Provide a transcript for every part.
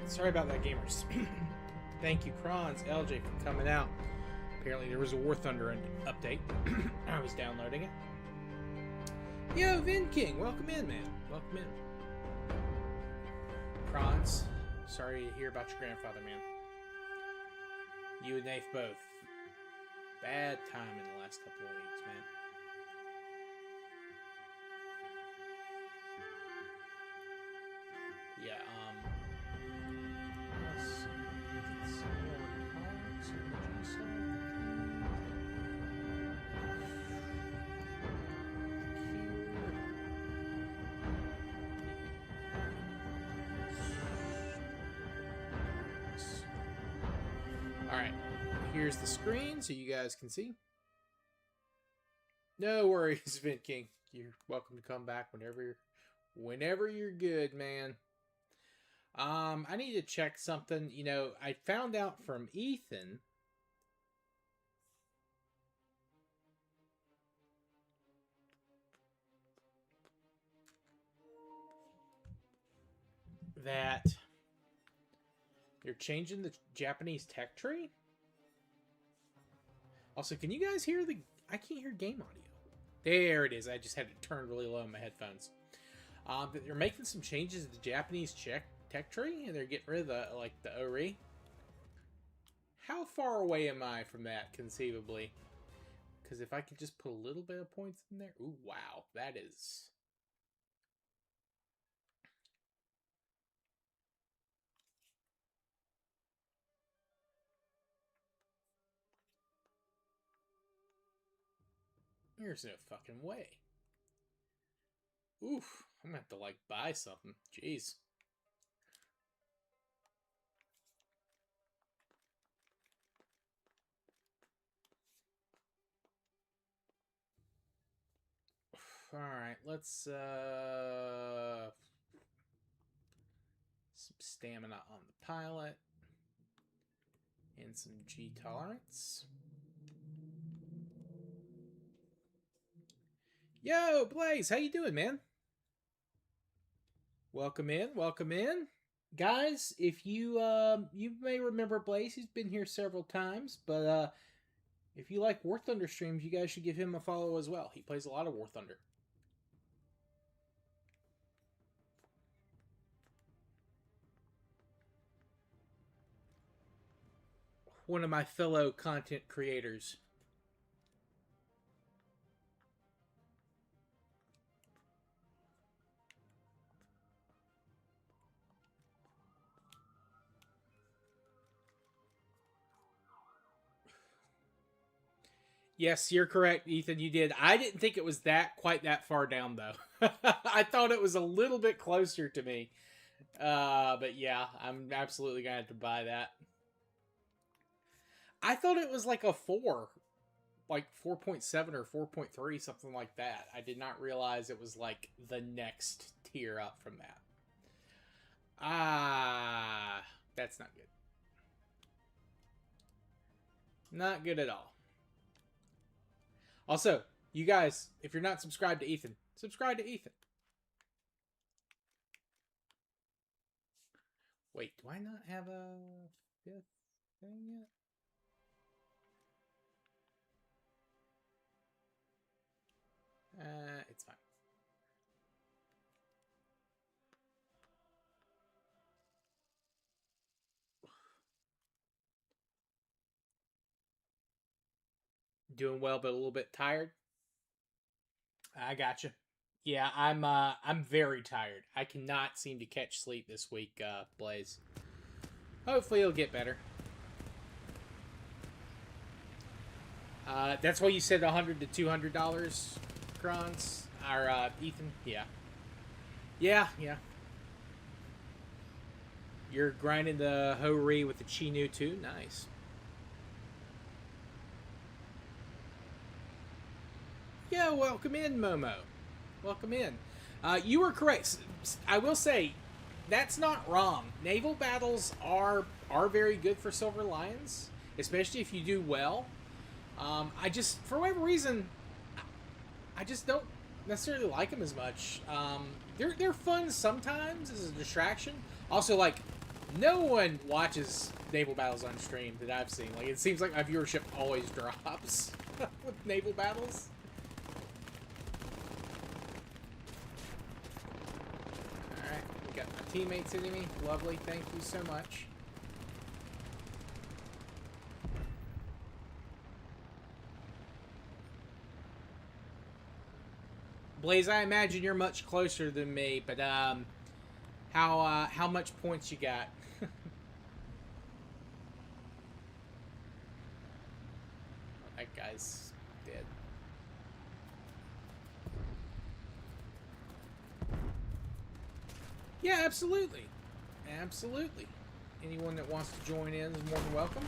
Alright, sorry about that, gamers. Thank you, Krons, LJ, for coming out. Apparently there was a War Thunder update. I was downloading it. Yo, Vin King, welcome in, man. Welcome in. Krons, sorry to hear about your grandfather, man. You and Nath both. Bad time in the last couple of weeks, man. Yeah, let's see. Get some more cards in the G-side. Alright, here's the screen so you guys can see. No worries, Vin King. You're welcome to come back whenever you're good, man. I need to check something. You know, I found out from Ethan that they're changing the Japanese tech tree. Also, can you guys hear I can't hear game audio. There it is. I just had to turn really low on my headphones. They're making some changes to the Japanese tech tree, and they're getting rid of the ORI. How far away am I from that, conceivably? Because if I could just put a little bit of points in there. Ooh, wow. That is... There's no fucking way. Oof. I'm gonna have to, like, buy something. Jeez. Alright, let's, some stamina on the pilot. And some G tolerance. Yo, Blaze, how you doing, man? Welcome in, welcome in. Guys, if you you may remember Blaze, he's been here several times, but if you like War Thunder streams, you guys should give him a follow as well. He plays a lot of War Thunder. One of my fellow content creators. Yes, you're correct, Ethan. You did. I didn't think it was quite that far down, though. I thought it was a little bit closer to me. But yeah, I'm absolutely going to have to buy that. I thought it was like a 4. Like 4.7 or 4.3, something like that. I did not realize it was like the next tier up from that. That's not good. Not good at all. Also, you guys, if you're not subscribed to Ethan, subscribe to Ethan. Wait, do I not have a 5th thing yet? It's fine. Doing well, but a little bit tired. I gotcha. Yeah, I'm very tired. I cannot seem to catch sleep this week, Blaze. Hopefully it'll get better. That's why you said $100 to $200, Krons? Or, Ethan? Yeah. Yeah. You're grinding the Ho-Ri with the Chi-Nu too? Nice. Yeah, welcome in, Momo. Welcome in. You were correct. I will say, that's not wrong. Naval battles are very good for Silver Lions, especially if you do well. I just, for whatever reason, I just don't necessarily like them as much. They're fun sometimes as a distraction. Also, like, No one watches naval battles on stream that I've seen. Like, it seems like my viewership always drops with naval battles. Alright, we got my teammates hitting me. Lovely, thank you so much. Blaze, I imagine you're much closer than me, but how much points you got? That guy's dead. Yeah, absolutely. Absolutely. Anyone that wants to join in is more than welcome.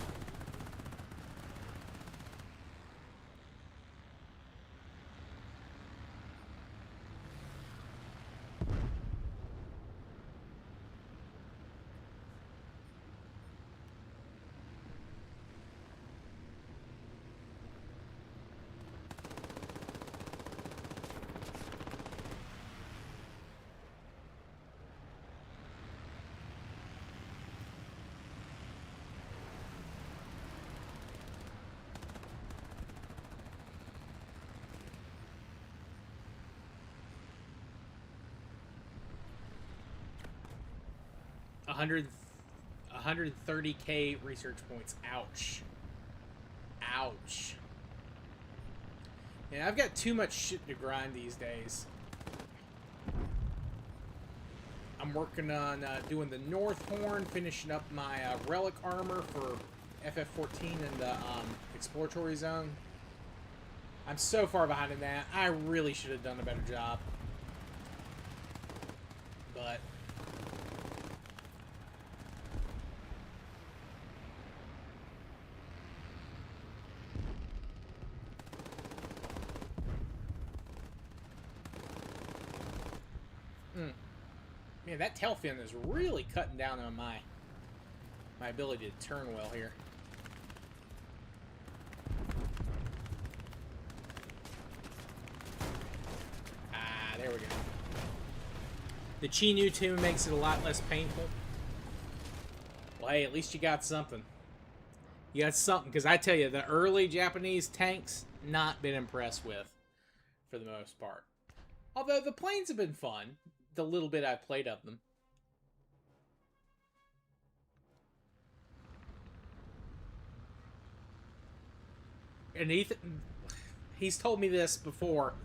A 130k research points. Ouch. Ouch. Yeah, I've got too much shit to grind these days. I'm working on doing the North Horn, finishing up my relic armor for FF14 in the exploratory zone. I'm so far behind in that. I really should have done a better job. But man, that tail fin is really cutting down on my ability to turn well here. Ah, there we go. The Chi-Nu tune makes it a lot less painful. Well, hey, at least you got something. You got something, because I tell you, the early Japanese tanks, not been impressed with, for the most part. Although the planes have been fun. The little bit I've played of them. And Ethan, he's told me this before,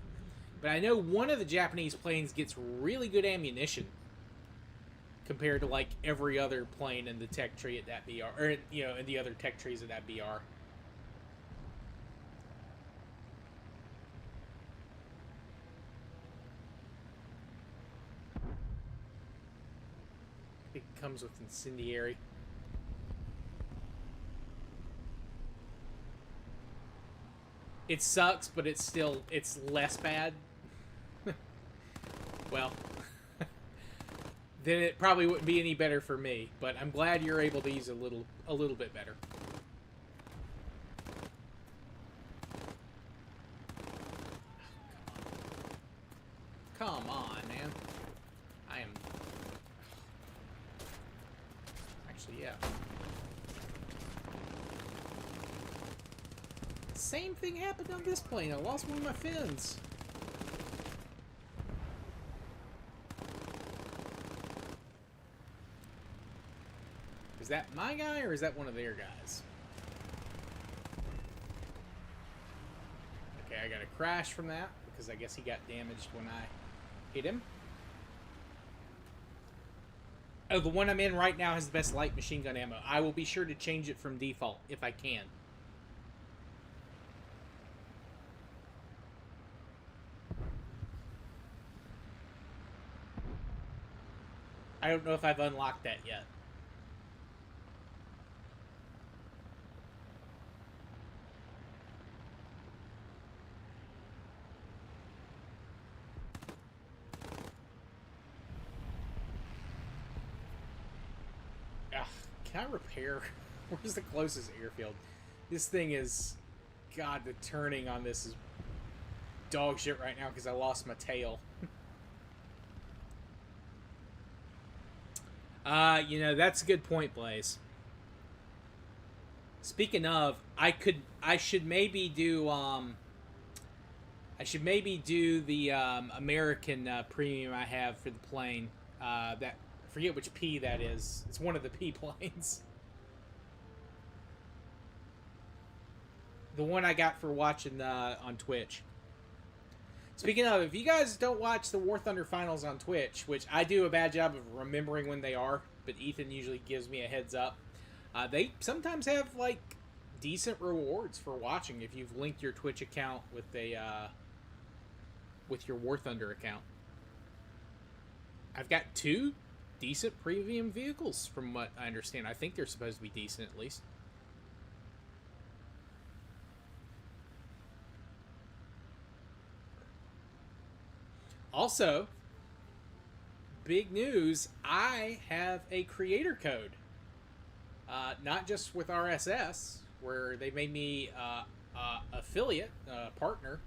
but I know one of the Japanese planes gets really good ammunition compared to like every other plane in the tech tree at that BR, or you know, in the other tech trees at that BR. It comes with incendiary. It sucks, but it's less bad. Well, then it probably wouldn't be any better for me, but I'm glad you're able to use a little bit better. Come on, man. I am... Actually, yeah. Same thing happened on this plane. I lost one of my fins. Is that my guy, or is that one of their guys? Okay, I got a crash from that, because I guess he got damaged when I hit him. Oh, the one I'm in right now has the best light machine gun ammo. I will be sure to change it from default, if I can. I don't know if I've unlocked that yet. Ugh, can I repair? Where's the closest airfield? This thing is... God, the turning on this is dog shit right now because I lost my tail. That's a good point, Blaze. Speaking of, I should maybe do the American premium I have for the plane. That I forget which P that is. It's one of the P planes. The one I got for watching on Twitch. Speaking of, if you guys don't watch the War Thunder finals on Twitch, which I do a bad job of remembering when they are, but Ethan usually gives me a heads up. They sometimes have like decent rewards for watching if you've linked your Twitch account with your War Thunder account. I've got 2 decent premium vehicles from what I understand. I think they're supposed to be decent at least. Also, big news, I have a creator code. Not just with RSS, where they made me affiliate partner.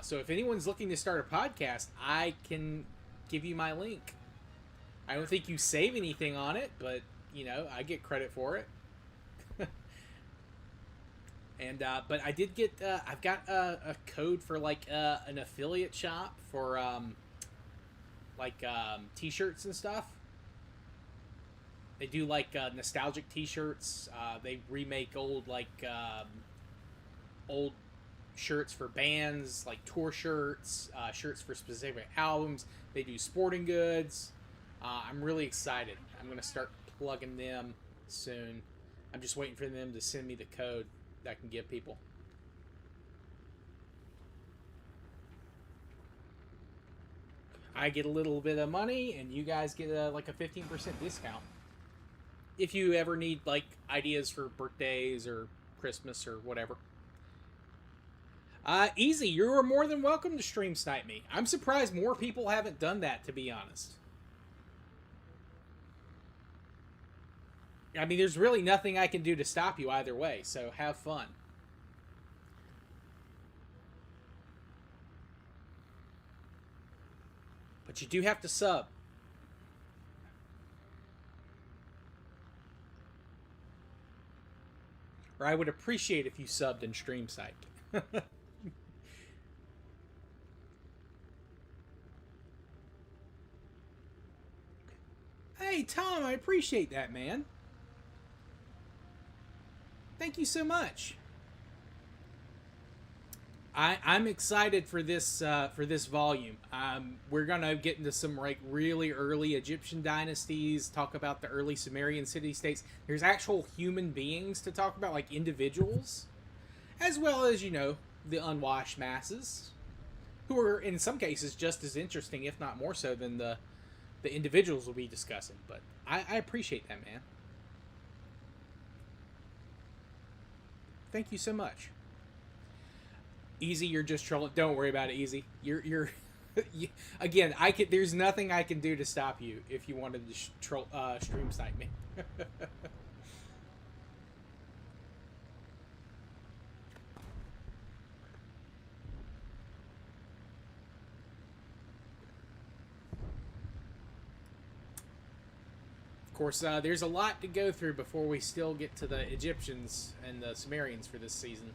So if anyone's looking to start a podcast, I can give you my link. I don't think you save anything on it, but I get credit for it. And but I did get I've got a code for like an affiliate shop for t-shirts and stuff. They do like nostalgic t-shirts. They remake old old shirts for bands, like tour shirts, shirts for specific albums. They do sporting goods. I'm really excited. I'm gonna start plugging them soon. I'm just waiting for them to send me the code that I can give people. I get a little bit of money, and you guys get like a 15% discount. If you ever need like ideas for birthdays or Christmas or whatever. Easy. You're more than welcome to stream snipe me. I'm surprised more people haven't done that, to be honest. I mean, there's really nothing I can do to stop you either way, so have fun. But you do have to sub. Or I would appreciate if you subbed in stream site. Hey, Tom, I appreciate that, man. Thank you so much. I'm excited for this volume. We're gonna get into some like really early Egyptian dynasties. Talk about the early Sumerian city-states. There's actual human beings to talk about, like individuals, as well as the unwashed masses, who are in some cases just as interesting, if not more so, than the individuals we'll be discussing. But I appreciate that, man. Thank you so much. Easy, you're just trolling. Don't worry about it, Easy. You're again. There's nothing I can do to stop you if you wanted to stream snipe me. Of course, there's a lot to go through before we still get to the Egyptians and the Sumerians for this season.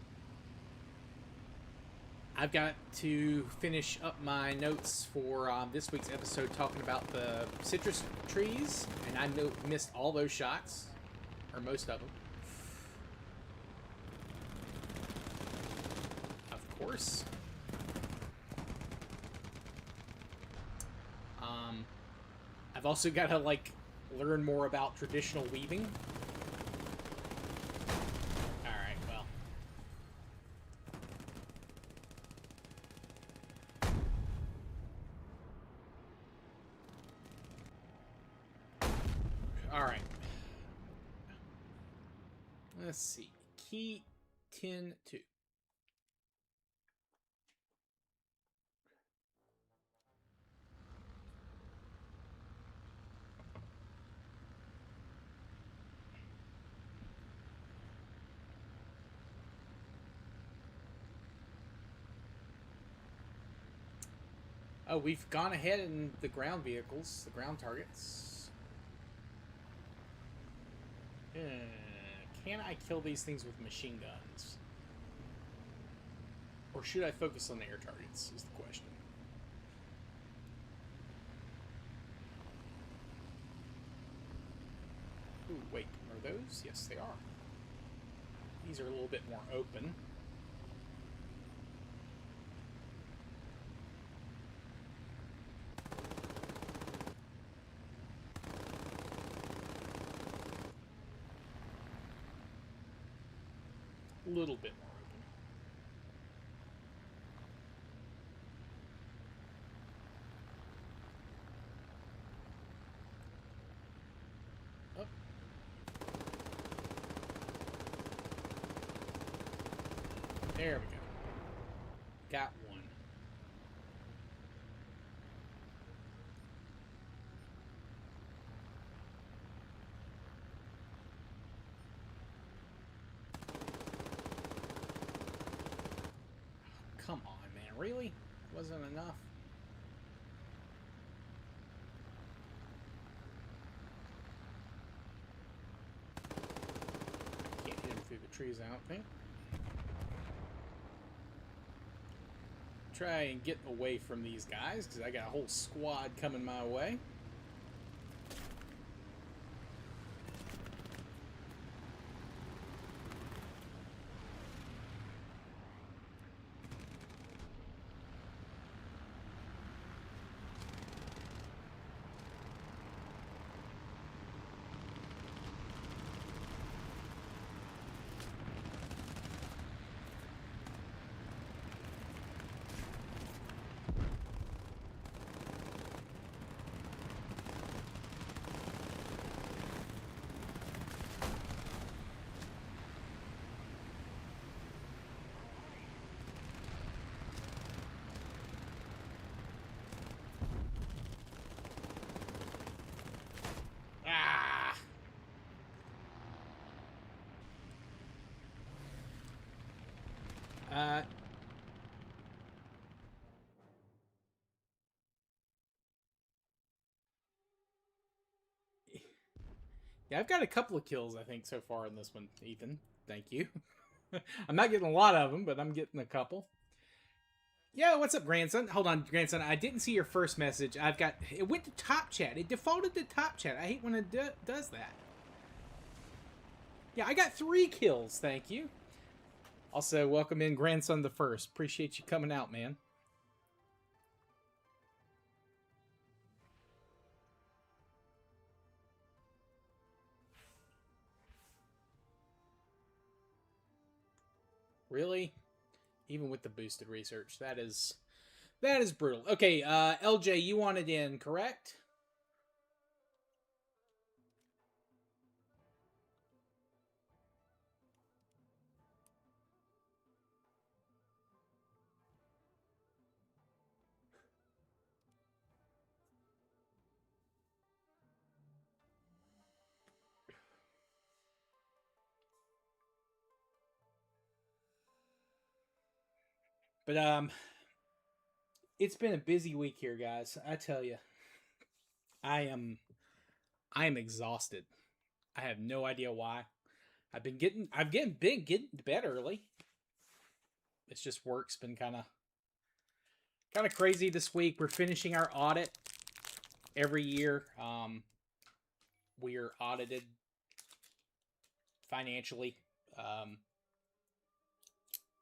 I've got to finish up my notes for this week's episode talking about the citrus trees, and I missed all those shots, or most of them. Of course. I've also got to learn more about traditional weaving. Let's see. Key 10-2. Oh, we've gone ahead in the ground vehicles, the ground targets. Can I kill these things with machine guns? Or should I focus on the air targets, is the question. Ooh, wait, are those? Yes, they are. These are a little bit more open. A little bit more open. Oh. There we go. Got one. Come on, man. Really? Wasn't enough? Can't hit him through the trees, I don't think. Try and get away from these guys, because I got a whole squad coming my way. Ah! Yeah, I've got a couple of kills, I think, so far in this one, Ethan. Thank you. I'm not getting a lot of them, but I'm getting a couple. Yeah, what's up, grandson? Hold on, grandson. I didn't see your first message. I've got... It went to top chat. It defaulted to top chat. I hate when it does that. Yeah, I got 3 kills, thank you. Also, welcome in grandson the first. Appreciate you coming out, man. Really? Even with the boosted research, that is brutal. Okay, LJ, you wanted in, correct? But it's been a busy week here, guys. I tell you, I am exhausted. I have no idea why. Getting to bed early. It's just work's been kind of crazy this week. We're finishing our audit every year. We are audited financially.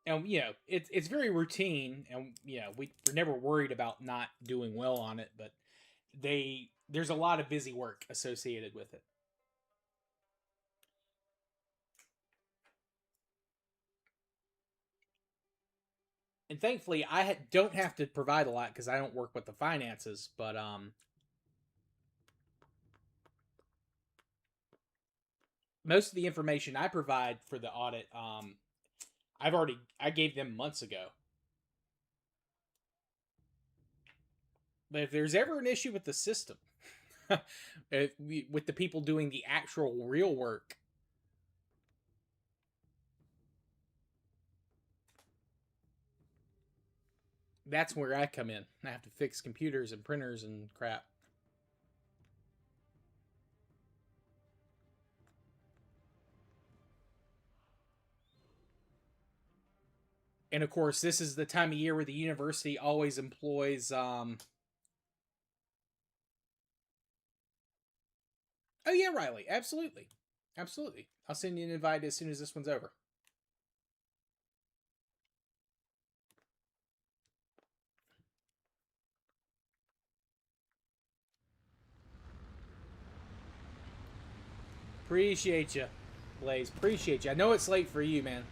And it's very routine, and we're never worried about not doing well on it, but there's a lot of busy work associated with it. And thankfully, I don't have to provide a lot because I don't work with the finances. But most of the information I provide for the audit, I gave them months ago. But if there's ever an issue with the system, with the people doing the actual real work, that's where I come in. I have to fix computers and printers and crap. And of course, this is the time of year where the university always employs. Oh yeah, Riley, absolutely, absolutely. I'll send you an invite as soon as this one's over. Appreciate you, Blaze. Appreciate you. I know it's late for you, man.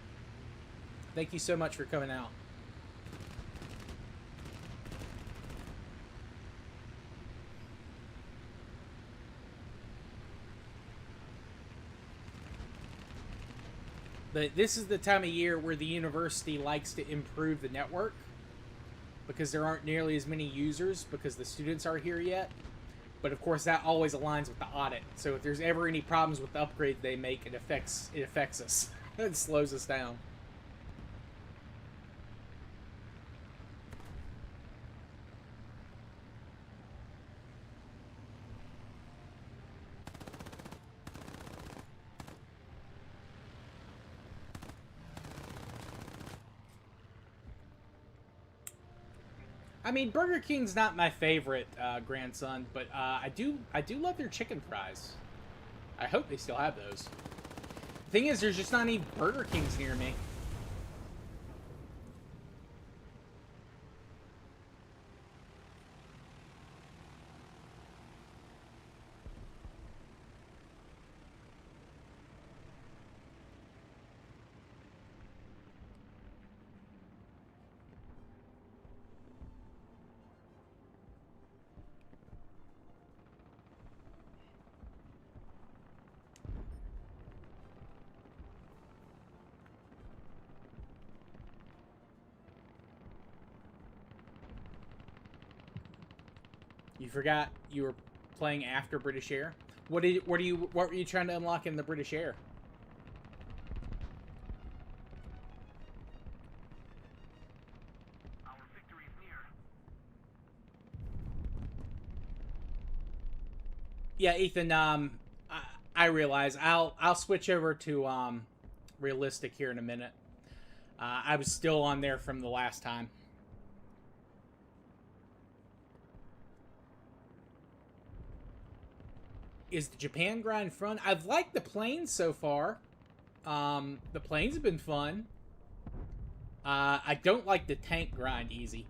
Thank you so much for coming out. But this is the time of year where the university likes to improve the network because there aren't nearly as many users because the students aren't here yet. But of course, that always aligns with the audit. So if there's ever any problems with the upgrade they make, it affects us. It slows us down. I mean, Burger King's not my favorite grandson, but I do love their chicken fries. I hope they still have those. The thing is, there's just not any Burger Kings near me. You forgot you were playing after British Air. What were you trying to unlock in the British Air? Our victory is near. Yeah, Ethan. I realize I'll switch over to realistic here in a minute. I was still on there from the last time. Is the Japan grind fun? I've liked the planes so far. The planes have been fun. I don't like the tank grind easy.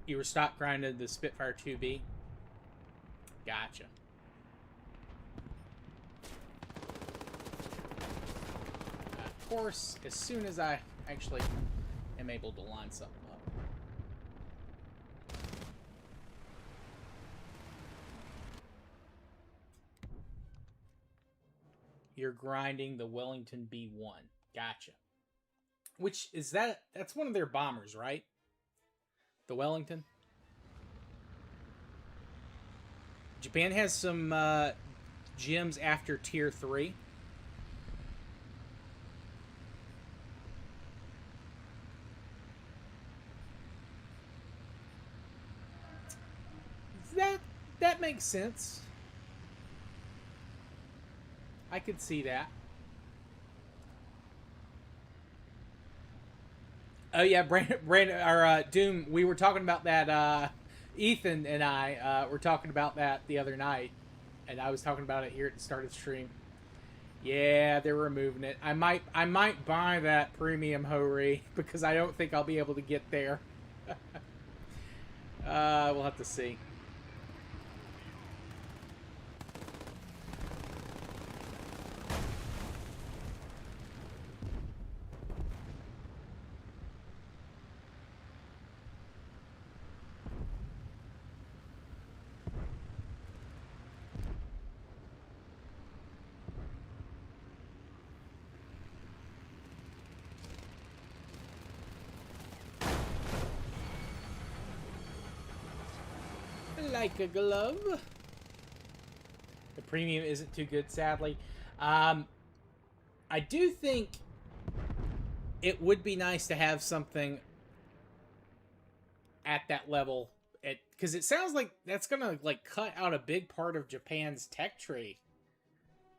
You were stock grinding the Spitfire 2B? Gotcha. Of course, as soon as I actually am able to line something up. You're grinding the Wellington B1. Gotcha. Which is that's one of their bombers, right? The Wellington. Japan has some gems after tier 3. That makes sense. I could see that. Oh yeah, Brandon or Doom. We were talking about that. Ethan and I were talking about that the other night, and I was talking about it here at the start of the stream. Yeah, they're removing it. I might buy that premium Hori because I don't think I'll be able to get there. We'll have to see. Like a glove. The premium isn't too good, sadly. I do think it would be nice to have something at that level, because it sounds like that's gonna like cut out a big part of Japan's tech tree.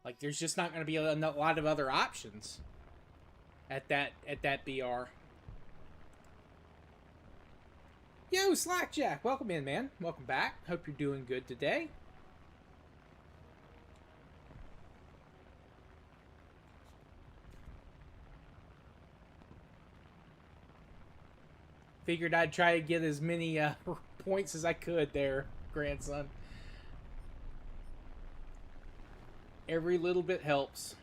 Like there's just not gonna be a lot of other options at that BR. Yo, Slackjack, welcome in, man. Welcome back. Hope you're doing good today. Figured I'd try to get as many points as I could there, grandson. Every little bit helps.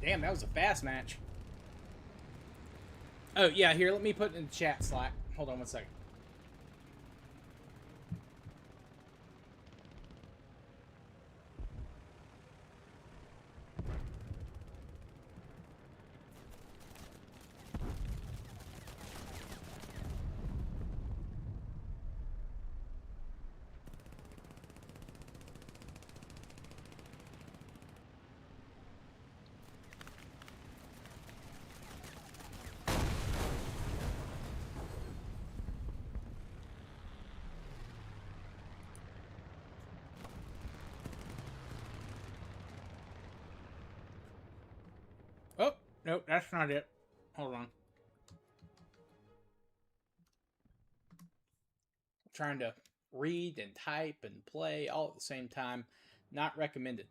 Damn, that was a fast match. Oh, yeah, here, let me put it in the chat, Slack. Hold on one second. Oh, nope, that's not it. Hold on. I'm trying to read and type and play all at the same time. Not recommended.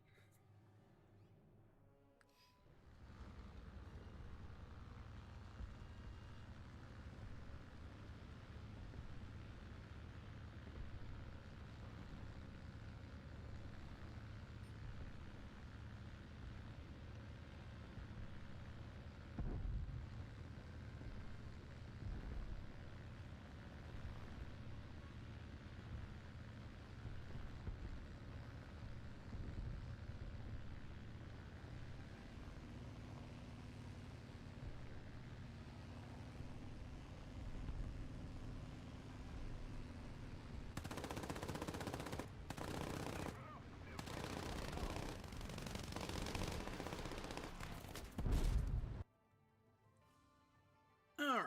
Alright.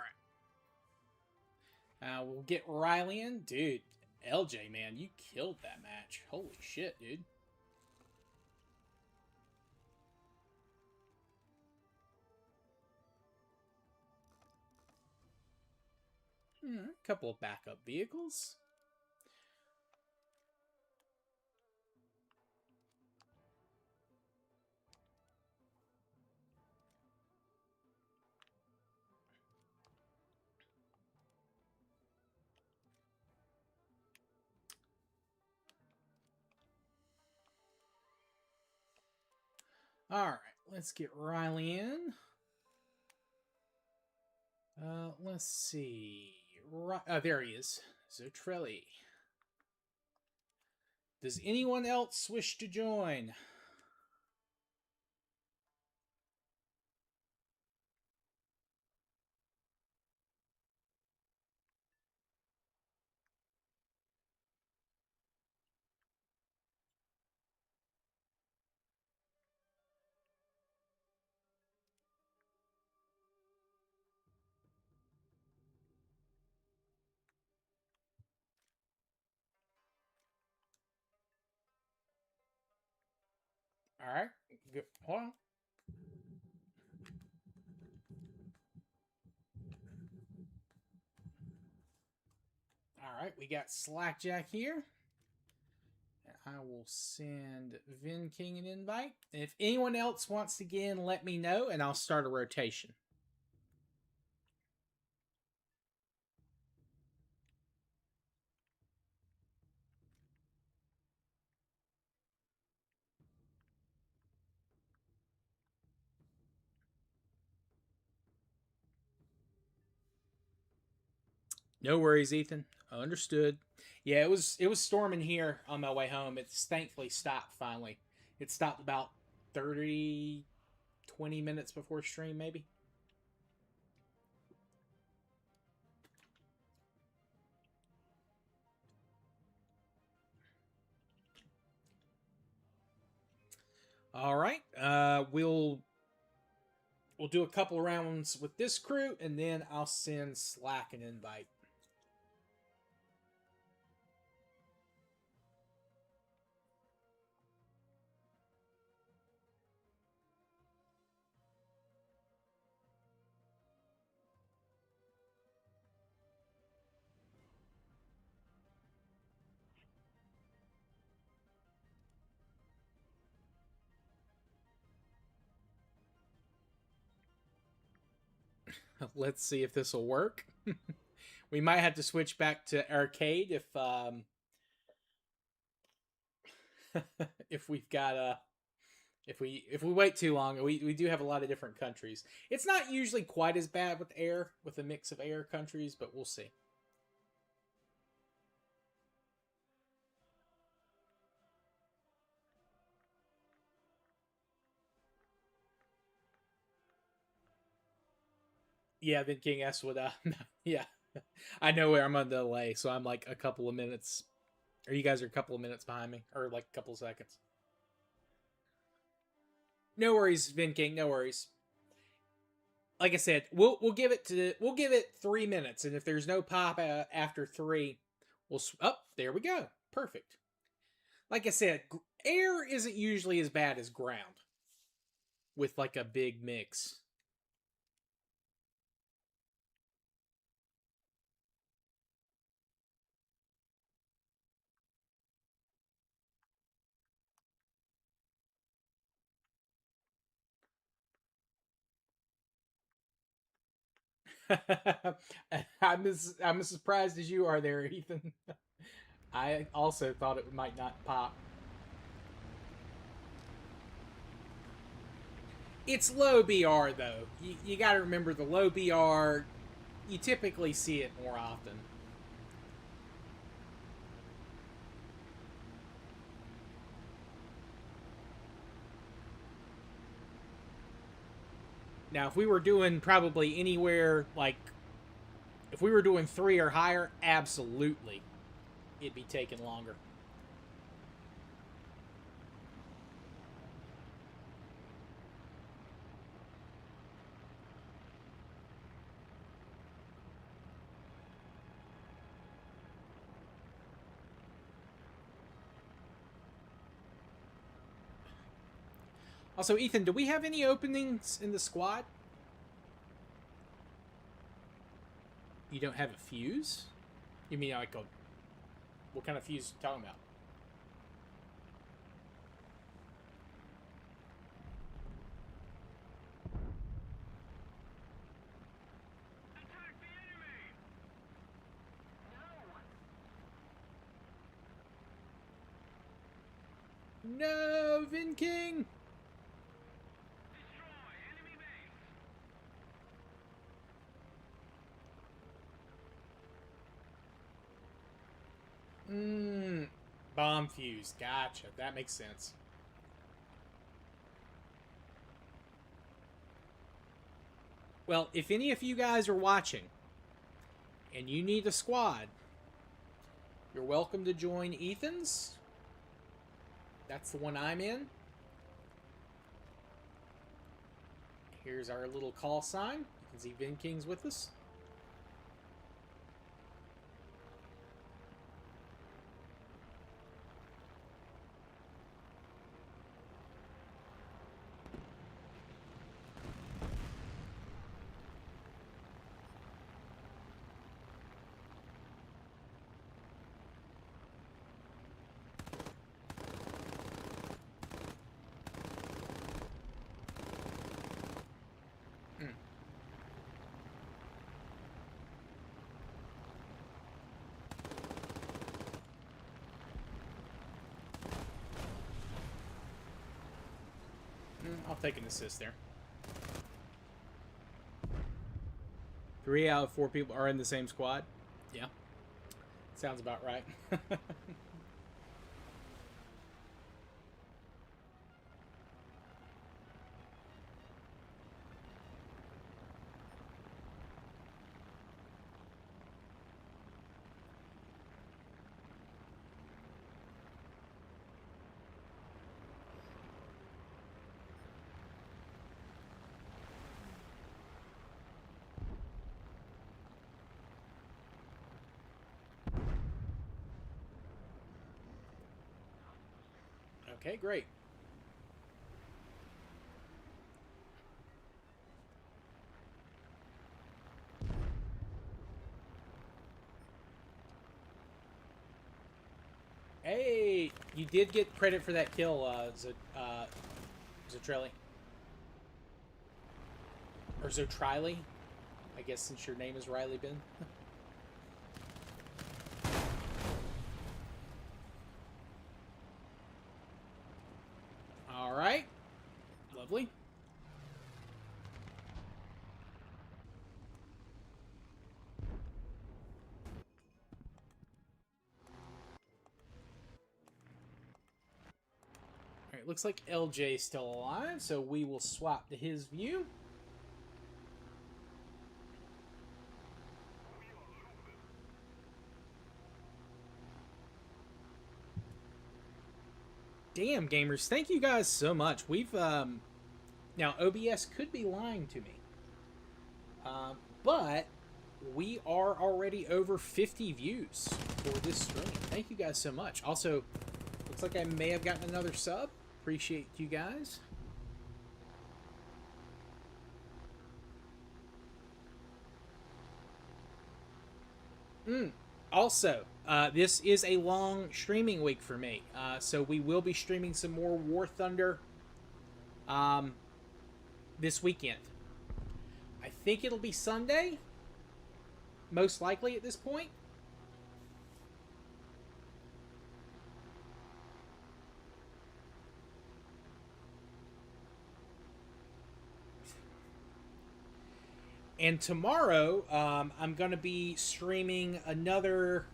We'll get Riley in. Dude, LJ, man, you killed that match. Holy shit, dude. A couple of backup vehicles. Alright, let's get Riley in. Let's see. There he is. Zotrelli. Does anyone else wish to join? Alright, hold on. Alright, we got Slackjack here. will send Vin King an invite. And if anyone else wants to get in, let me know, and I'll start a rotation. No worries, Ethan. Understood. Yeah, it was storming here on my way home. It's thankfully stopped finally. It stopped about 30, 20 minutes before stream, maybe. All right. We'll do a couple rounds with this crew, and then I'll send Slack an invite. Let's see if this will work. We might have to switch back to arcade if we've got if we wait too long. We do have a lot of different countries. It's not usually quite as bad with a mix of air countries, but we'll see. Yeah, then King S would yeah. I know where I'm on delay, so I'm like a couple of minutes. Or you guys are a couple of minutes behind me, or like a couple of seconds. No worries, Vin King. No worries. Like I said, we'll give it 3 minutes, and if there's no pop after 3, we'll there we go. Perfect. Like I said, air isn't usually as bad as ground with like a big mix. I'm as surprised as you are there, Ethan. I also thought it might not pop. It's low BR though. You got to remember the low BR. You typically see it more often. Now, if we were doing probably anywhere like, if we were doing 3 or higher, absolutely, it'd be taking longer. Also, Ethan, do we have any openings in the squad? You don't have a fuse? You mean like a... What kind of fuse are you talking about? No, Vin King! Bomb fuse. Gotcha. That makes sense. Well, if any of you guys are watching and you need a squad, you're welcome to join Ethan's. That's the one I'm in. Here's our little call sign. You can see Vin King's with us. I'll take an assist there. 3 out of 4 people are in the same squad. Yeah. Sounds about right. Okay, great. Hey, you did get credit for that kill, Zotrelli. Or Zotriley, I guess, since your name is Riley Ben. All right. Lovely. All right, looks like LJ is still alive, so we will swap to his view. Damn, gamers, thank you guys so much. We've, now, OBS could be lying to me. But we are already over 50 views for this stream. Thank you guys so much. Also, looks like I may have gotten another sub. Appreciate you guys. Also, this is a long streaming week for me. So we will be streaming some more War Thunder this weekend. I think it'll be Sunday, most likely at this point. And tomorrow, I'm going to be streaming another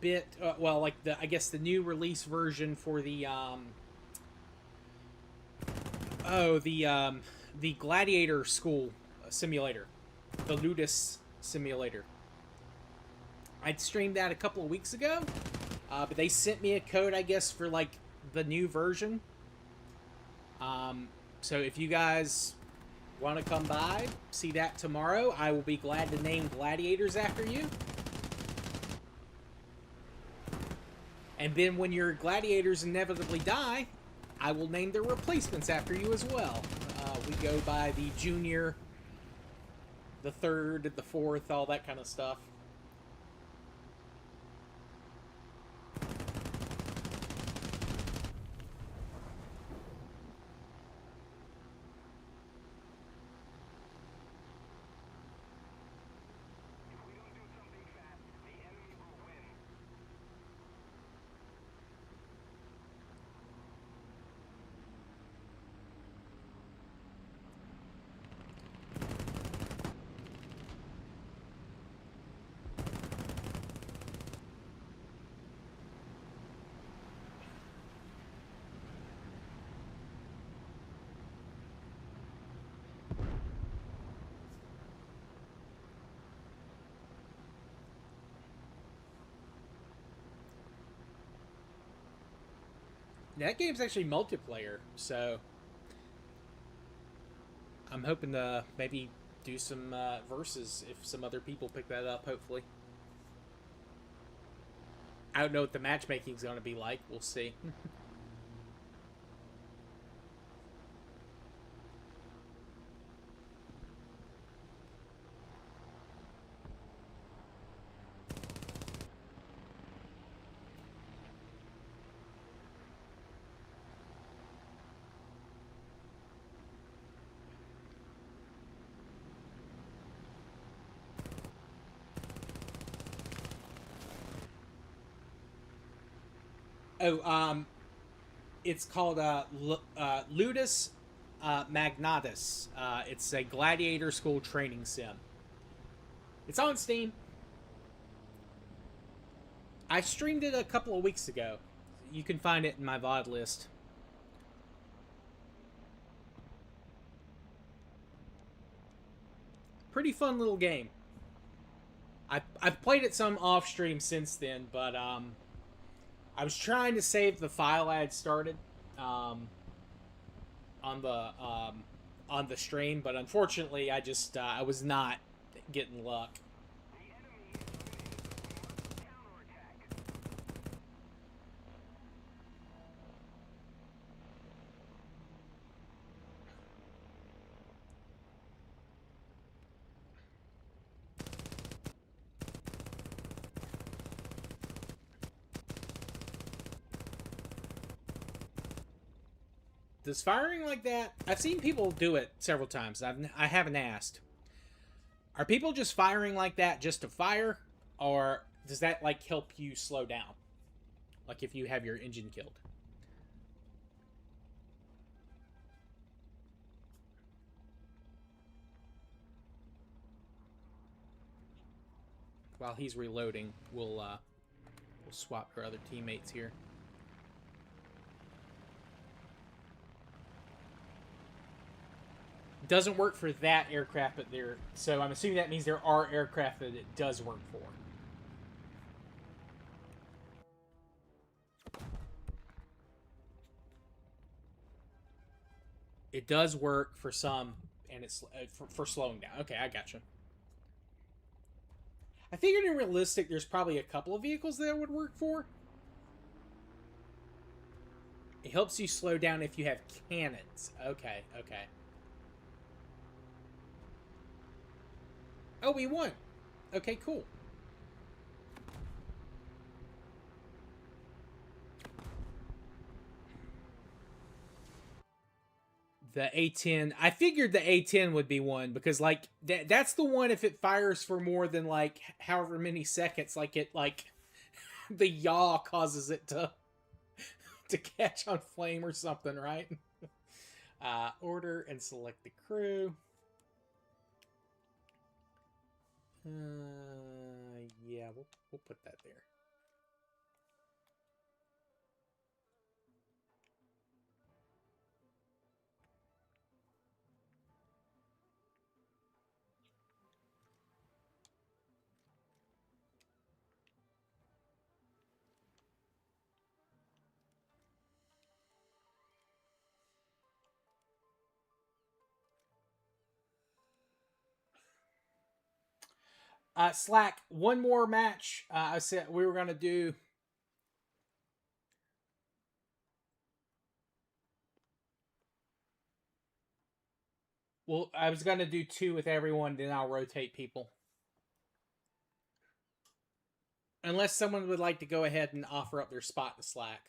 bit, well, like I guess the new release version for the, the Gladiator School simulator, the Ludus simulator. I'd streamed that a couple of weeks ago, but they sent me a code, I guess, for like the new version. So if you guys want to come by, see that tomorrow, I will be glad to name gladiators after you. And then when your gladiators inevitably die, I will name their replacements after you as well. We go by the junior, the third, the fourth, all that kind of stuff. That game's actually multiplayer, so I'm hoping to maybe do some verses if some other people pick that up, hopefully. I don't know what the matchmaking's going to be like. We'll see. Oh, it's called Ludus Magnatus. It's a gladiator school training sim. It's on Steam. I streamed it a couple of weeks ago. You can find it in my VOD list. Pretty fun little game. I've played it some off stream since then, but I was trying to save the file I had started on the stream, but unfortunately I was not getting luck. Does firing like that? I've seen people do it several times. I haven't asked. Are people just firing like that just to fire, or does that like help you slow down? Like if you have your engine killed. While he's reloading, we'll swap our other teammates here. Doesn't work for that aircraft, but there. So I'm assuming that means there are aircraft that it does work for. It does work for some, and it's for slowing down. Okay, I gotcha. I figured in realistic, there's probably a couple of vehicles that it would work for. It helps you slow down if you have cannons. Okay, okay. Oh, we won. Okay, cool. The A10. I figured the A10 would be one because like that's the one if it fires for more than like however many seconds, like it like the yaw causes it to catch on flame or something, right? Order and select the crew. Yeah, we'll put that there. Slack, one more match. I said we were gonna do. Well, I was gonna do two with everyone, then I'll rotate people. Unless someone would like to go ahead and offer up their spot to Slack.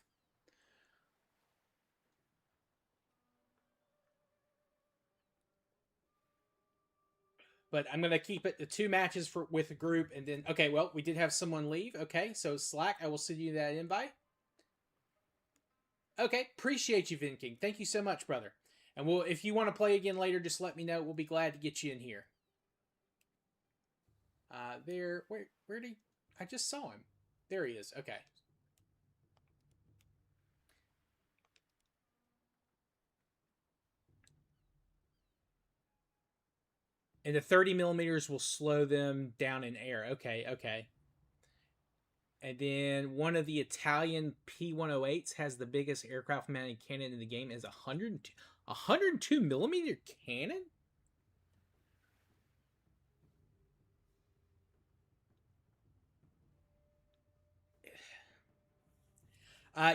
But I'm gonna keep it to two matches with a group, and then okay. Well, we did have someone leave. Okay, so Slack, I will send you that invite. Okay, appreciate you, Vin King. Thank you so much, brother. And we'll, if you want to play again later, just let me know. We'll be glad to get you in here. Where did he? I just saw him. There he is. Okay. And the 30 millimeters will slow them down in air. Okay, okay. And then one of the Italian P108s has the biggest aircraft mounted cannon in the game. Is 102 millimeter cannon?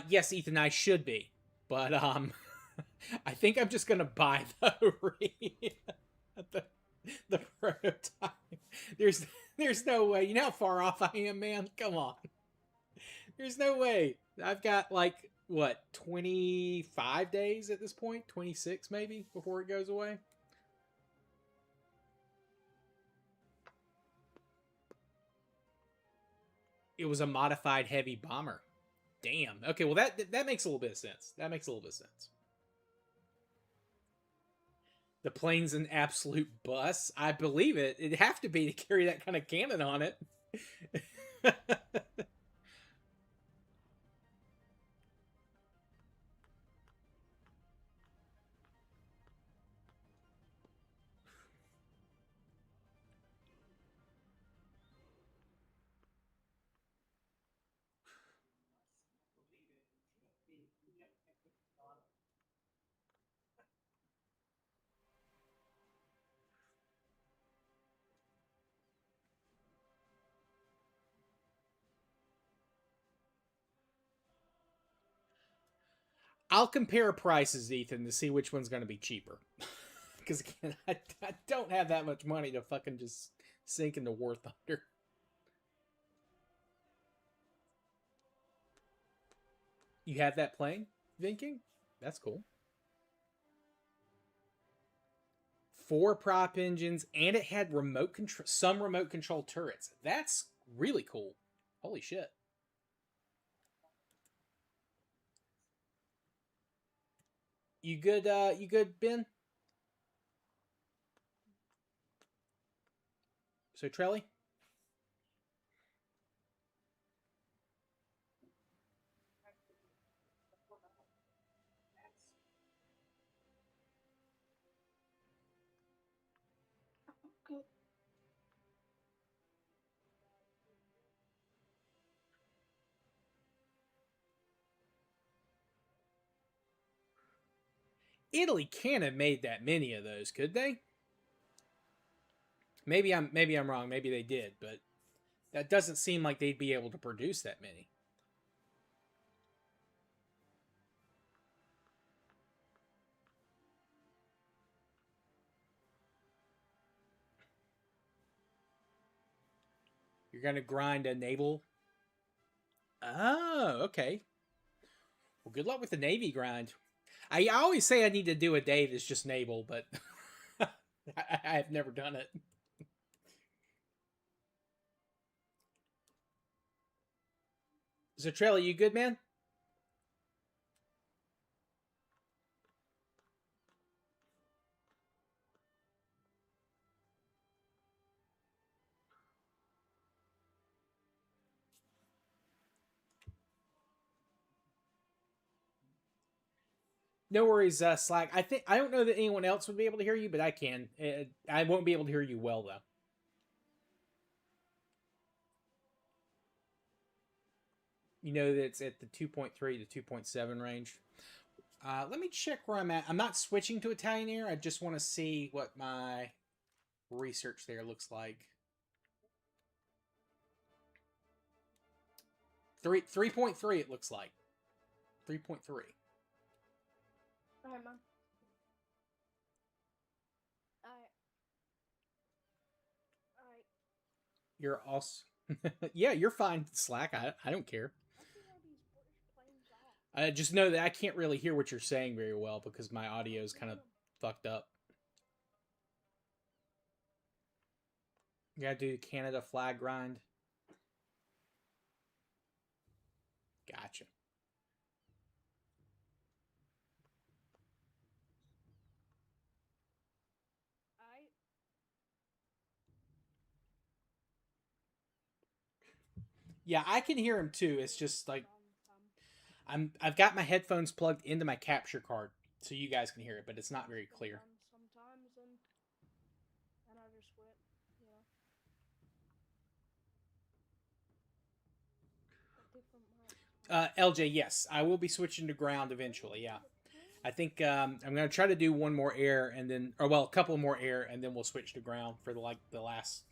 Yes, Ethan, I should be, but I think I'm just gonna buy the the prototype. There's no way. You know how far off I am, man. Come on. There's no way. I've got like what 25 days at this point, 26 maybe before it goes away. It was a modified heavy bomber. Damn. Okay, well that makes a little bit of sense. That makes a little bit of sense. The plane's an absolute bus. I believe it. It'd have to be to carry that kind of cannon on it. I'll compare prices, Ethan, to see which one's going to be cheaper. Because again, I don't have that much money to fucking just sink into War Thunder. You have that plane, Vinking? That's cool. 4 prop engines, and it had some remote control turrets. That's really cool. Holy shit. You good, Ben? So Trelly? Italy can't have made that many of those, could they? Maybe I'm wrong. Maybe they did, but that doesn't seem like they'd be able to produce that many. You're gonna grind a naval. Oh, okay. Well, good luck with the navy grind. I always say I need to do a day that's just naval, but I've never done it. So, Trelly, you good, man? No worries, Slack. I don't know that anyone else would be able to hear you, but I can. I won't be able to hear you well though. You know that it's at the 2.3 to 2.7 range. Let me check where I'm at. I'm not switching to Italian Air. I just want to see what my research there looks like. 3.3 it looks like. 3.3. Okay, Mom. Alright. Alright. You're also yeah, you're fine, Slack. I don't care. I just know that I can't really hear what you're saying very well because my audio is kind of fucked up. You gotta do Canada flag grind. Gotcha. Alright. Yeah, I can hear him too. It's just like I've got my headphones plugged into my capture card so you guys can hear it, but it's not very clear. Sometimes and I just quit, you know. LJ, yes, I will be switching to ground eventually. Yeah, I think I'm gonna try to do one more air and then, or well, a couple more air and then we'll switch to ground for the last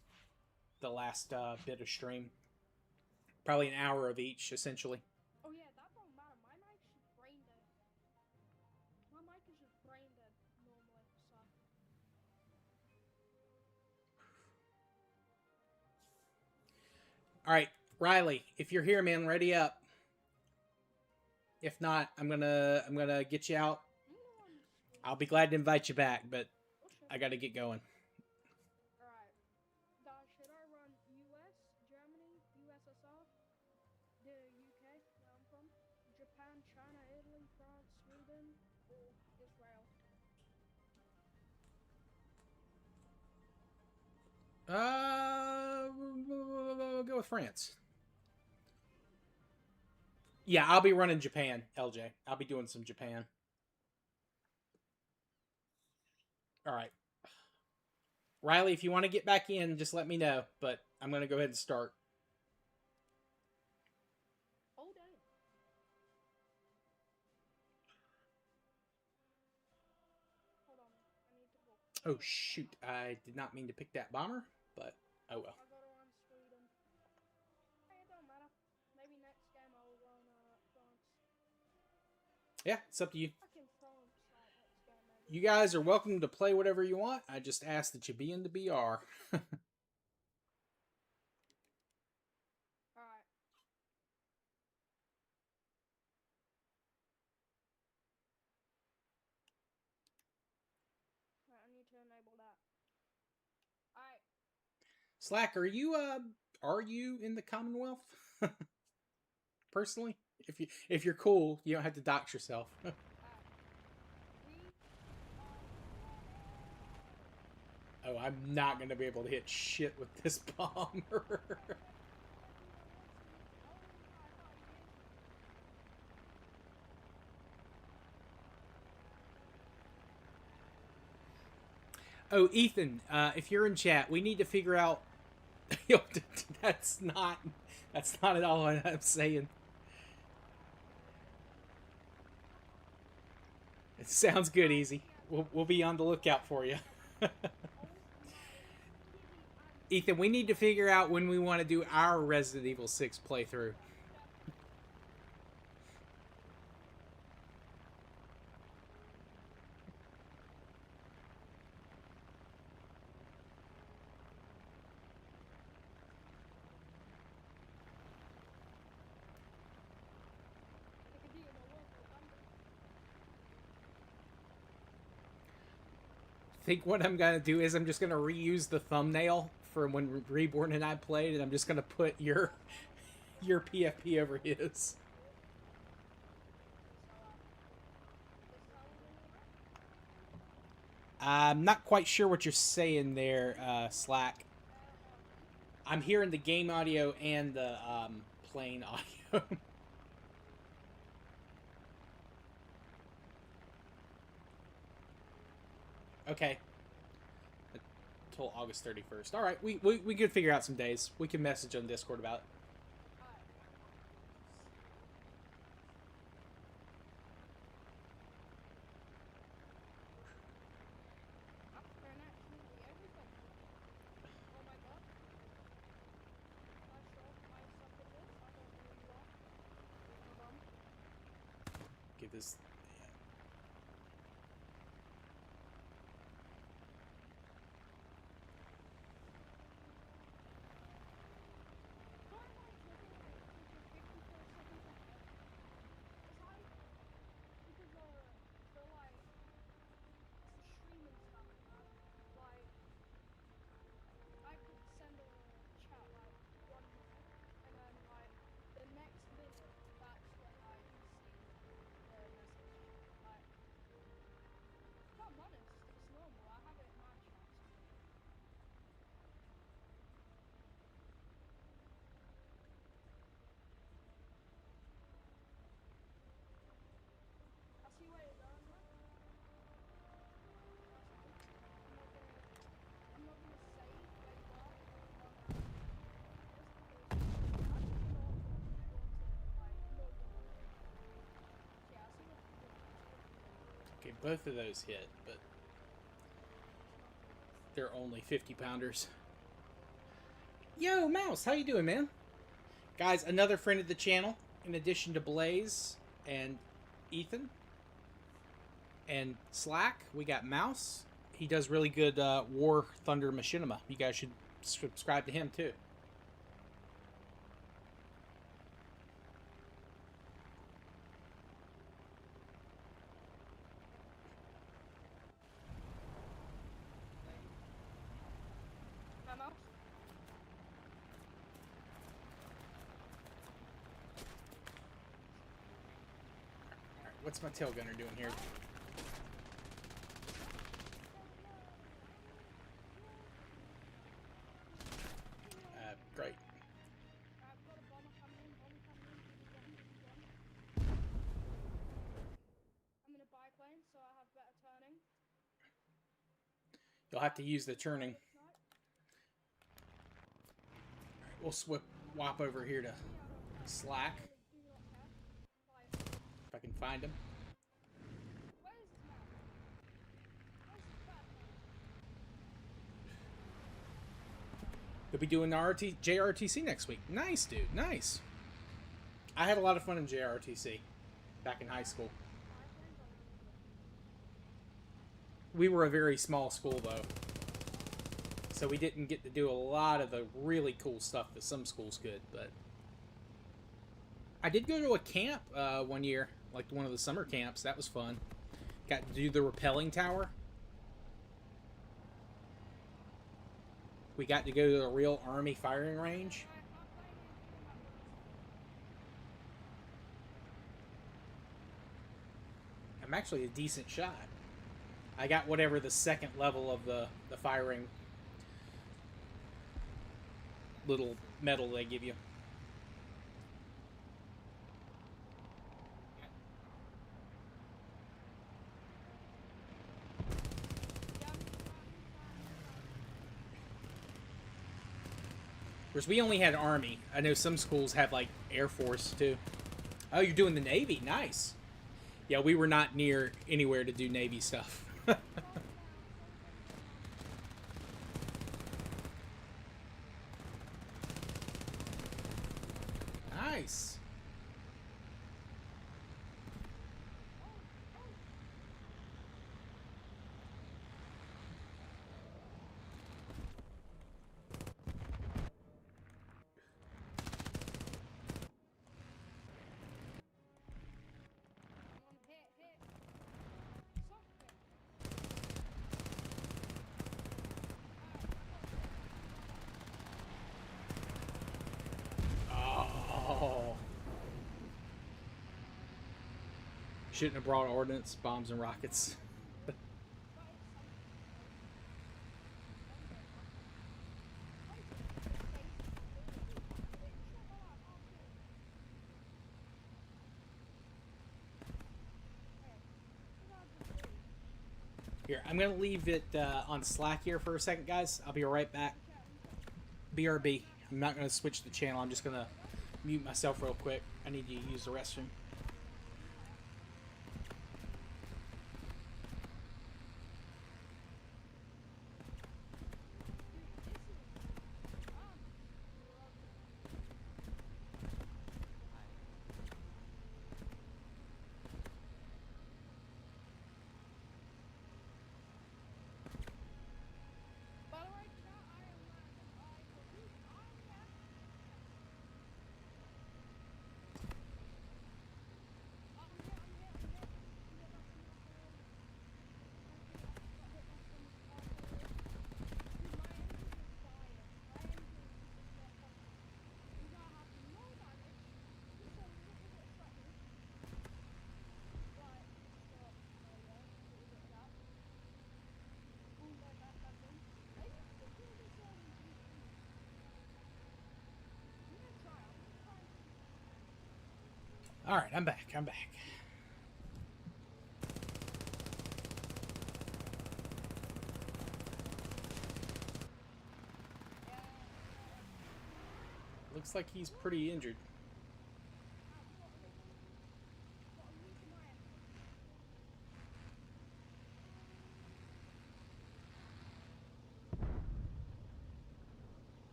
bit of stream. Probably an hour of each, essentially. Oh yeah, that don't matter. My mic's just brain dead. My mic is just brain dead normally, so. All right, Riley, if you're here, man, ready up. If not, I'm gonna get you out. I'll be glad to invite you back, but I got to get going. Alright. Should I run US, Germany, USSR, the UK, where I'm from, Japan, China, Italy, France, Sweden, or Israel? We'll go with France. Yeah, I'll be running Japan, LJ. I'll be doing some Japan. All right. Riley, if you want to get back in, just let me know. But I'm going to go ahead and start. Oh, damn. Hold on. I need to go. Oh, shoot. I did not mean to pick that bomber, but oh well. I gotta run Sweden. Hey, it don't matter. Maybe next game I will run France. Yeah, it's up to you. Fucking France, like next game maybe. You guys are welcome to play whatever you want. I just ask that you be in the BR. Alright. Right, I need to enable that. Alright. Slack, are you in the Commonwealth? Personally? If you're cool, you don't have to dox yourself. Alright. We Oh, I'm not gonna be able to hit shit with this bomber. Oh, Ethan, if you're in chat, we need to figure out. that's not at all what I'm saying. It sounds good, Easy. We'll be on the lookout for you. Ethan, we need to figure out when we want to do our Resident Evil 6 playthrough. I think what I'm gonna do is I'm just gonna reuse the thumbnail from when Reborn and I played, and I'm just gonna put your PFP over his. I'm not quite sure what you're saying there, Slack. I'm hearing the game audio and the playing audio. Okay. Until August 31st. All right, we could figure out some days. We can message on Discord about it. Get this. Okay, both of those hit, but they're only 50-pounders. Yo, Mouse, how you doing, man? Guys, another friend of the channel, in addition to Blaze and Ethan and Slack, we got Mouse. He does really good War Thunder Machinima. You guys should subscribe to him, too. What's my tail gunner doing here? They'll have to use the turning. It's not. Alright, we'll swap over here to Yeah, I don't care. Slack, I really do not care. Like, if I can find him. where is this map? Where's this bad map? They'll be doing the JRTC next week. Nice, dude. Nice. I had a lot of fun in JRTC back in high school. My friends are really good. We were a very small school, though. So we didn't get to do a lot of the really cool stuff that some schools could, but... I did go to a camp one year, like one of the summer camps. That was fun. Got to do the rappelling tower. We got to go to the real Army firing range. I'm playing anything that works. I'm actually a decent shot. I got whatever the second level of the firing little medal they give you. Whereas we only had Army. I know some schools have, like, Air Force, too. Oh, you're doing the Navy. Nice. Yeah, we were not near anywhere to do Navy stuff. Nice. Hit. Something. Oh. Shouldn't have brought ordnance, bombs, and rockets. Here, I'm going to leave it on Slack here for a second, guys. I'll be right back. BRB. I'm not going to switch the channel. I'm just going to mute myself real quick. I need to use the restroom. By the way, chat, I am All right, I'm back. I'm back. Looks like he's pretty injured.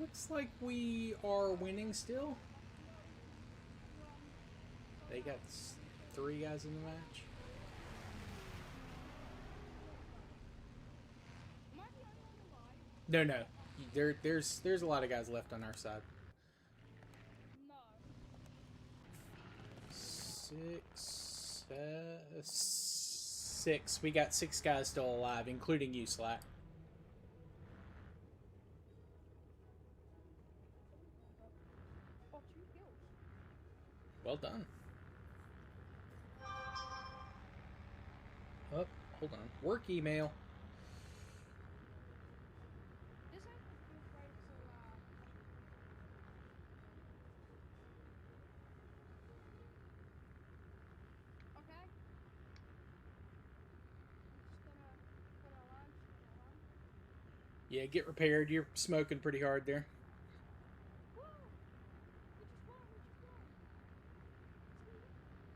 Looks like we are winning still. They got 3 guys in the match. No. There's a lot of guys left on our side. No. 6. We got 6 guys still alive, including you, Slack. Oh, 2 kills. Well done. Oh, hold on. Work email. This ain't the good way to, okay? I'm just gonna put a line, spin a line. Yeah, get repaired. You're smoking pretty hard there. Woo! We just won, we just won. See? Nice to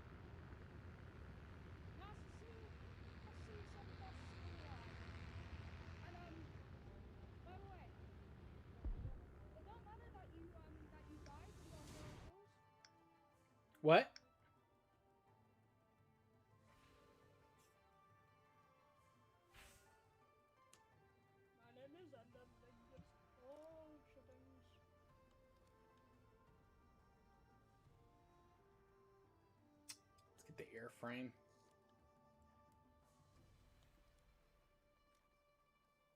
see you. Nice to see you, Seven. Nice to see you alive. And, by the way, it don't matter that you died and got 0 kills. What? My name is Endendingus. Oh, shittings. Let's get the airframe.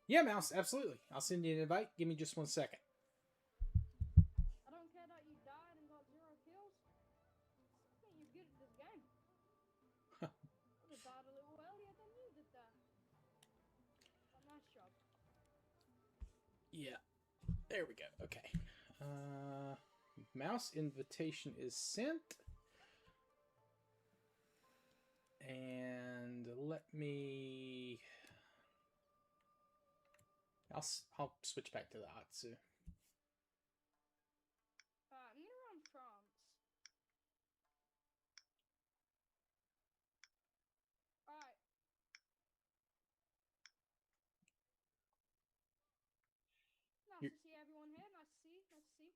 Yeah, Mouse, absolutely. I'll send you an invite. Give me just 1 second. I don't care that you died and got 0 kills. I think you're good at this game. I would have died a little earlier than you did there. But nice job. Yeah. There we go. Okay. Mouse invitation is sent. And let me... I'll switch back to the Atsu. I'm gonna run France. Alright. Nice to see everyone here. Nice to see. Nice to see.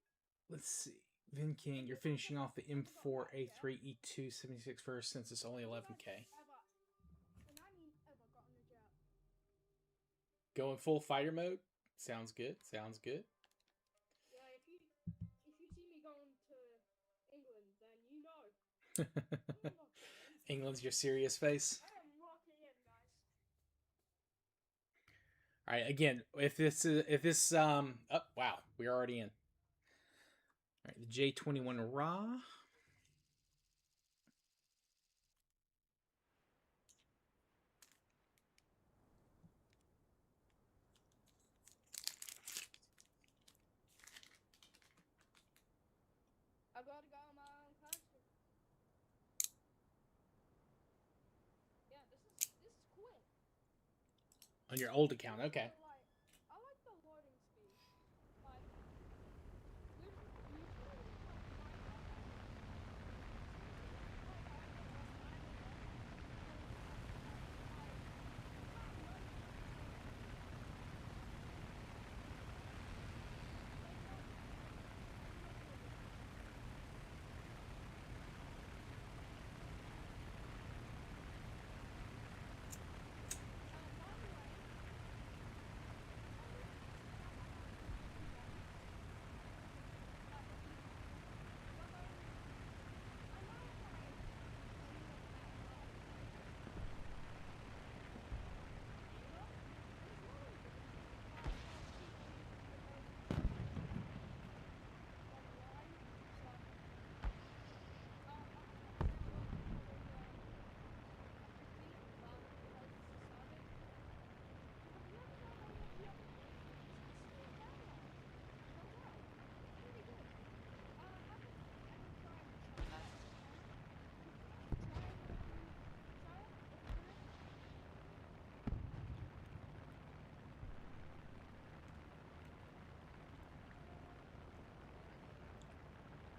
Let's see. Vin King, you're finishing off the M4 A3 E2 76 first since it's only 11k. Ever, and I mean ever, got on a jet. Going full fighter mode? Sounds good. Sounds good. Yeah, if you see me going to England, then you know. England's your serious face. I am rocking in, guys. All right. Again, oh wow, we're already in. All right, the J21 Ra. I've got to go on my own country. Yeah, this is quick. On your old account, okay. I like the loading speed. Like, usually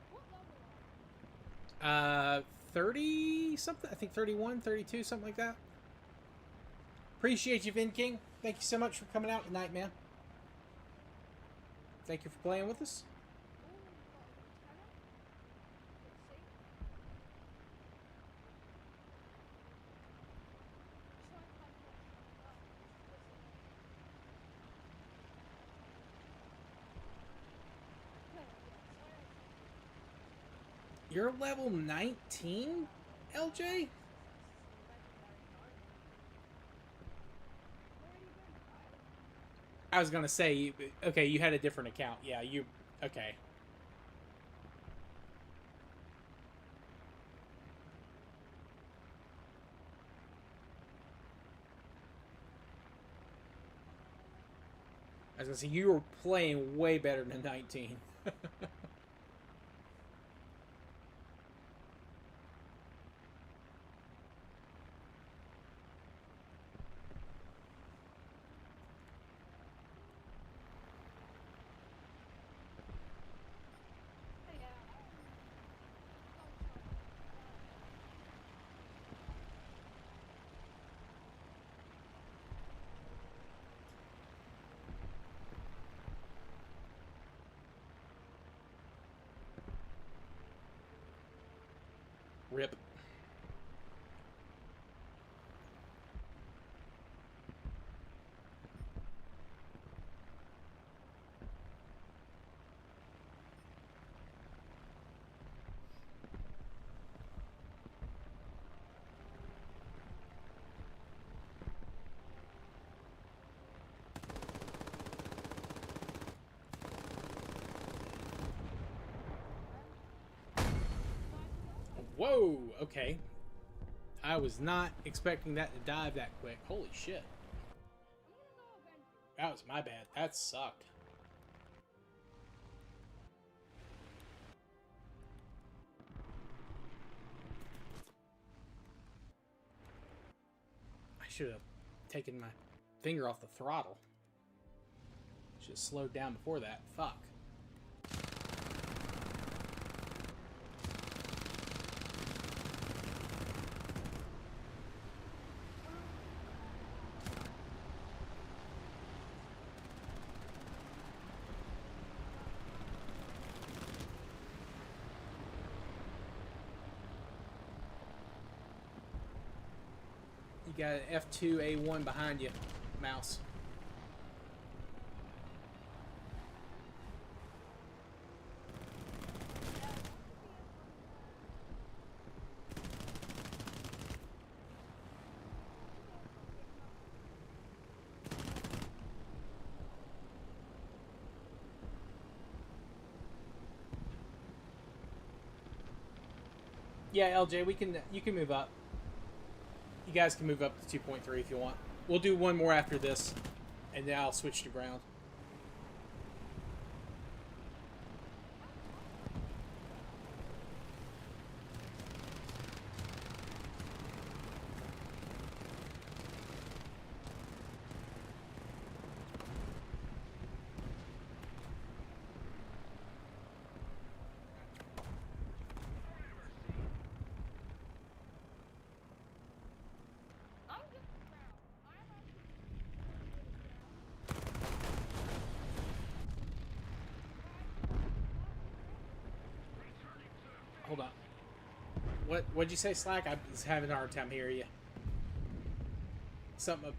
What level are you? 30 something. I think 31, 32, something like that. Appreciate you, Vin King. Thank you so much for coming out tonight, man. Thank you for playing with us. You're level 19, LJ? I was gonna say, okay, you had a different account. Yeah, you, okay. was gonna say, you were playing way better than 19. Rip. Whoa, okay. I was not expecting that to dive that quick. Holy shit. That was my bad. That sucked. I should have taken my finger off the throttle. Should have slowed down before that. Fuck. You got an F2A1 behind you, Mouse. Yeah, LJ, you can move up. You guys can move up to 2.3 if you want. We'll do one more after this, and then I'll switch to ground. Hold on. What'd you say, Slack? I was having a hard time hearing you. Something.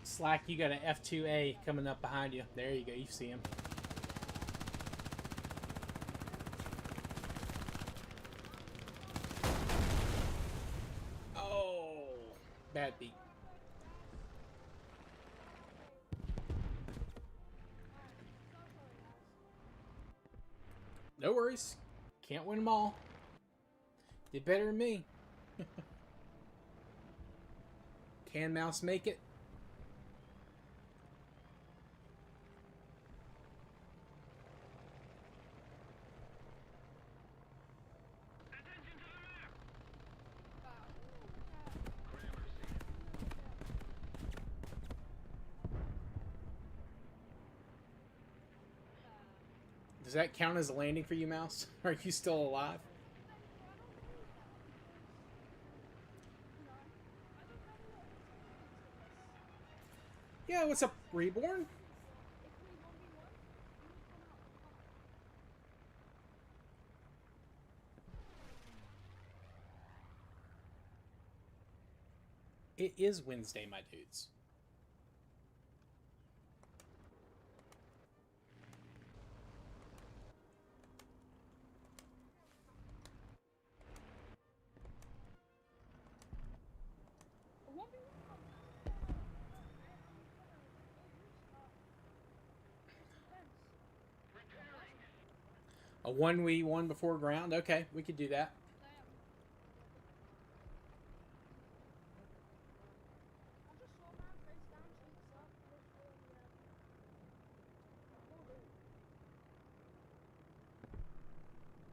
Slack, you got an F2A coming up behind you. There you go. You see him. Oh, bad beat. No worries. Can't win them all. Did better than me. Can Mouse make it? Does that count as a landing for you, Mouse? Are you still alive? Yeah, what's up, Reborn? It is Wednesday, my dudes. A 1v1 before ground? Okay, we could do that.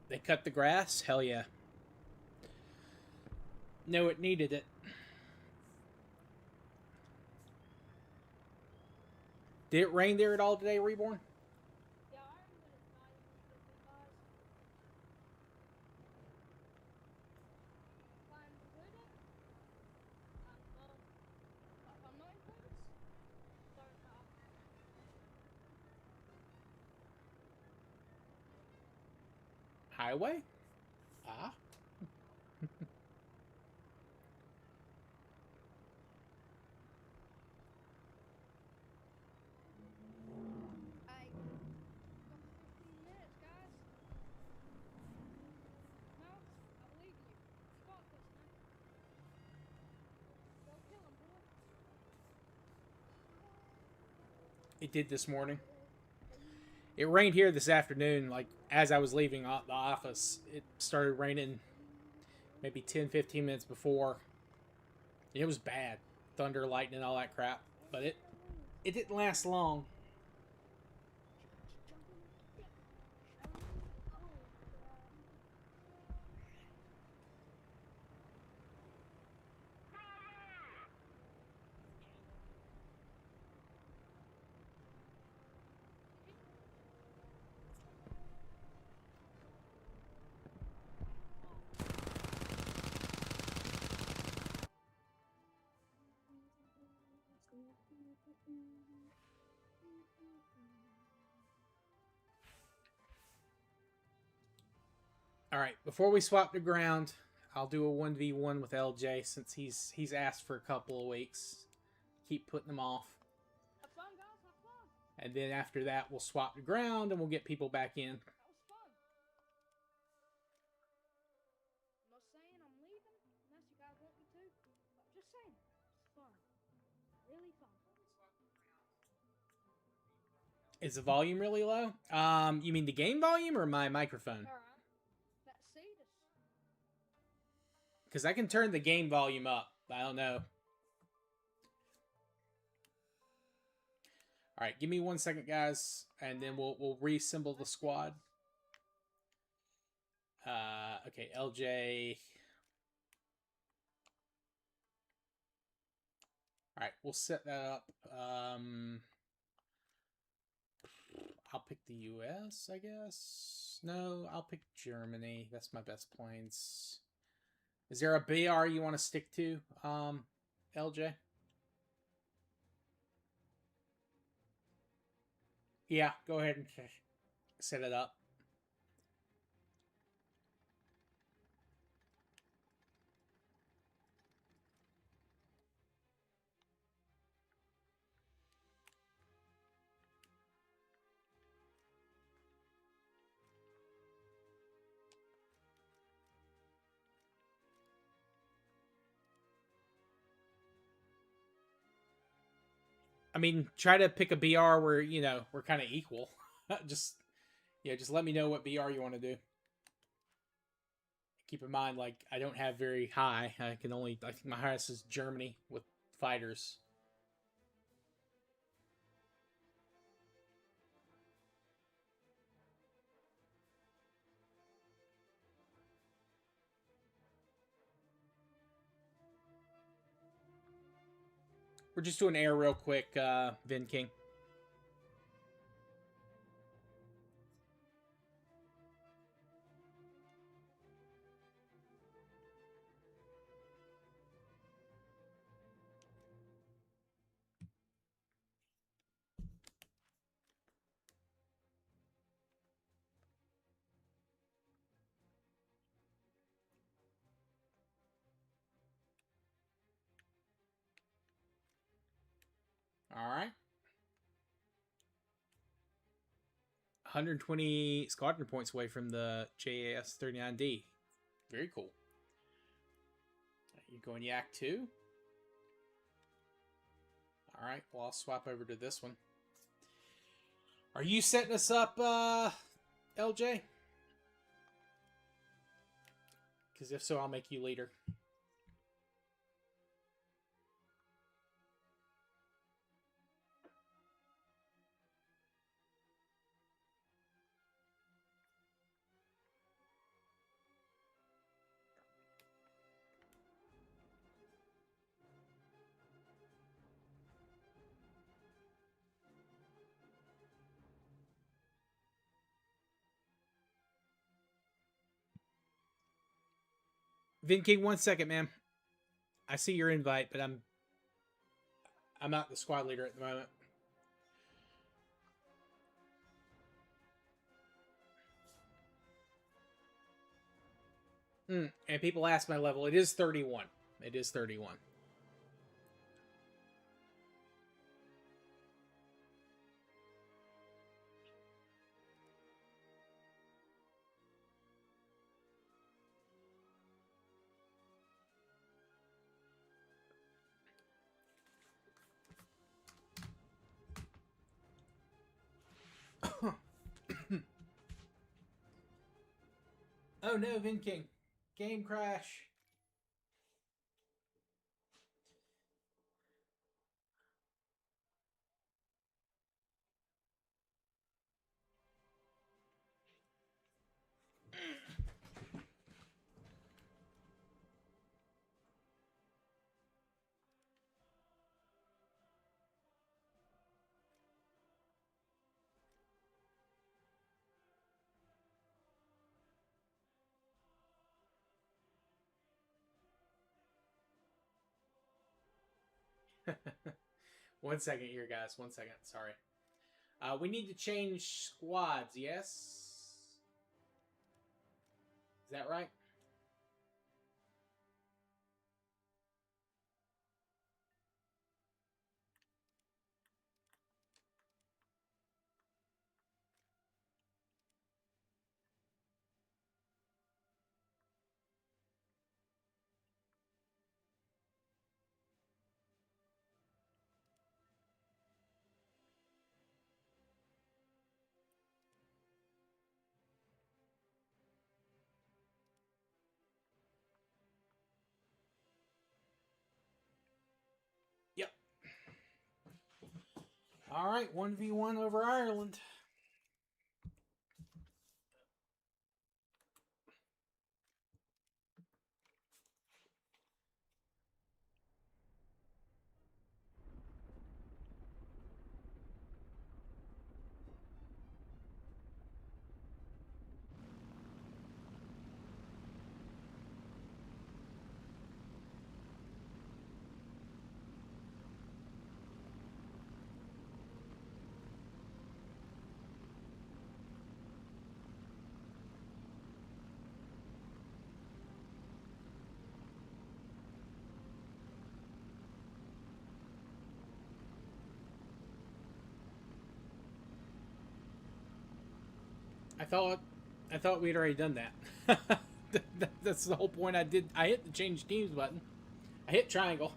They cut the grass? Hell yeah. No, it needed it. Did it rain there at all today, Reborn? Highway? Ah. It did this morning. It rained here this afternoon, like as I was leaving the office. It started raining maybe 10-15 minutes before. It was bad. Thunder, lightning, all that crap. But it didn't last long. All right, before we swap to ground, I'll do a 1v1 with LJ since he's asked for a couple of weeks. Keep putting them off. Have fun, guys. Have fun. And then after that, we'll swap to ground and we'll get people back in. That was fun. I'm not saying I'm leaving unless you guys want me to. I'm just saying, it's fun. Really fun. Is the volume really low? You mean the game volume or my microphone? All right. Let's see this. Because I can turn the game volume up. I don't know. All right, give me 1 second, guys, and then we'll reassemble the squad. Okay, LJ. All right, we'll set that up. I'll pick the U.S., I guess. No, I'll pick Germany. That's my best planes. Is there a BR you want to stick to, LJ? Yeah, go ahead and set it up. I mean, try to pick a BR where, you know, we're kind of equal. just let me know what BR you want to do. Keep in mind, like, I don't have very high. I think my highest is Germany with fighters. We're just doing air real quick, Vin King. All right. 120 squadron points away from the JAS-39D. Very cool. You're going Yak 2? Alright, well, I'll swap over to this one. Are you setting us up, LJ? Because if so, I'll make you leader. Vin King, 1 second, man. I see your invite, but I'm not the squad leader at the moment. And people ask my level. It is 31. It is 31. Oh no, Vin King. Game crash. One second here, guys. 1 second. Sorry. We need to change squads, yes? Is that right? Yep. All right, 1v1 over Ireland. I thought we'd already done that. That's the whole point. I hit the change teams button. I hit triangle.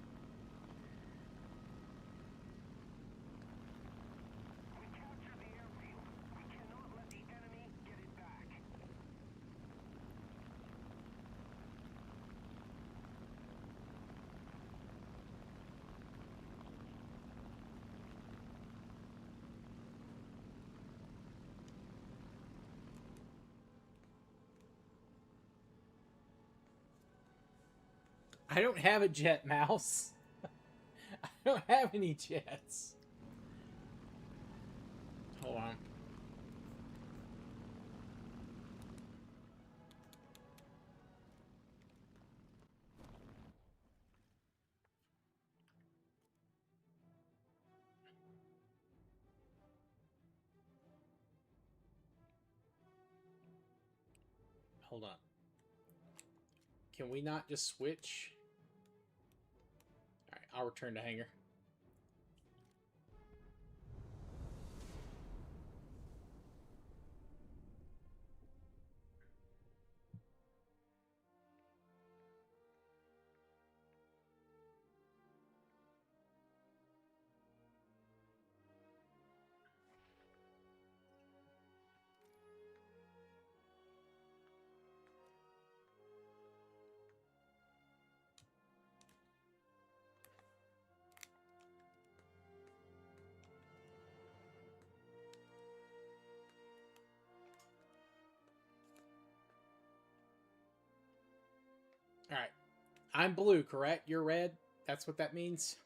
I don't have a jet, Mouse. I don't have any jets. Hold on. Hold on. Can we not just switch? Alright, I'll return to hangar. I'm blue, correct? You're red? That's what that means?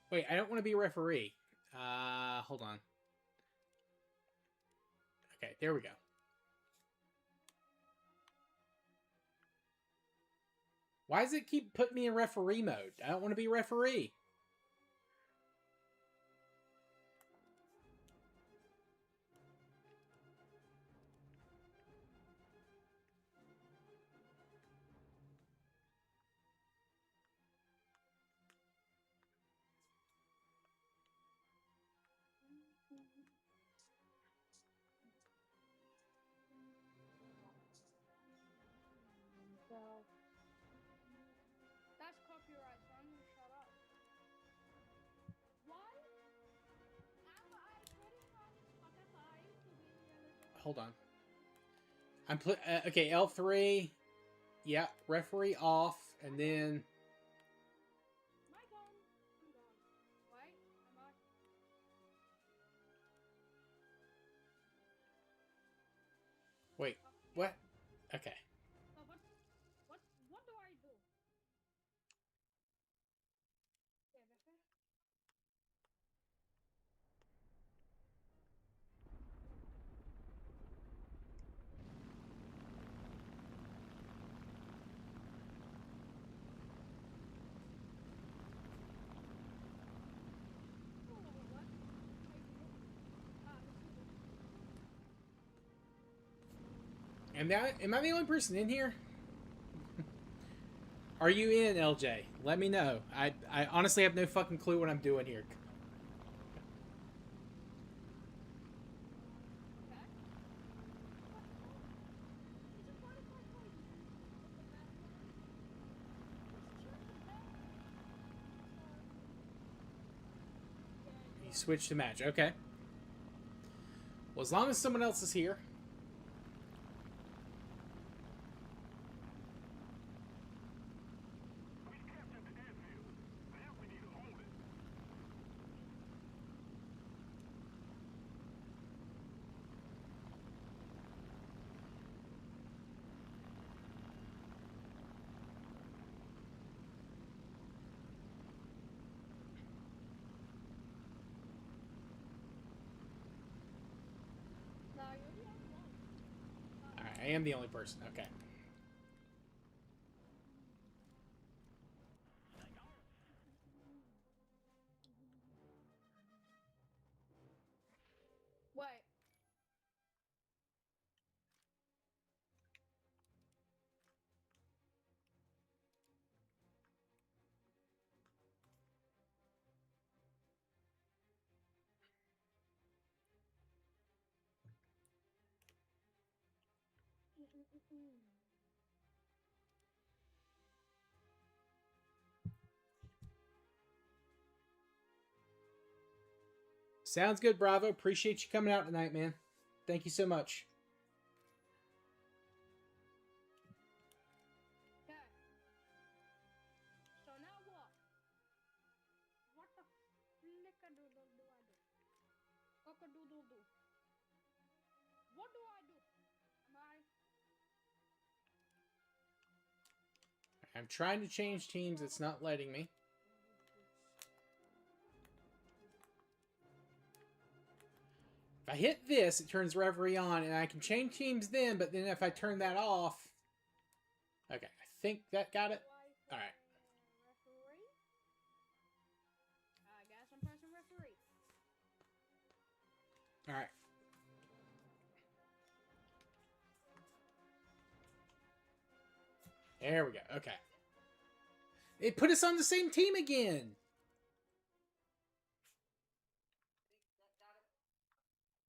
Wait, I don't want to be a referee. Hold on. Okay, there we go. Why does it keep putting me in referee mode? I don't want to be referee. So that's copyright, so I'm gonna shut up. Why am I putting on Spotify to be relevant? Hold on. Okay, L3. Yeah, referee off, and then Am I gone? I'm gone. Wait, am I? wait, what? Okay. So what do I do? Okay, refer. Oh, what? Am I the only person in here? Are you in, LJ? Let me know. I honestly have no fucking clue what I'm doing here. Okay. What? It's a Spotify code. What's the matter, man? Just check the back. You switched to match. Okay. Well, as long as someone else is here. No, you're the only one. Alright, I am the only person. Okay. Wait. Sounds good, Bravo. Appreciate you coming out tonight, man. Thank you so much. Okay. So now what? What the flickadoodle do I do? Cockadoodle do. What do I do? Am I? I'm trying to change teams. It's not letting me. If I hit this, it turns referee on, and I can change teams then, but then if I turn that off... Okay, I think that got it. All right. Referee? All right. There we go. Okay. It put us on the same team again.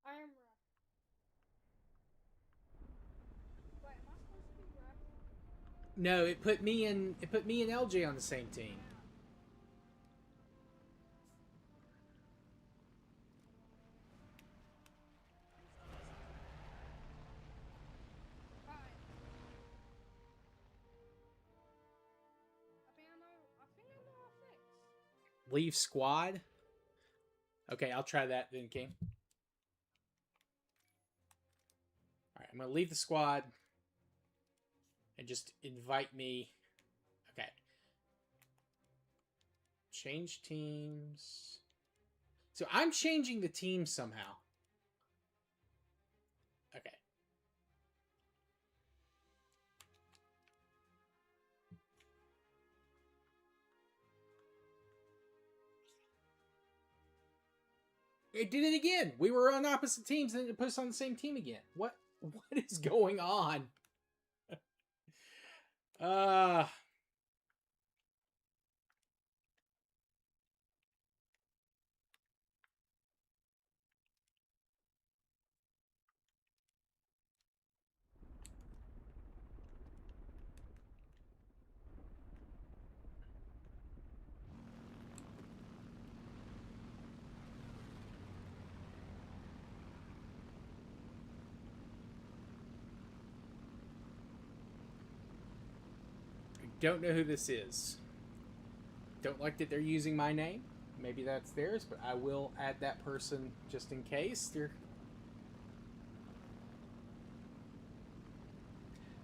I am ref. Wait, am I supposed to be ref? No, it put me and LJ on the same team. Alright. I think I know our fix. Leave squad. Okay, I'll try that then, King. All right, I'm gonna leave the squad and just invite me. Okay. Change teams. So I'm changing the team somehow. Okay. It did it again. We were on opposite teams, and it put us on the same team again. What is going on? uh don't know who this is. Don't like that they're using my name. Maybe that's theirs, but I will add that person just in case.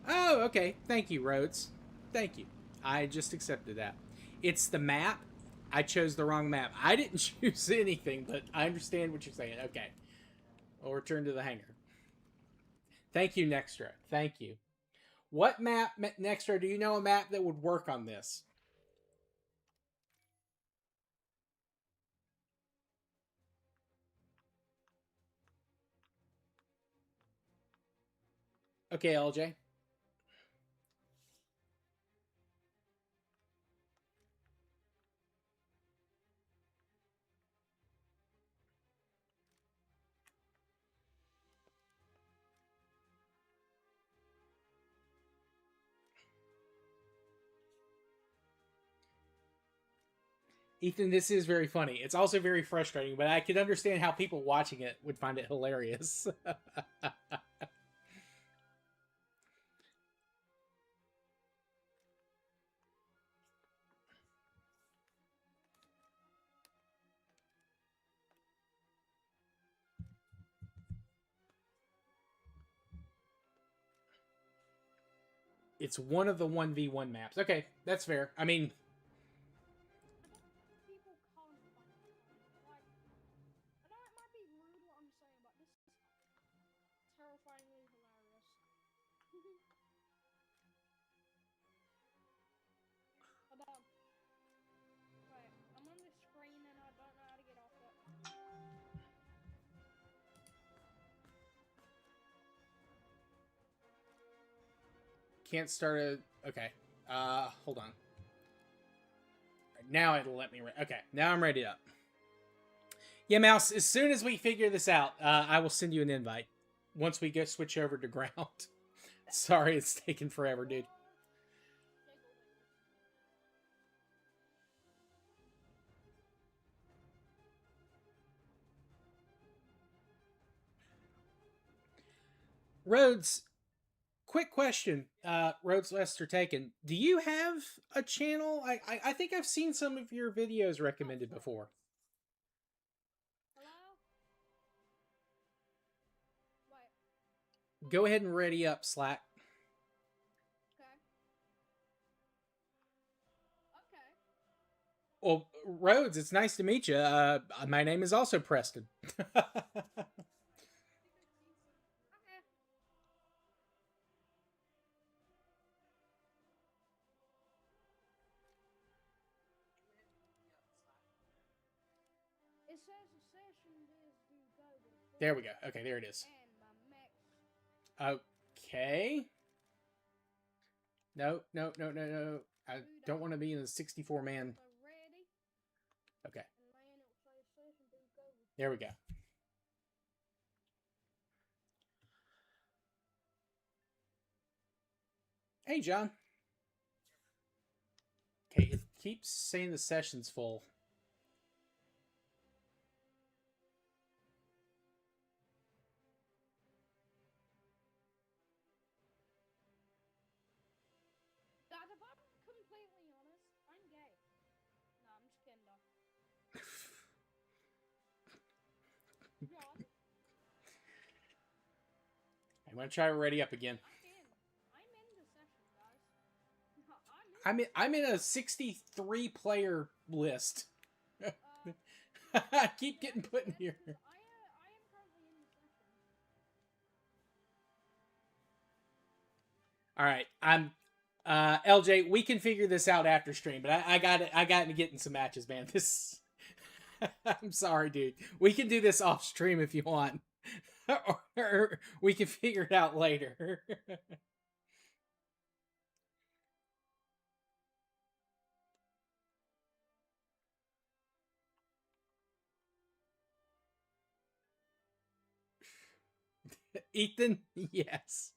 Oh, okay. Thank you, Rhodes. Thank you. I just accepted that. It's the map. I chose the wrong map. I didn't choose anything, but I understand what you're saying. Okay. We'll return to the hangar. Thank you, Nextra. Thank you. What map, Nextra, do you know a map that would work on this? Okay, LJ. Ethan, this is very funny. It's also very frustrating, but I could understand how people watching it would find it hilarious. It's one of the 1v1 maps. Okay, that's fair. I mean, People can't find it. Like, I know it might be rude what I'm saying, but this is terrifyingly hilarious. Hold on. Wait, I'm on the screen and I don't know how to get off it. can't start a... Okay. Hold on. Now it'll let me... Okay, now I'm ready up. Yeah, Mouse, as soon as we figure this out, I will send you an invite. Once we go switch over to ground. Sorry, it's taken forever, dude. Rhodes, quick question. Rhodes Lester Taken. Do you have a channel? I think I've seen some of your videos recommended before. Hello? Wait. Go ahead and ready up, Slack. Okay. Okay. Well, Rhodes, it's nice to meet you. My name is also Preston. It says the session is due go. with a There we go. Okay, there it is. and my mech. Okay. No. I don't want to be in a 64-man. So ready, Okay, and then it will say session to go. there we go. Hey, John. Okay, it keeps saying the session's full. Guys, if I'm completely honest, I'm gay. No, I'm just kidding though. John, I'm gonna try to ready up again. I'm in the session, guys. I'm in. I'm in a 63 player list. I keep getting put in here. I am currently in the session. All right, I'm LJ. We can figure this out after stream, but I got it. I got to get in some matches, man. This. I'm sorry, dude. We can do this off stream if you want, or we can figure it out later. Ethan, yes.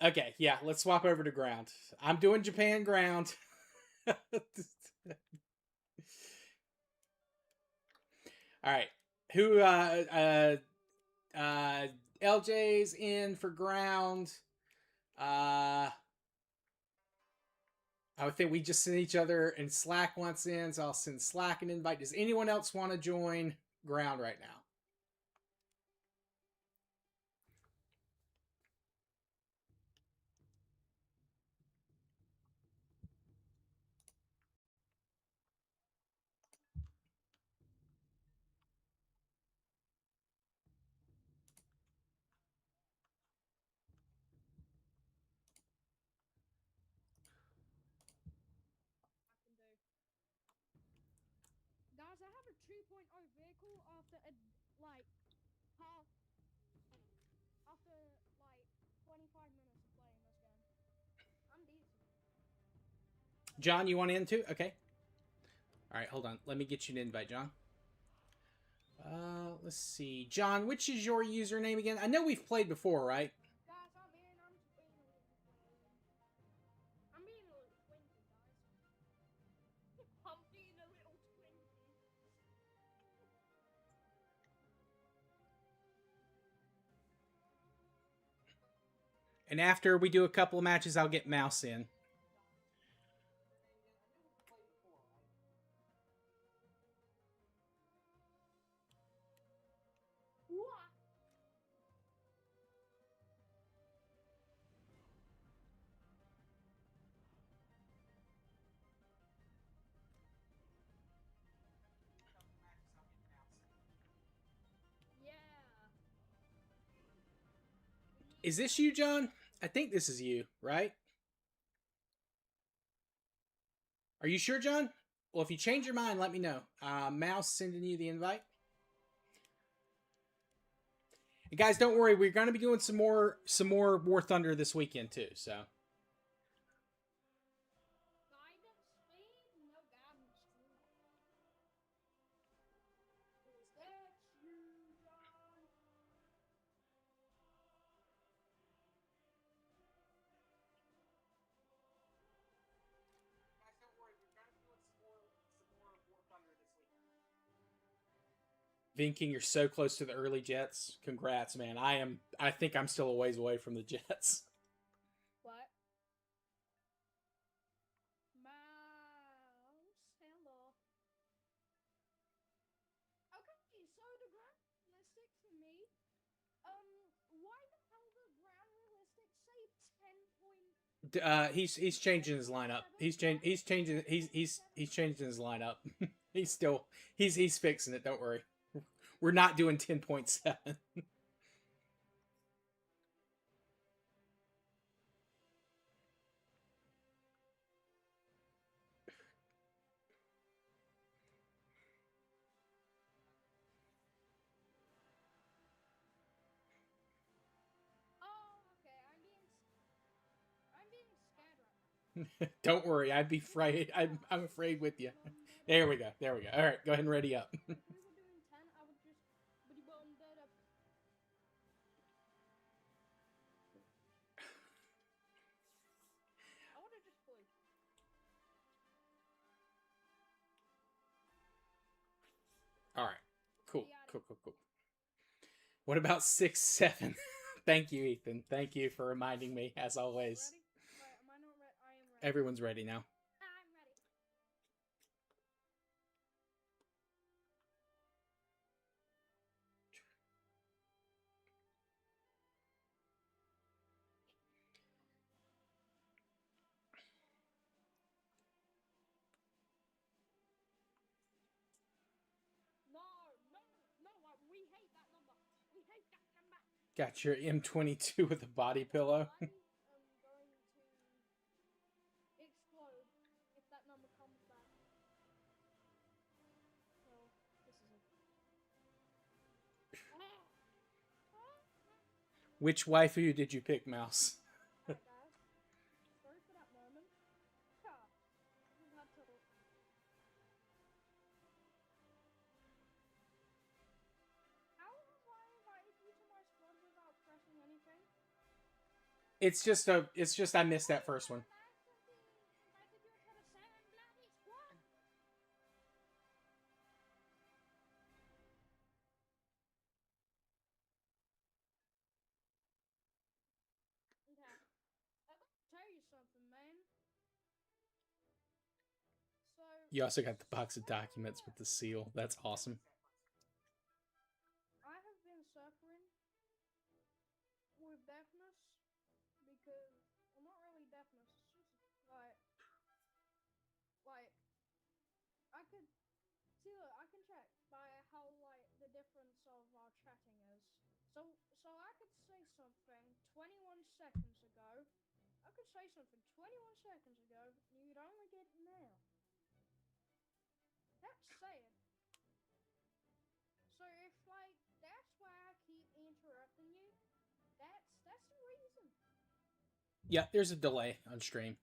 Okay, yeah, let's swap over to ground. I'm doing Japan ground. All right. Who LJ's in for ground. I think we just sent each other, and Slack wants in, so I'll send Slack an invite. Does anyone else want to join ground right now? Guys, I have a 2.0 vehicle after like half after like 25 minutes of playing this game. I'm decent. John, you want in too? Okay. All right, hold on. Let me get you an invite, John. Let's see. John, which is your username again? I know we've played before, right? Guys, I'm in. I'm just being a little twinkie. I'm being a little twinkie, guys. I'm being a little twinkie. And after we do a couple of matches, I'll get Mouse in. Yeah. Is this you, John? I think this is you, right? Are you sure, John? Well, if you change your mind, let me know. Mouse sending you the invite. And guys, don't worry. We're going to be doing some more War Thunder this weekend too. So. Guidance speed? No guidance speed. Is that you, John? Guys, don't worry. We're going to be doing some more War Thunder this weekend. Vinking, you're so close to the early Jets. Congrats, man. I think I'm still a ways away from the Jets. What? Mouse. Hello. Okay, so the ground realistic for me. Why the hell does ground realistic say 10 point? He's changing his lineup. He's changing his lineup. he's fixing it. Don't worry. We're not doing 10.7. Don't worry, I'd be afraid. I'm afraid with you. There we go. There we go. All right, go ahead and ready up. If we were doing 10, I would just buddy button dead up. I would have just flew. All right. Cool. Cool. Cool. Cool. What about 6, 7? Thank you, Ethan. Thank you for reminding me, as always. Ready? Wait, am I not ready? I am ready. Everyone's ready now. I'm ready. No, we hate that number. We hate that number. Got your M22 with a body pillow. I am going to explode if that number comes back. So, this is it. Which waifu did you pick, Mouse? Alright, guys. Sorry for that moment. We've had to. How have I invited you to my squad without pressing anything? It's just I missed that first one. Tell you something, man. So You also got the box of documents with the seal. That's awesome. I have been suffering with deafness because, well, not really deafness. It's just like I could see. Look, I can check by how like the difference of our chatting is. So I could say something 21 seconds ago. I could say something 21 seconds ago, and you'd only get it now. That's saying. So if like that's why I keep interrupting you, that's the reason. Yeah, there's a delay on stream.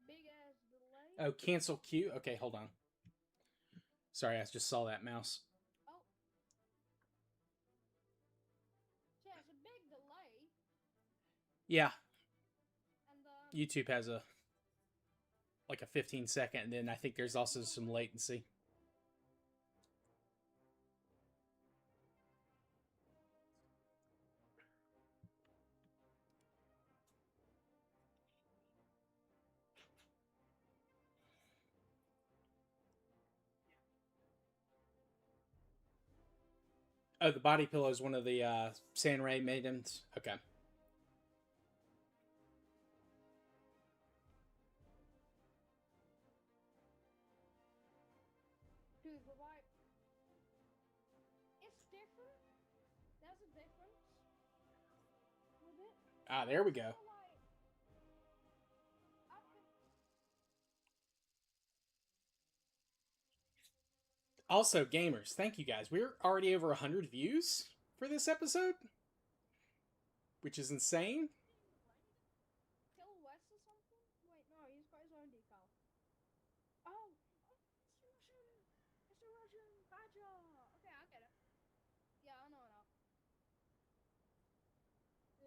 Big ass delay. Oh, cancel queue? Okay, hold on. Sorry, I just saw that, Mouse. Oh. Yeah, it's a big delay. Yeah, And YouTube has a 15-second, and then I think there's also some latency. Oh, the body pillow is one of the Sanray maidens. Okay. dude, but like, it's different. There's a difference with it. Ah, there we go. So, like, Also, gamers, thank you guys. We're already over 100 views for this episode, which is insane. Kill West or something? Wait, no, he's got his own decal. Oh, it's a Russian badger. Okay, I get it. Yeah, I know now.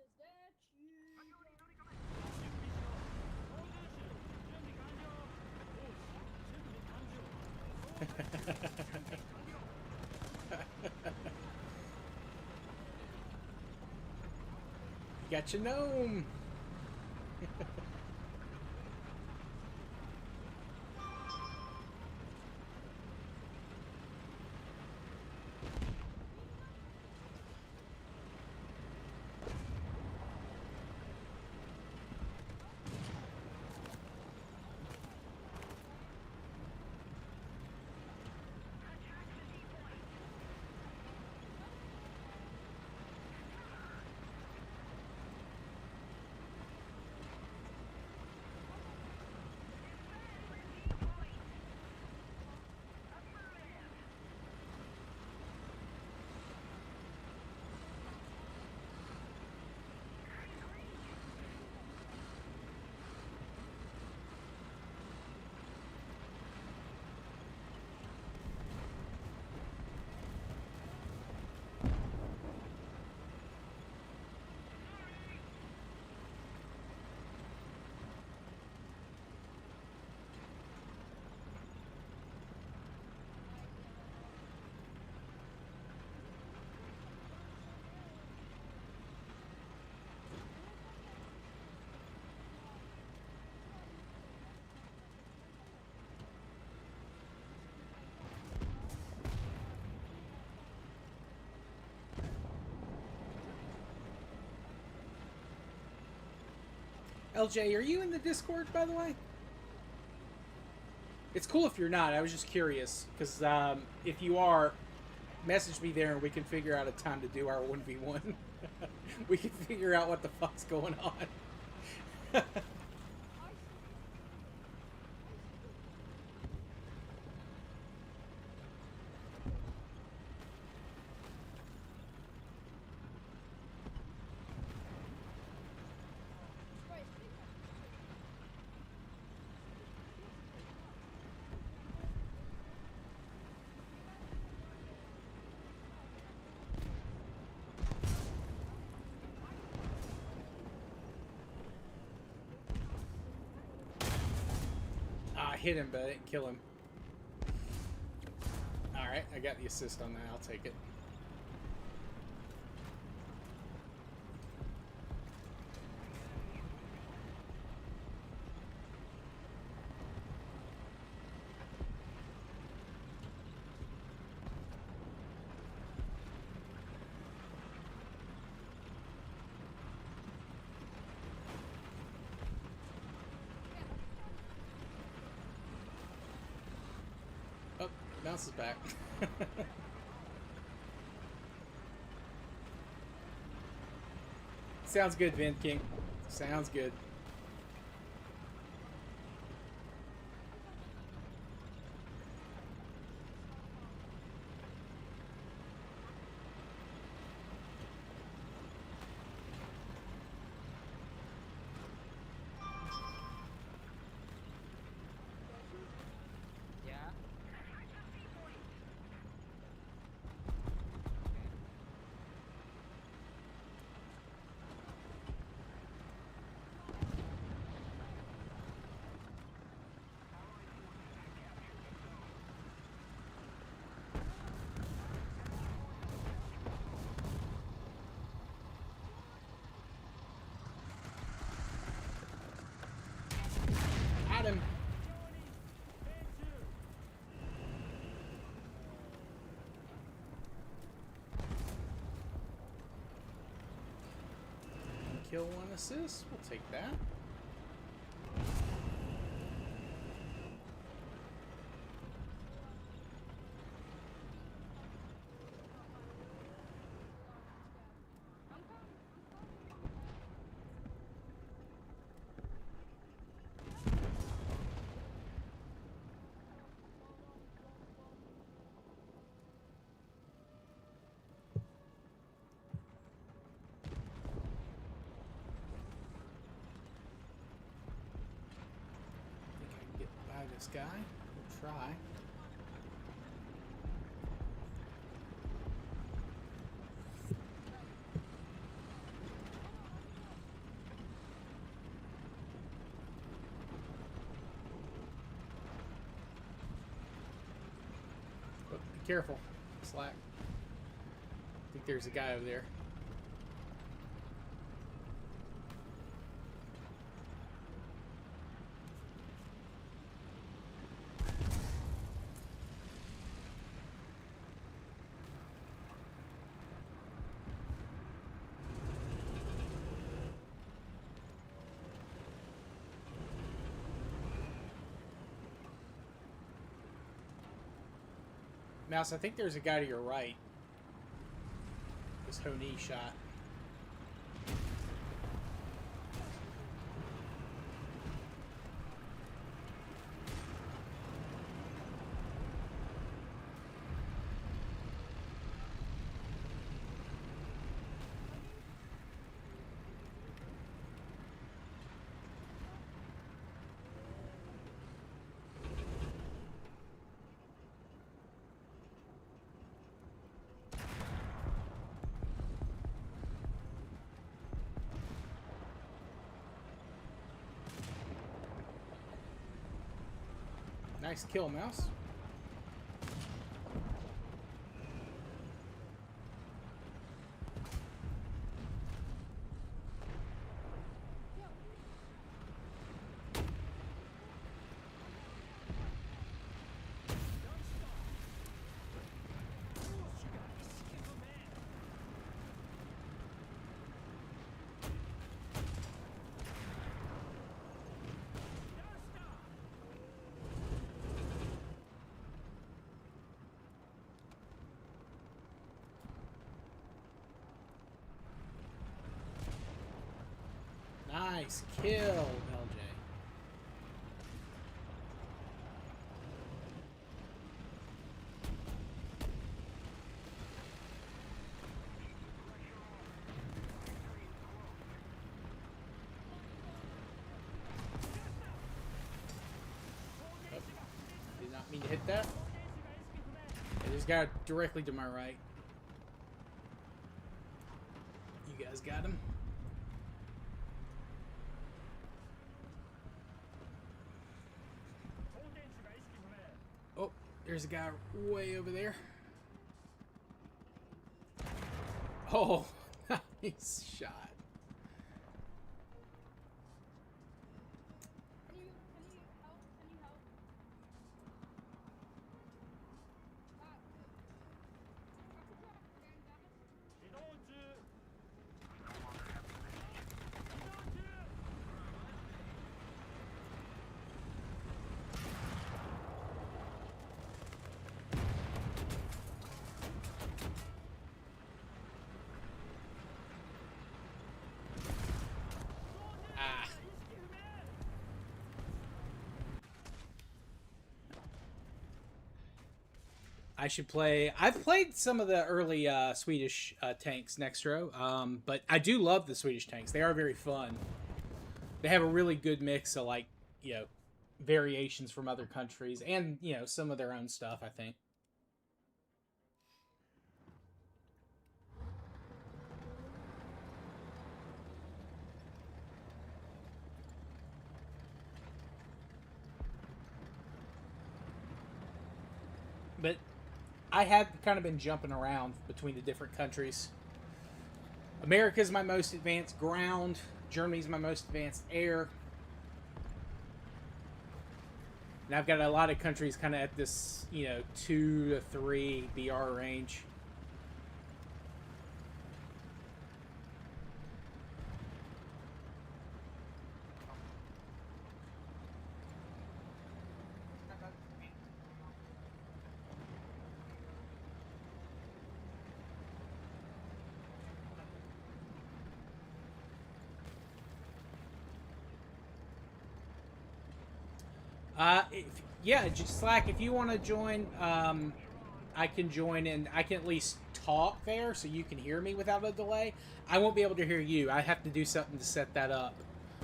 Is that you? You got your gnome. LJ, are you in the Discord, by the way? It's cool if you're not. I was just curious. Because if you are, message me there and we can figure out a time to do our 1v1. We can figure out what the fuck's going on. Hit him, but I didn't kill him. Alright, I got the assist on that. I'll take it. Bounces back. Sounds good, Vin King. Sounds good. Him. Kill, 1 assist. We'll take that. This guy. We'll try. But be careful. Slack. I think there's a guy over there. Mouse, I think there's a guy to your right. This Honey shot. Nice kill, Mouse. Nice kill, LJ. Oh, did not mean to hit that. I just got directly to my right. You guys got him? Oh, there's a guy way over there. Oh, nice shot. Can you help? Can you help? Good job again, guys. Ah. I should play. I've played some of the early Swedish tanks, Nextro, but I do love the Swedish tanks. They are very fun. They have a really good mix of, like, variations from other countries and, some of their own stuff, I think. But I have kind of been jumping around between the different countries. America's my most advanced ground. Germany's my most advanced air. And I've got a lot of countries kind of at this, 2 to 3 BR range. Just Slack, if you want to join, I can join and I can at least talk there so you can hear me without a delay. I won't be able to hear you. I have to do something to set that up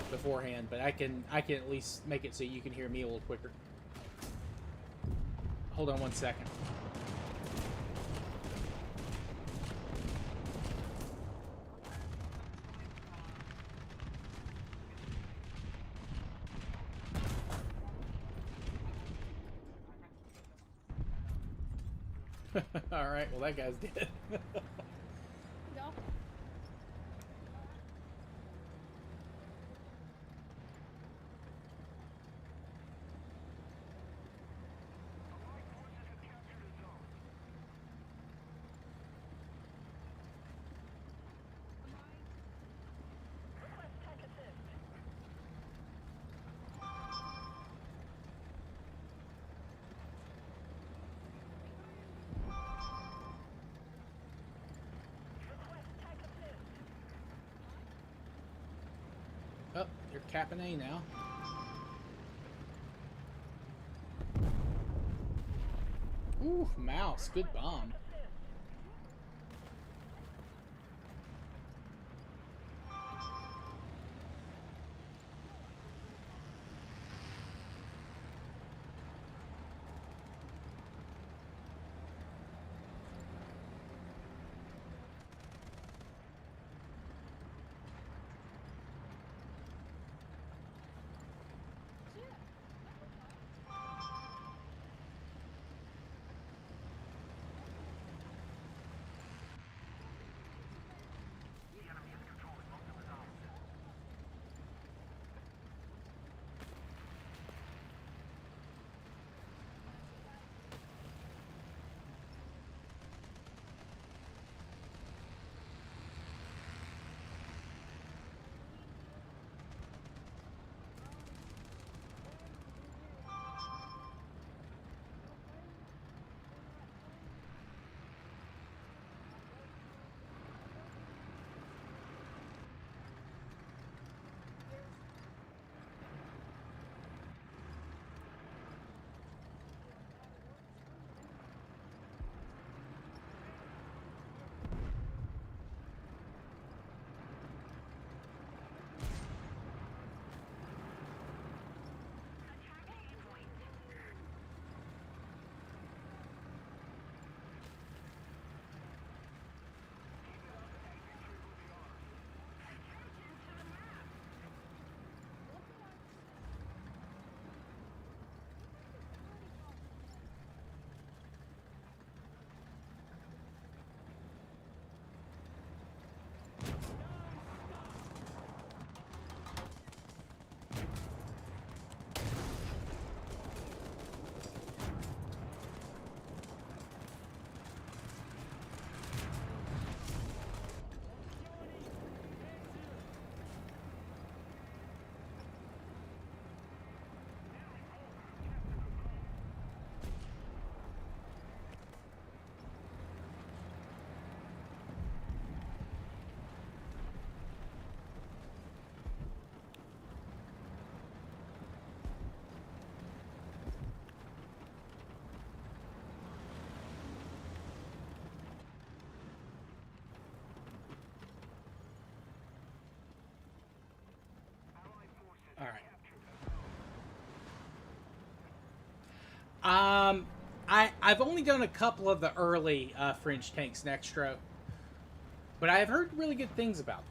beforehand, but I can at least make it so you can hear me a little quicker. Hold on one second. Alright, well that guy's dead. No. Oh, you're capping A now. Ooh, mouse. Good bomb. I've only done a couple of the early French tanks Nextro, but I have heard really good things about them.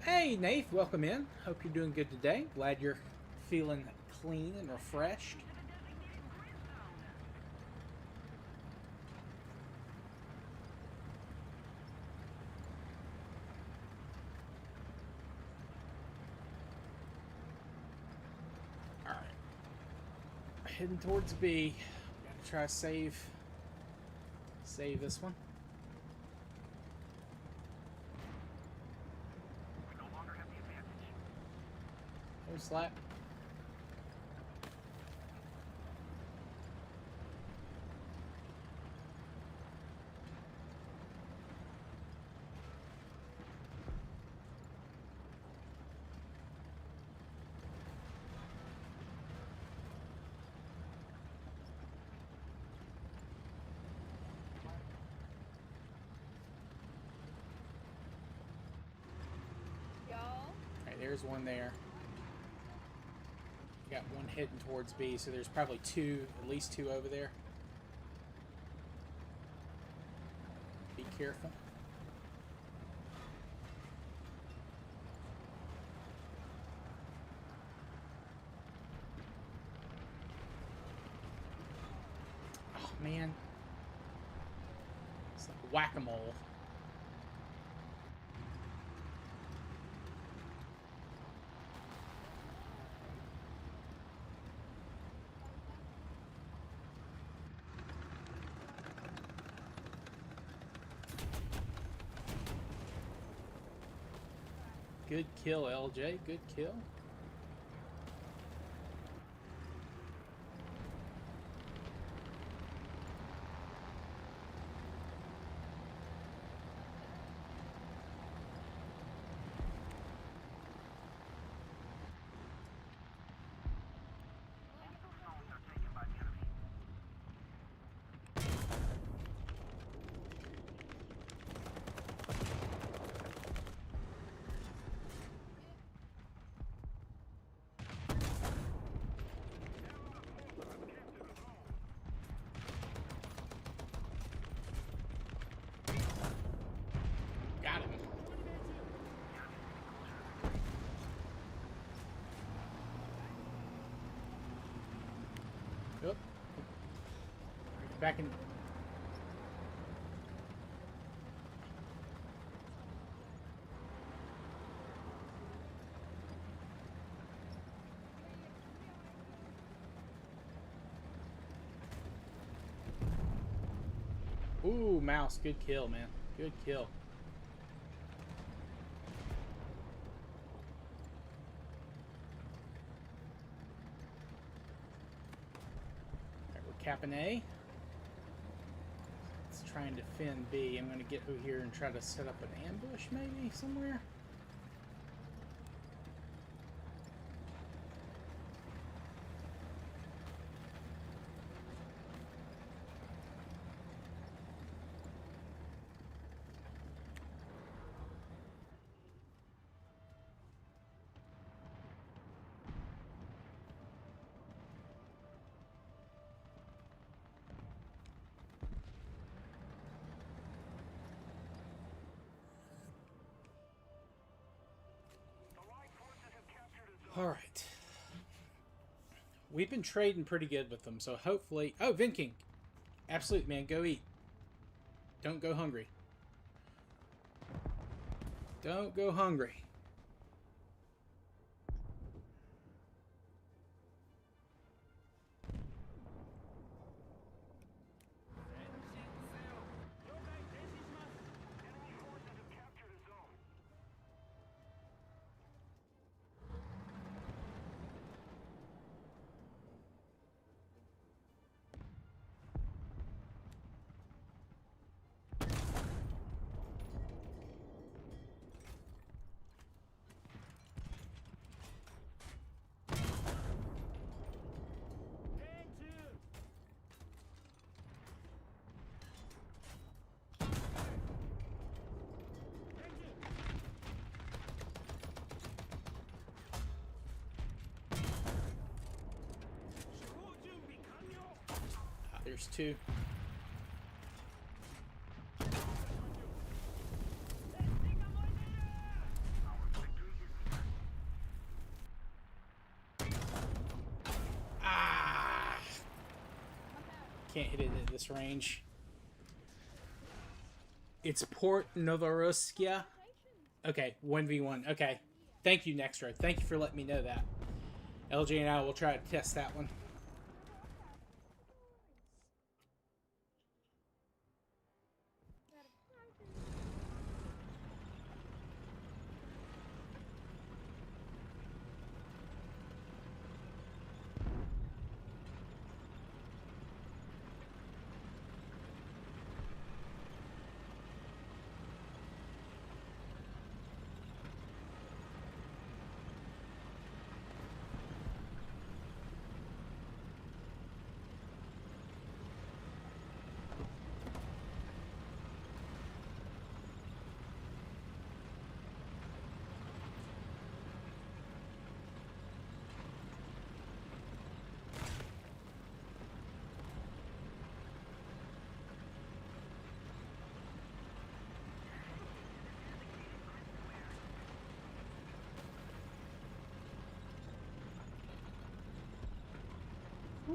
Hey, Nath, welcome in. Hope you're doing good today. Glad you're feeling clean and refreshed. All right, heading towards B. Gotta try to save this one. No slap. Y'all, Alright, there's one there. Got one heading towards B, so there's probably two, at least two over there. Be careful. Oh, man. It's like whack-a-mole. Good kill, LJ. Good kill. Got him. Yep. Back in. Ooh, mouse. Good kill, man. Good kill. Alright, we're capping A. Let's try and defend B. I'm going to get over here and try to set up an ambush maybe somewhere. All right. We've been trading pretty good with them, so hopefully... Oh, Vin King. Absolutely, man. Go eat. Don't go hungry. Don't go hungry. There's two. Ah! Can't hit it at this range. It's Port Novorossiya. Okay, 1v1. Okay. Thank you, Nextro. Thank you for letting me know that. LJ and I will try to test that one.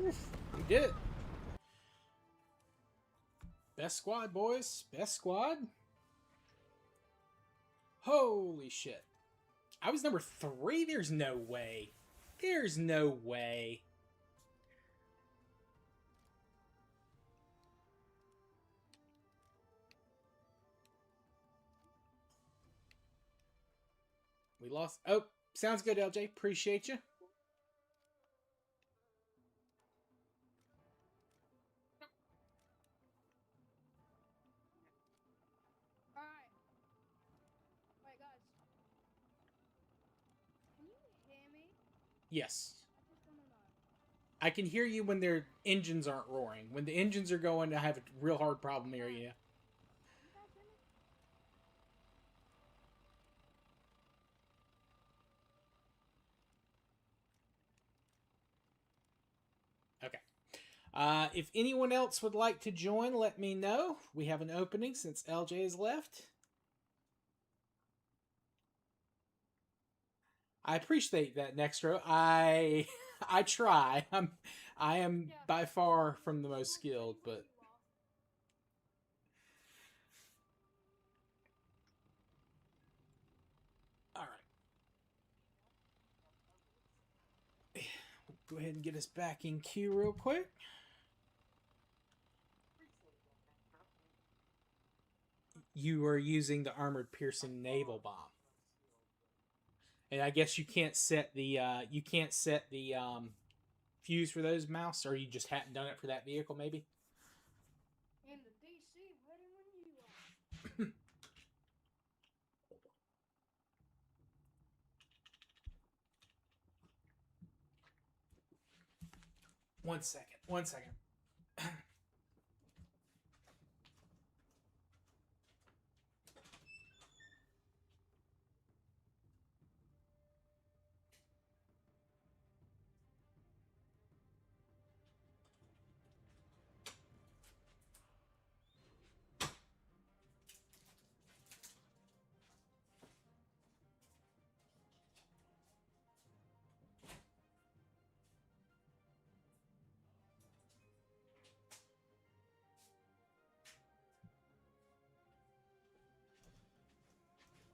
Oof, we did it. Best squad, boys. Best squad. Holy shit. I was number 3? There's no way. There's no way. We lost. Oh, sounds good, LJ. Appreciate you. Alright. Wait, guys. Can you hear me? Yes. I just want to know. I can hear you when their engines aren't roaring. When the engines are going, I have a real hard problem hearing you. You guys hear me? Okay. If anyone else would like to join, let me know. We have an opening since LJ has left. I appreciate that, Nextro. I try. I am by far from the most skilled, but all right. Go ahead and get us back in queue real quick. You are using the armored piercing naval bomb, and I guess you can't set the fuse for those, Mouse, or you just hadn't done it for that vehicle, maybe. In the DC, ready when you are. 1 second. 1 second.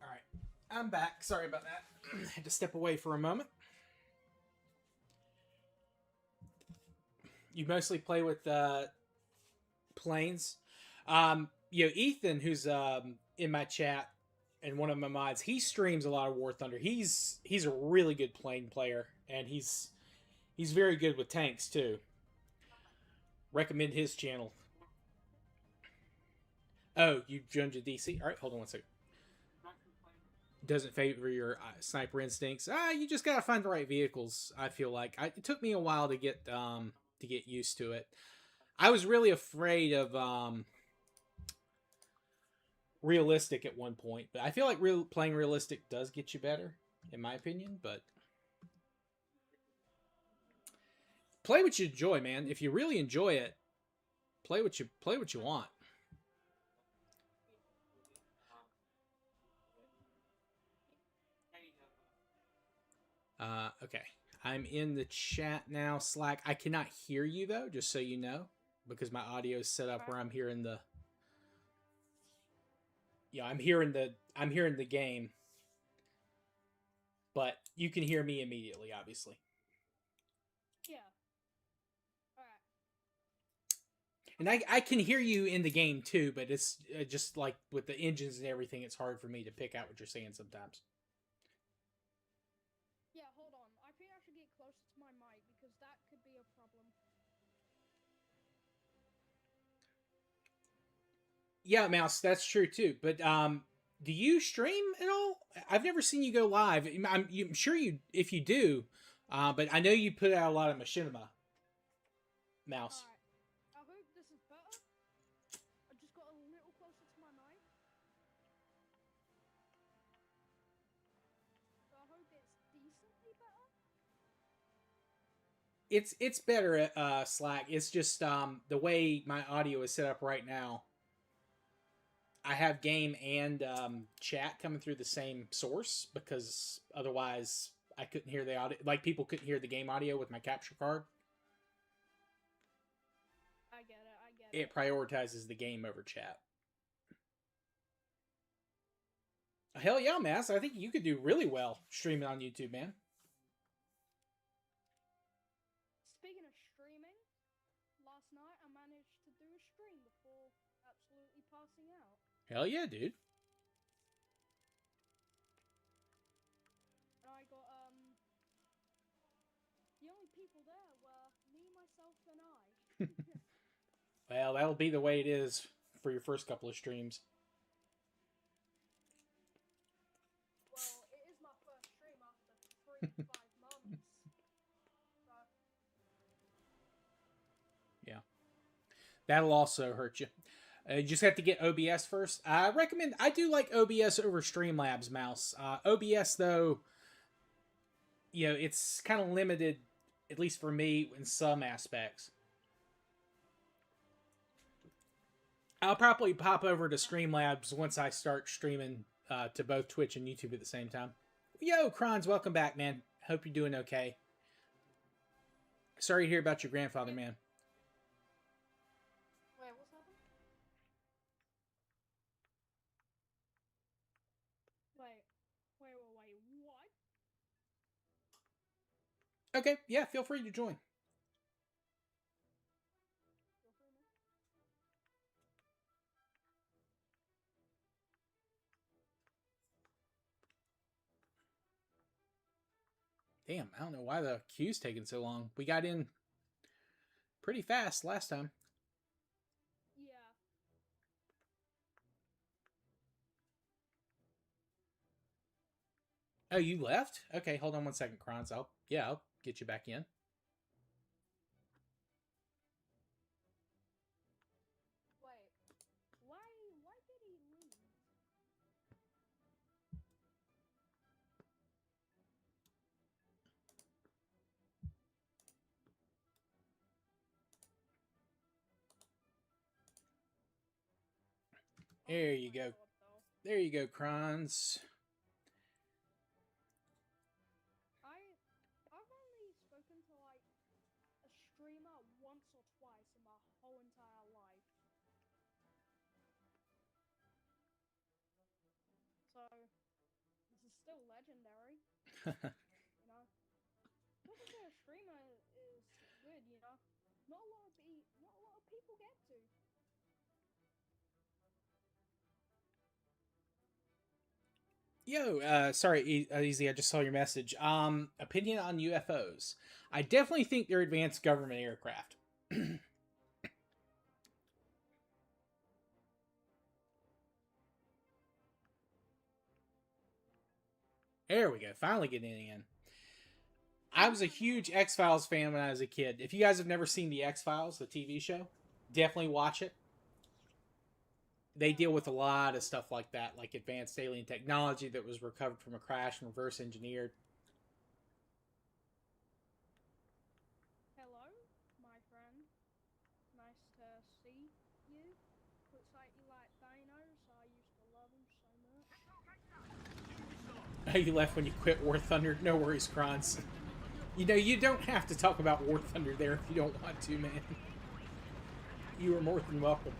All right, I'm back. Sorry about that. Had to step away for a moment. You mostly play with planes. Ethan, who's in my chat and one of my mods, he streams a lot of War Thunder. He's a really good plane player, and he's very good with tanks too. Recommend his channel. Oh, you joined the DC? All right, hold on 1 second. Doesn't favor your sniper instincts. You just gotta find the right vehicles. I feel like it took me a while to get used to it. I was really afraid of realistic at one point, but I feel like playing realistic does get you better, in my opinion. But play what you enjoy, man. If you really enjoy it, play what you want. Okay. I'm in the chat now, Slack. I cannot hear you though, just so you know, because my audio is set up where I'm hearing the. Yeah, I'm hearing the game, but you can hear me immediately, obviously. Yeah. Alright. And I can hear you in the game too, but it's just like with the engines and everything, it's hard for me to pick out what you're saying sometimes. Yeah, hold on. I think I should get closer to my mic because that could be a problem. Yeah, Mouse, that's true too. But do you stream at all? I've never seen you go live. I'm sure you if you do, but I know you put out a lot of machinima. Mouse. Alright. I hope this is better. I just got a little closer to my mic. So I hope it's decently better. It's better at Slack. It's just the way my audio is set up right now. I have game and chat coming through the same source because otherwise I couldn't hear the audio. Like people couldn't hear the game audio with my capture card. I get it. It prioritizes the game over chat. Hell yeah, Mass. I think you could do really well streaming on YouTube, man. Speaking of streaming, last night I managed to do a stream before absolutely passing out. Hell yeah, dude. And I got, the only people there were me, myself, and I. Well, that'll be the way it is for your first couple of streams. Well, it is my first stream after 3 to 5 months. So. Yeah. That'll also hurt you. You just have to get OBS first. I do like OBS over Streamlabs, Mouse. OBS, though, you know, it's kind of limited, at least for me, in some aspects. I'll probably pop over to Streamlabs once I start streaming to both Twitch and YouTube at the same time. Yo, Kronz, welcome back, man. Hope you're doing okay. Sorry to hear about your grandfather, man. Wait, what's happened? Wait, what? Okay, yeah, feel free to join. Damn, I don't know why the queue's taking so long. We got in pretty fast last time. Yeah. Oh, you left? Okay, hold on one second, Kronz. I'll get you back in. Wait, why did he leave? There you go. There you go, Kronz. I've only spoken to like a streamer once or twice in my whole entire life. So this is still legendary. You know? Talking to a streamer is good, you know? Not a lot of people get to. Yo, sorry, Easy, I just saw your message. Opinion on UFOs. I definitely think they're advanced government aircraft. There we go. Finally getting in. I was a huge X-Files fan when I was a kid. If you guys have never seen the X-Files, the TV show, definitely watch it. They deal with a lot of stuff like that, like advanced alien technology that was recovered from a crash and reverse engineered. Hello, my friend. Nice to see like you like Thanos. I used to love him so much. You left when you quit War Thunder. No worries, Kronz. You know, you don't have to talk about War Thunder there if you don't want to, man. You are more than welcome.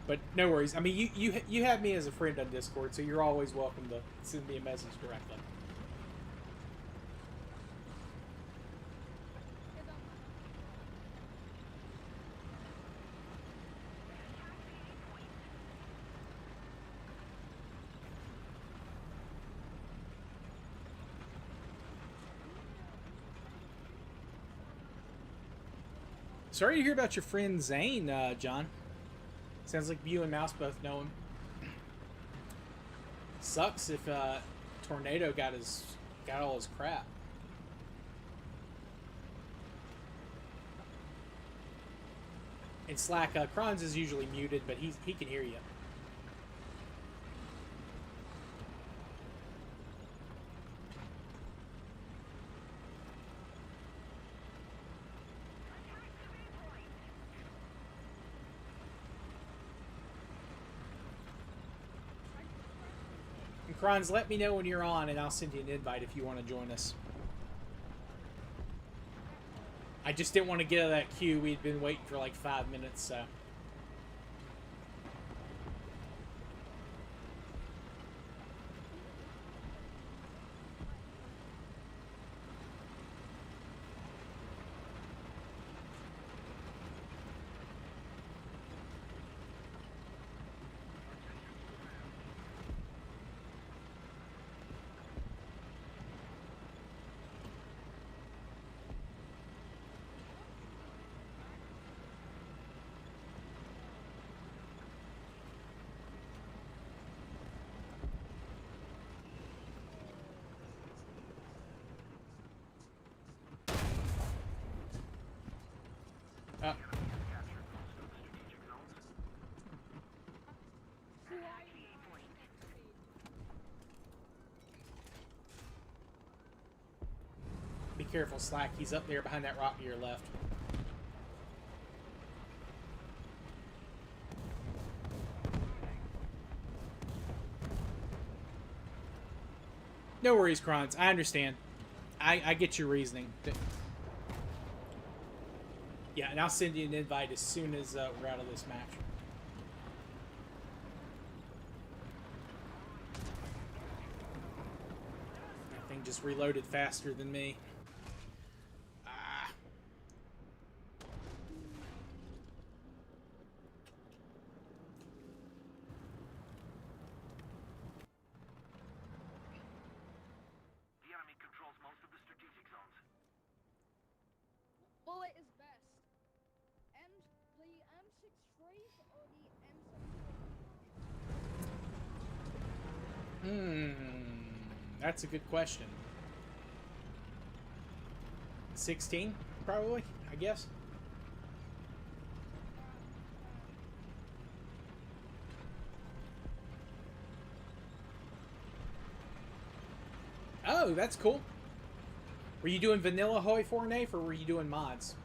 But no worries. I mean, you have me as a friend on Discord, so you're always welcome to send me a message directly. It don't matter. Sorry to hear about your friend Zane, John. Sounds like you and Mouse both know him. Sucks if Tornado got all his crap. In Slack, Kronz is usually muted, but he can hear you. And Kronz, let me know when you're on, and I'll send you an invite if you want to join us. I just didn't want to get out of that queue. We'd been waiting for like 5 minutes, so. Be careful, Slack. He's up there behind that rock to your left. No worries, Kronz. I understand. I get your reasoning. Yeah, and I'll send you an invite as soon as we're out of this match. That thing just reloaded faster than me. Ah. The enemy controls most of the strategic zones. Bullet is best. The M63 or the M74? That's a good question. 16, probably, I guess. Oh, that's cool. Were you doing vanilla Hoi 4 Nafe, or were you doing mods?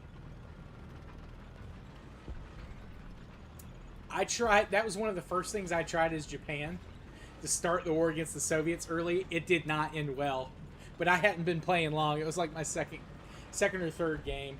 I tried, that was one of the first things I tried as Japan, to start the war against the Soviets early. It did not end well, but I hadn't been playing long. It was like my second or third game.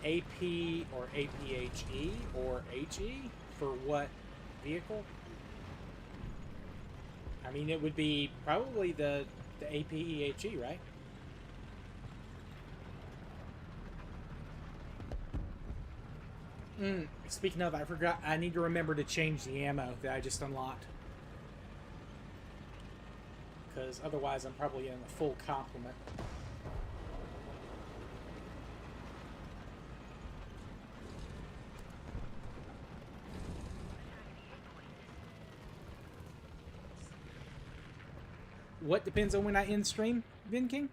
AP or APHE or HE for what vehicle? I mean, it would be probably the APEHE, right? Speaking of, I forgot, I need to remember to change the ammo that I just unlocked. Because otherwise I'm probably in a full complement. What depends on when I end stream, Vin King?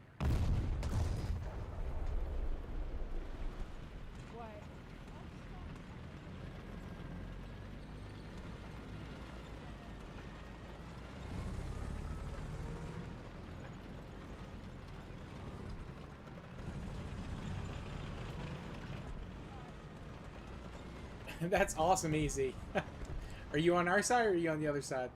That's awesome easy. Are you on our side or are you on the other side?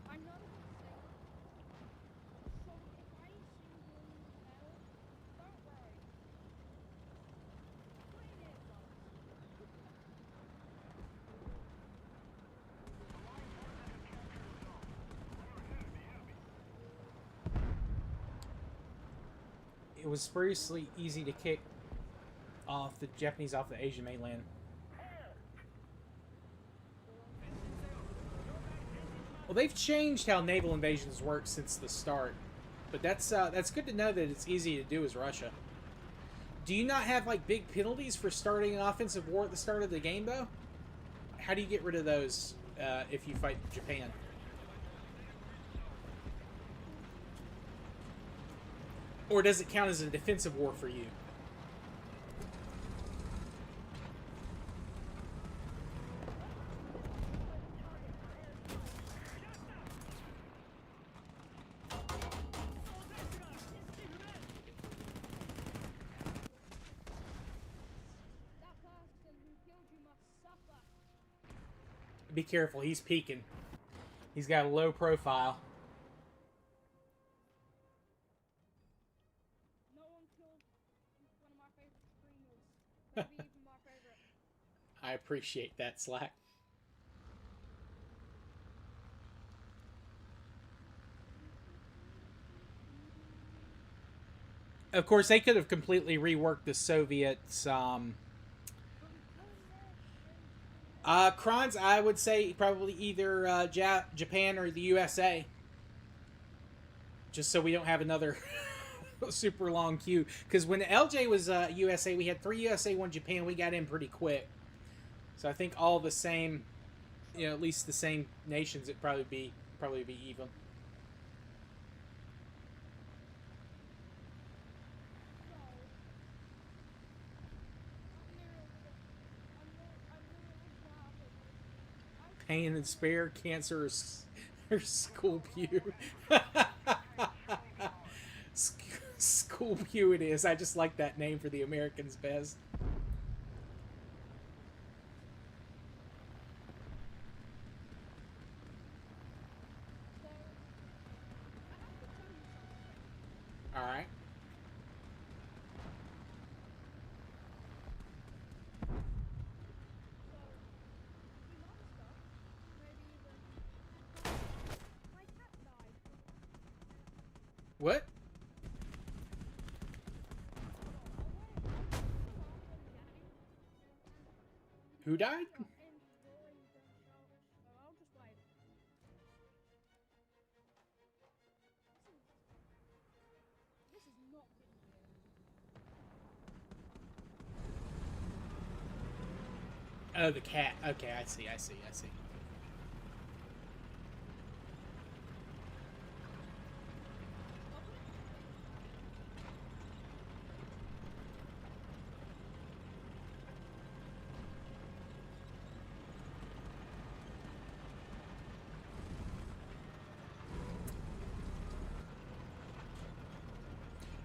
I know it's safe. So if I see you in metal, don't worry. Put in earplugs. It was seriously easy to kick off the Japanese off the Asian mainland. Well, they've changed how naval invasions work since the start, but that's good to know that it's easy to do as Russia. Do you not have like big penalties for starting an offensive war at the start of the game, though? How do you get rid of those if you fight Japan? Or does it count as a defensive war for you? That person who killed you must suffer. Be careful, he's peeking. He's got a low profile. No one killed one of my favorite streamers. Maybe even my favorite. I appreciate that, Slack. Of course, they could have completely reworked the Soviets. Kronz, I would say probably either Japan or the USA. Just so we don't have another super long queue. Because when LJ was USA, we had 3 USA, 1 Japan. We got in pretty quick. So I think all the same, you know, at least the same nations, it'd probably be even. Pain and Spare, Cancer, or School Pew. School Pew it is. I just like that name for the Americans best. Alright. What? Who died? Oh, the cat. Okay, I see.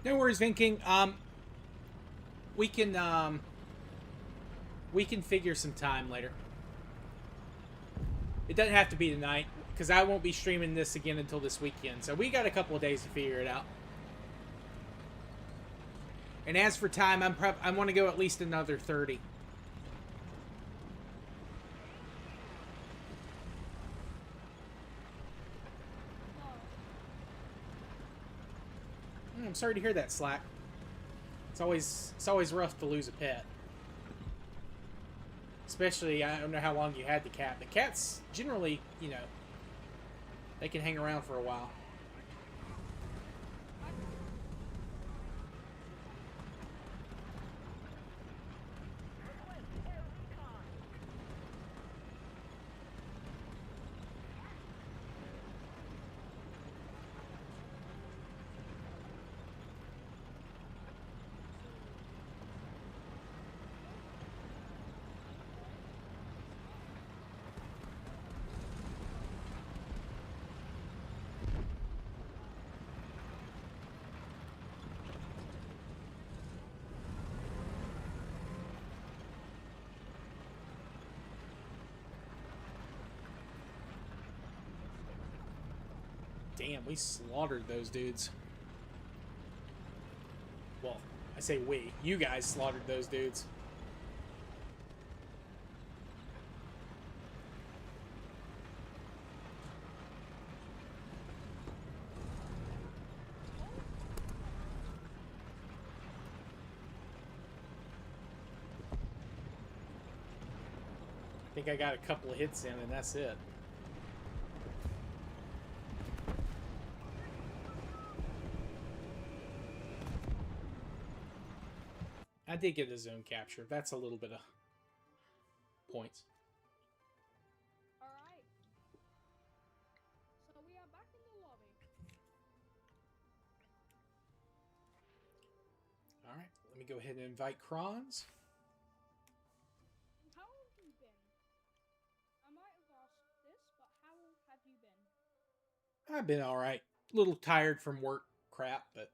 No worries, Vin King. We can figure some time later. It doesn't have to be tonight, because I won't be streaming this again until this weekend. So we got a couple of days to figure it out. And as for time, I want to go at least another 30. I'm sorry to hear that, Slack. It's always rough to lose a pet. Especially, I don't know how long you had the cat. The cats, generally, you know, they can hang around for a while. Damn, we slaughtered those dudes. Well, I say we. You guys slaughtered those dudes. I think I got a couple of hits in and that's it. I did get a zone capture. That's a little bit of points. Alright. So we are back in the lobby. Alright, let me go ahead and invite Kronz. How have you been? I might have asked this, but how have you been? I've been alright. A little tired from work crap, but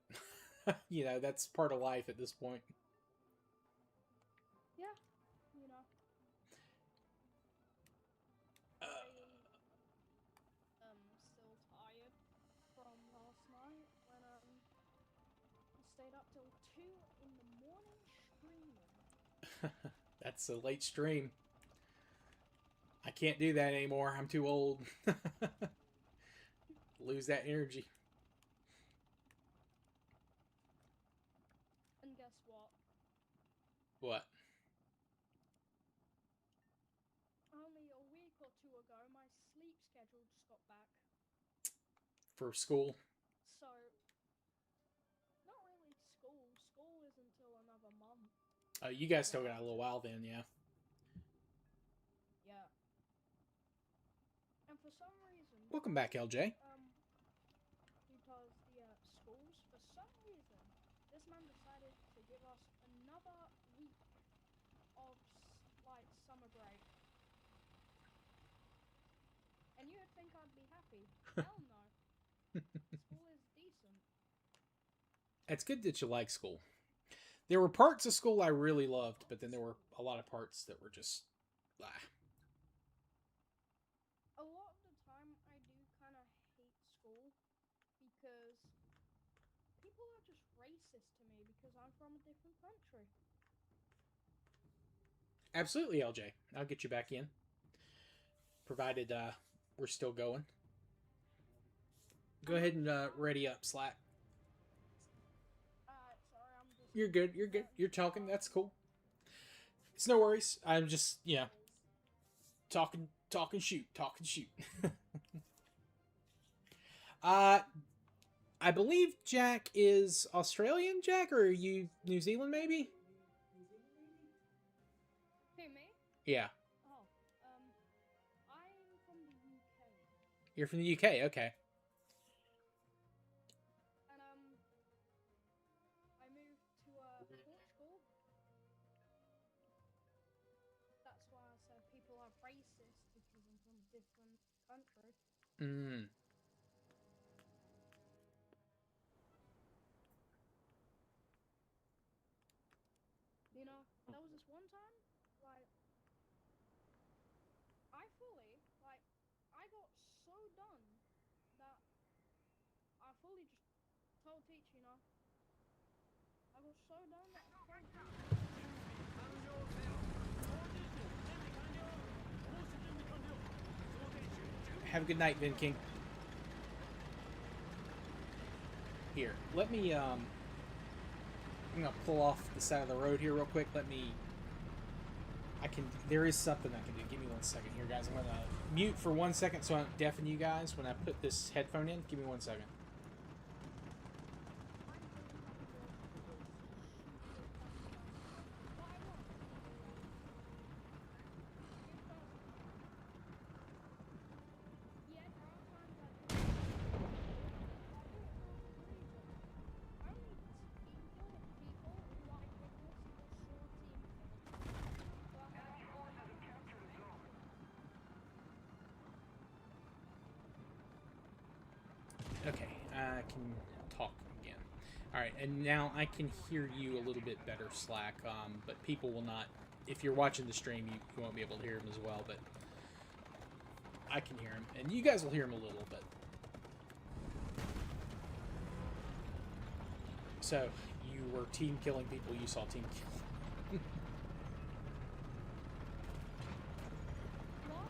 you know, that's part of life at this point. Yeah, you know. Still tired from last night when I stayed up till 2 in the morning streaming. That's a late stream. I can't do that anymore. I'm too old. Lose that energy. And guess what? What? Only a week or 2 ago, my sleep schedule just got back. For school? So, not really school. School isn't till another month. Oh, you guys still got a little while then, yeah. Yeah. And for some reason... Welcome back, LJ. Because the schools, for some reason, this man decided to give us another week of, like, summer break. And you would think I'd be happy. Hell no. School is decent. It's good that you like school. There were parts of school I really loved, but then there were a lot of parts that were just... Ah. A lot of the time, I do kind of hate school because people are just racist to me because I'm from a different country. Absolutely, LJ. I'll get you back in. Provided we're still going. Go ahead and ready up, Slack. Sorry, I'm just... You're good. You're good. You're talking. That's cool. It's no worries. I'm just, you know, talking shoot. I believe Jack is Australian, Jack, or are you New Zealand, maybe? Who, me? Yeah. Oh, I'm from the UK. You're from the UK, okay. And, I moved to, Portugal. That's why I said people are racist, because I'm from a different country. Mm. You know, there was this one time, like, I got so done that I fully just told Teach, you know, I got so done that I told Teach. Have a good night, Vin King. Here, let me, I'm gonna pull off the side of the road here real quick. There is something I can do. Give me 1 second here, guys. I'm gonna mute for 1 second so I don't deafen you guys when I put this headphone in. Give me 1 second. Okay, I can talk again. Alright, and now I can hear you a little bit better, Slack, but people will not... If you're watching the stream, you won't be able to hear him as well, but I can hear him. And you guys will hear him a little, but So, you were team killing people you saw team kill. What?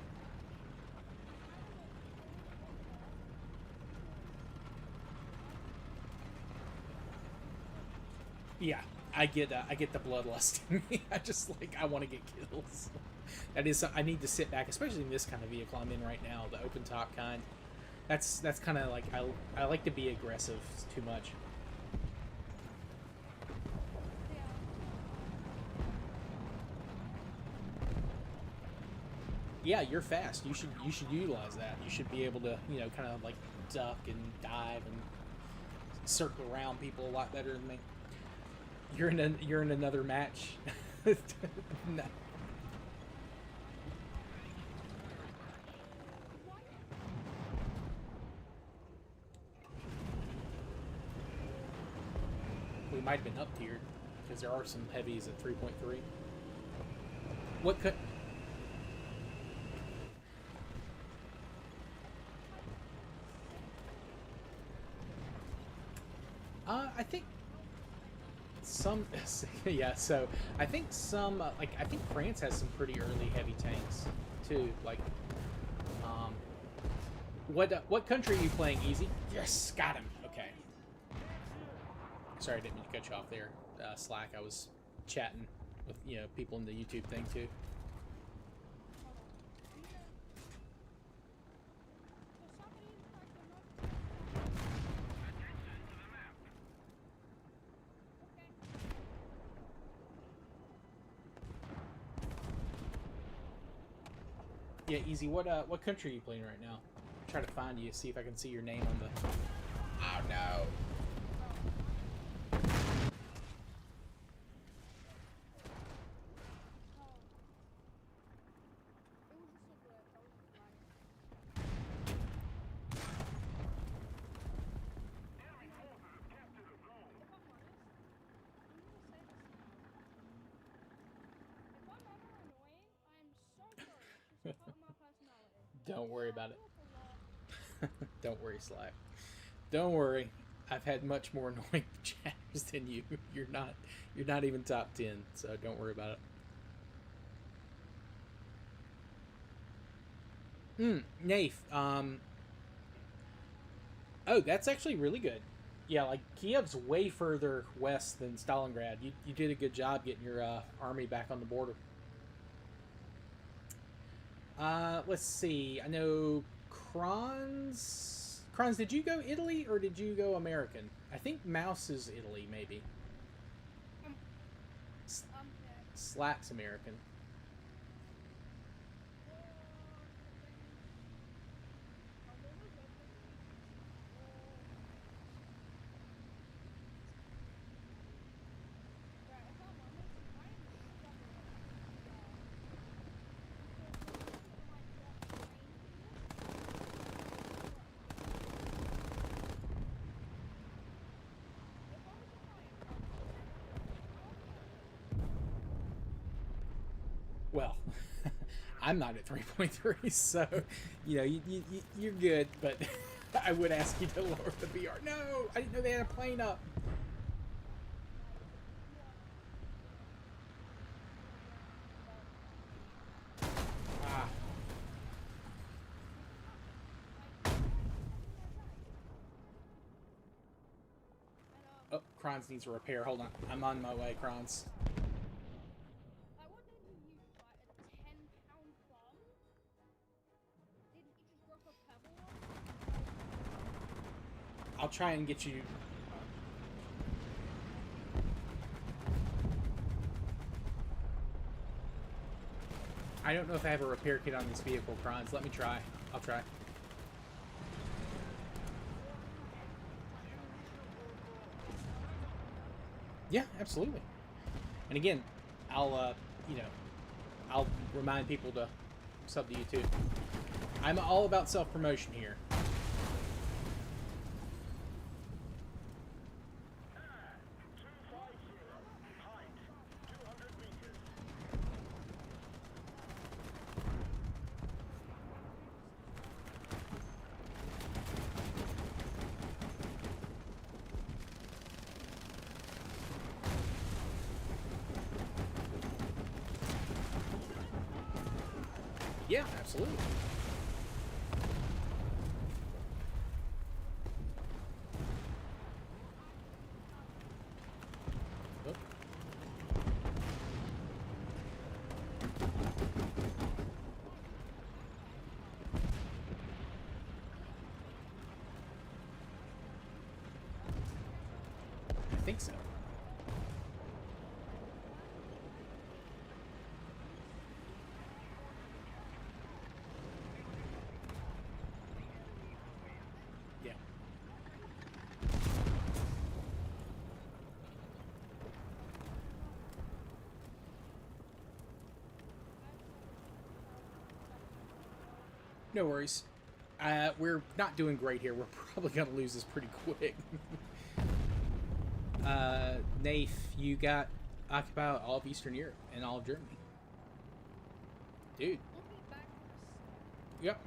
Yeah, I get the bloodlust in me. I want to get kills. That is, I need to sit back, especially in this kind of vehicle I'm in right now, the open top kind. That's kind of like, I like to be aggressive too much. Yeah, you're fast. You should utilize that. You should be able to, you know, kind of like duck and dive and circle around people a lot better than me. You're in another match. No. We might have been up tiered because there are some heavies at 3.3. What could? I think some, yeah. So I think some, like I think France has some pretty early heavy tanks too. Like, what country are you playing? Easy. Yes, got him. Okay. Sorry, I didn't mean to cut you off there. Slack. I was chatting with people in the YouTube thing too. Yeah, easy. What country are you playing right now? I'm trying to find you, see if I can see your name on the. Oh no. Don't worry about it. Don't worry, Slack. Don't worry. I've had much more annoying chatters than you. You're not even top 10, so don't worry about it. Nafe. Oh, that's actually really good. Yeah, like Kiev's way further west than Stalingrad. You did a good job getting your army back on the border. Let's see. I know Kronz. Kronz, did you go Italy or did you go American? I think Mouse is Italy, maybe. Slap's American. Well, I'm not at 3.3, so you're good. But I would ask you to lower the VR. No, I didn't know they had a plane up. Ah. Oh, Kronz needs a repair. Hold on, I'm on my way, Kronz. I'll try and get you. I don't know if I have a repair kit on this vehicle, Kronz. Let me try. I'll try. Yeah, absolutely. And again, I'll I'll remind people to sub to YouTube. I'm all about self-promotion here. Yeah, absolutely. Oh. I think so. Yeah. No worries. We're not doing great here. We're probably going to lose this pretty quick. Nafe, you got occupy all of Eastern Europe and all of Germany. Dude. We'll be back in a Yep.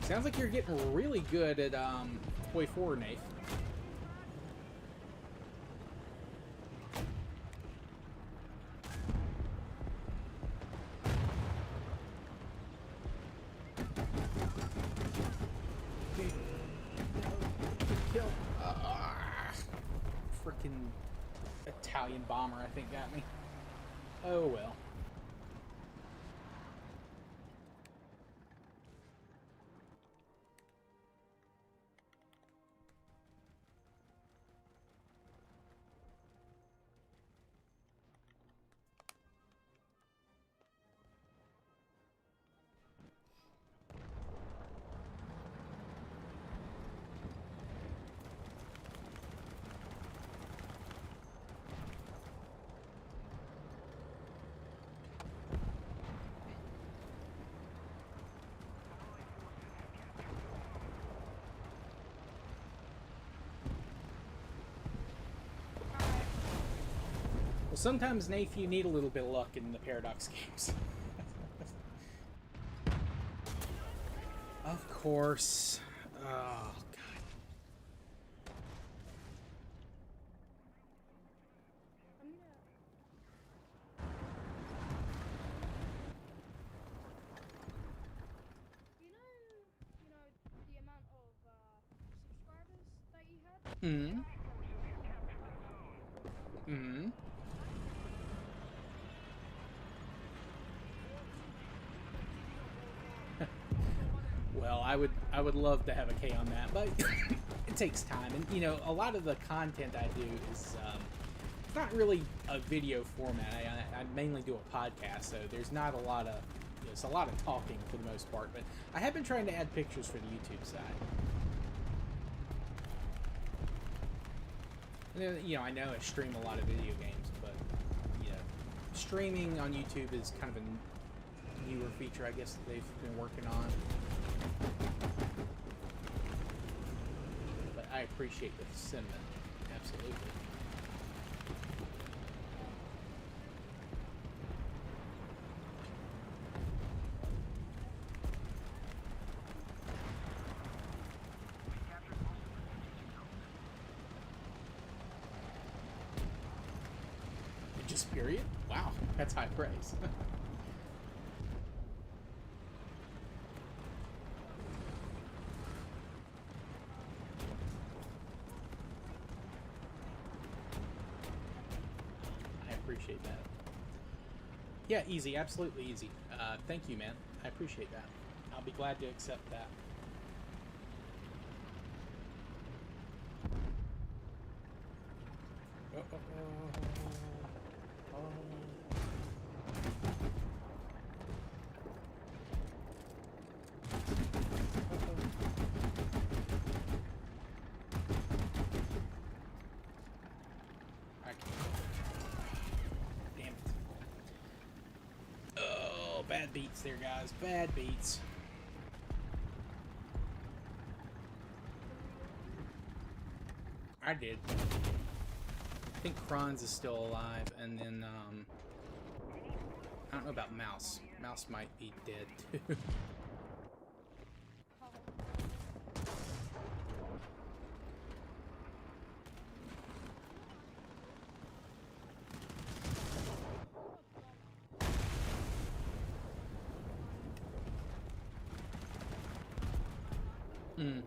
Sounds like you're getting really good at Toy 4, Nafe. Kill. Freaking Italian bomber, I think, got me. Oh well. Well, sometimes, Nafe, you need a little bit of luck in the Paradox games. Of course. Oh, God. I'm gonna. The amount of subscribers that you had. Mm-hmm. Mm-hmm. Well, I would love to have a K on that, but it takes time, and you know, a lot of the content I do is it's not really a video format. I mainly do a podcast, so there's not a lot of it's a lot of talking for the most part. But I have been trying to add pictures for the YouTube side. And, you know, I know I stream a lot of video games, but you know, streaming on YouTube is kind of a newer feature, I guess, that they've been working on. But I appreciate the sentiment, absolutely. Just period? Wow, that's high praise. I appreciate that. Yeah, easy, absolutely easy. Thank you, man. I appreciate that. I'll be glad to accept that. Damn it. Oh, bad beats there, guys. Bad beats. I did. I think Kronz is still alive, and then, I don't know about Mouse. Mouse might be dead, too. Mm.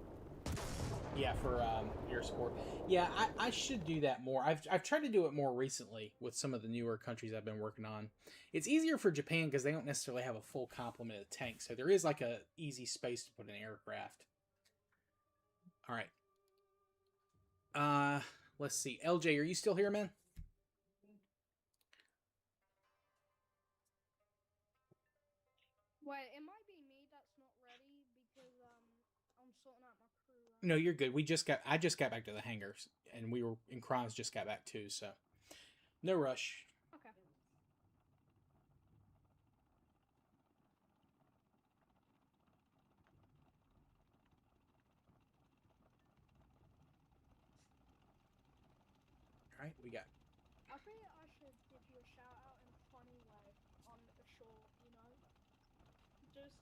Yeah, for air support. Yeah, I should do that more. I've tried to do it more recently with some of the newer countries I've been working on. It's easier for Japan because they don't necessarily have a full complement of tanks, so there is like a easy space to put an aircraft. All right. Uh, let's see. LJ, are you still here, man? Wait, it might be me that's not ready because I'm sorting out my crew No, right you're good. I just got back to the hangars, and we were in Kron's just got back too, so no rush. now. Okay. All right, we got. I think I should give you a shout out in a funny way on a short, you know? Just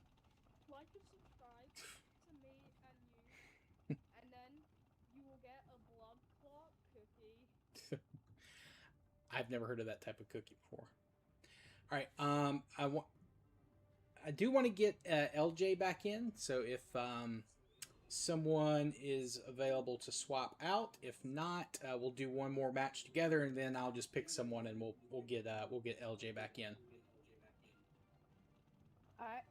like and subscribe to me and you, and then you will get a blood clot cookie. I've never heard of that type of cookie before. All right, I do want to get LJ back in, so if someone is available to swap out, if not, we'll do one more match together, and then I'll just pick someone, and we'll get LJ back in. Alright.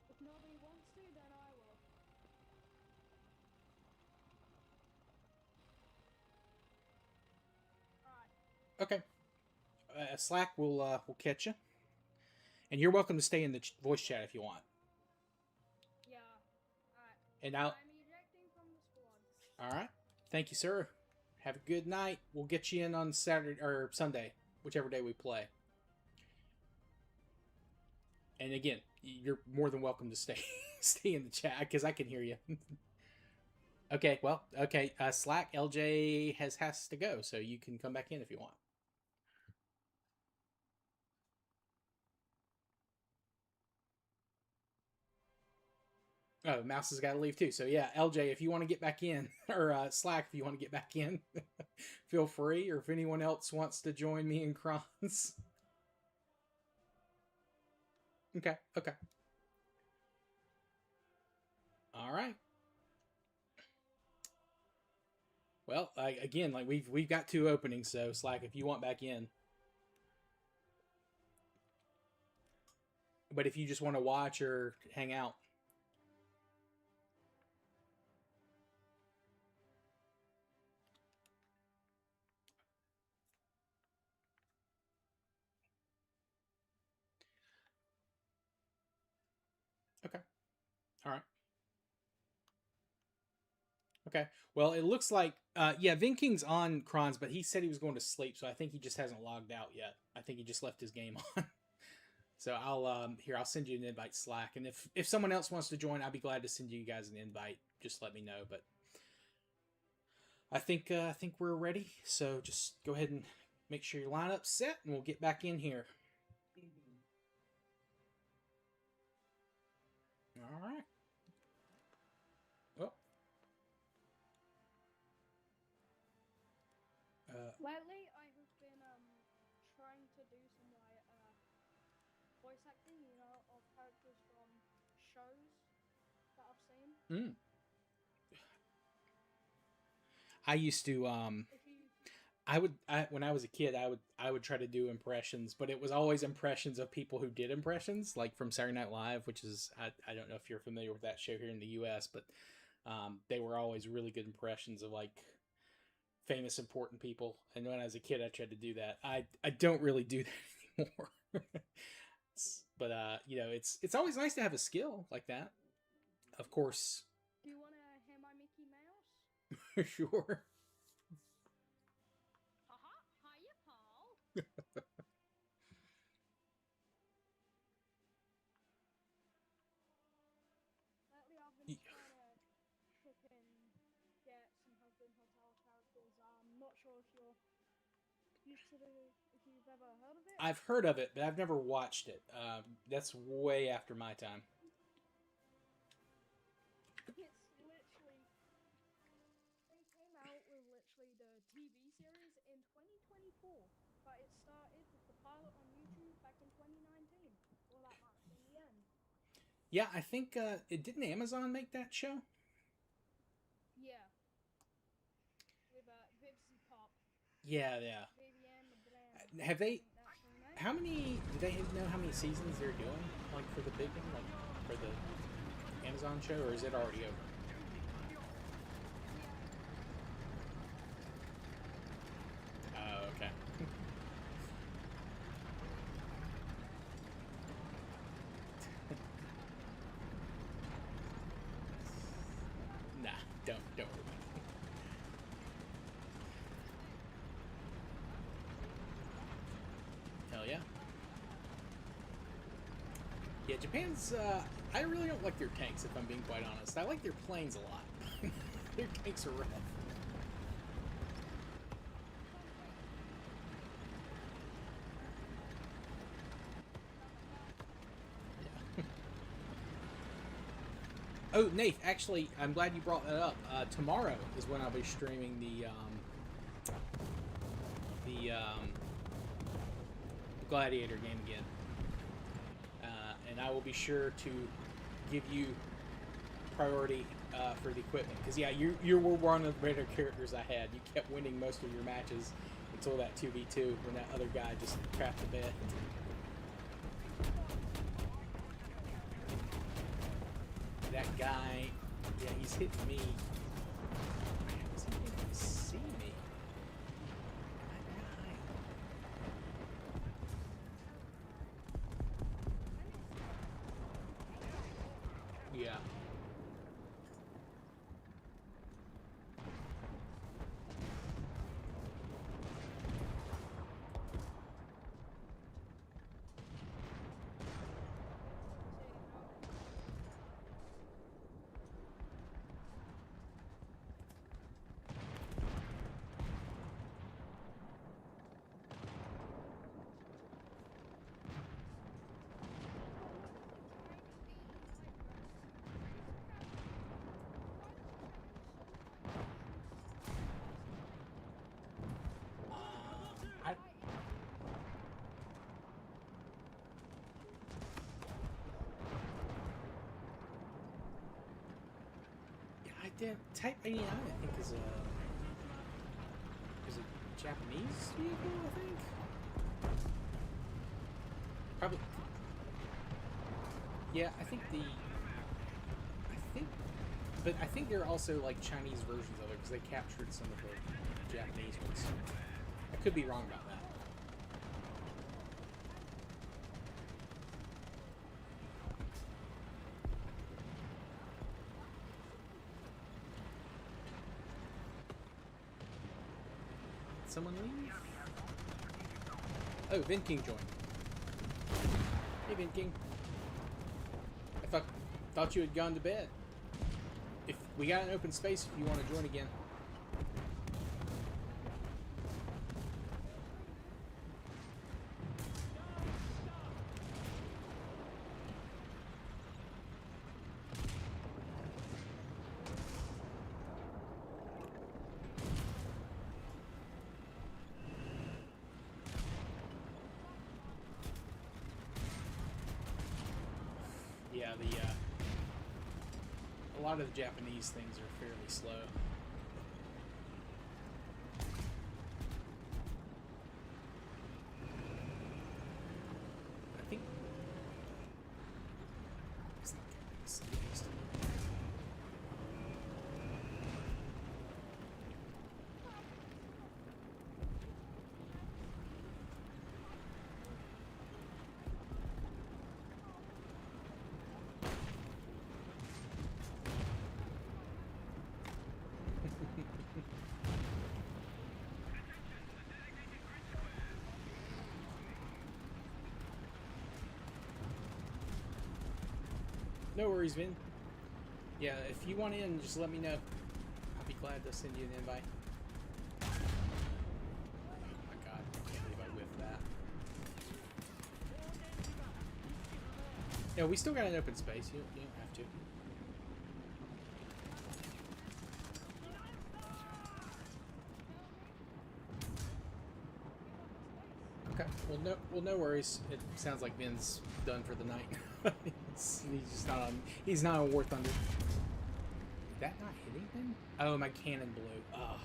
If nobody wants to, then I will. Alright. Okay. Slack, we'll catch you, and you're welcome to stay in the voice chat if you want. Yeah. Alright. And I'll. I'm ejecting from the squad. All right. Thank you, sir. Have a good night. We'll get you in on Saturday or Sunday, whichever day we play. And again, you're more than welcome to stay stay in the chat because I can hear you. Okay, well, okay. Slack, LJ has to go, so you can come back in if you want. Oh, Mouse has got to leave too. So yeah, LJ, if you want to get back in, or Slack, if you want to get back in, feel free. Or if anyone else wants to join me in Kron's. Okay, okay. All right. Well, again, like we've got two openings, so Slack, if you want back in. But if you just want to watch or hang out. Okay. All right. Okay. Well, it looks like yeah, Vin King's on Kron's, but he said he was going to sleep, so I think he just hasn't logged out yet. I think he just left his game on. So I'll send you an invite Slack, and if someone else wants to join, I'll be glad to send you guys an invite. Just let me know. But I think we're ready. So just go ahead and make sure your lineup's set, and we'll get back in here. All right. Oh. Lately, I have been trying to do some like voice acting, you know, of characters from shows that I've seen. I used to If you when I was a kid, I would try to do impressions, but it was always impressions of people who did impressions, like from Saturday Night Live, which is I don't know if you're familiar with that show here in the U.S., but they were always really good impressions of like famous important people. And when I was a kid, I tried to do that. I don't really do that anymore. But you know, it's always nice to have a skill like that. Of course. do you want to hear my Mickey Mouse? Sure. Haha, hiya, Paul. Lately, I've been trying to fucking get some Husband Hotel characters. I'm not sure if you're used to if you've ever heard of it. I've heard of it, but I've never watched it. That's way after my time. It's literally they came out with literally the TV series in 2024, but it started with the pilot on YouTube back in 2019. Well, that might have been the end. Yeah, I think it didn't Amazon make that show. Yeah. With Vixie Pop. Yeah, yeah. Vivienne LeBlanc. Have they? I think that's her name. How many? Do they know how many seasons they're doing? Like for the big one, like for the Amazon show, or is it already over? Oh, okay. Nah, don't worry about it. Hell yeah. Yeah, Japan's. I really don't like their tanks, if I'm being quite honest. I like their planes a lot. Their tanks are rough. Yeah. Oh, Nate, actually, I'm glad you brought that up. Tomorrow is when I'll be streaming the Gladiator game again. And I will be sure to give you priority for the equipment. Because, yeah, you were one of the better characters I had. You kept winning most of your matches until that 2v2 when that other guy just crapped the bed. That guy, yeah, he's hitting me. Does he even see me? Yeah. I, yeah, I did. Type 89, I think, is a Japanese vehicle, I think. Probably. Yeah, I think but I think there are also like Chinese versions of it because they captured some of the Japanese ones. I could be wrong about that. Did someone leave? Oh, Vin King joined. Hey, Vin King. I thought you had gone to bed. If we got an open space, if you want to join again. Yeah, a lot of the Japanese things are fairly slow. I think. No worries, Vin. Yeah, if you want in, just let me know. I'll be glad to send you an invite. Oh my god, I can't believe I whiffed that. Yeah, we still got an open space. You don't have to. Okay, Well, no worries. It sounds like Vin's done for the night. He's just not on. He's not on War Thunder. Did that not hit anything? Oh, my cannon blew. Oh.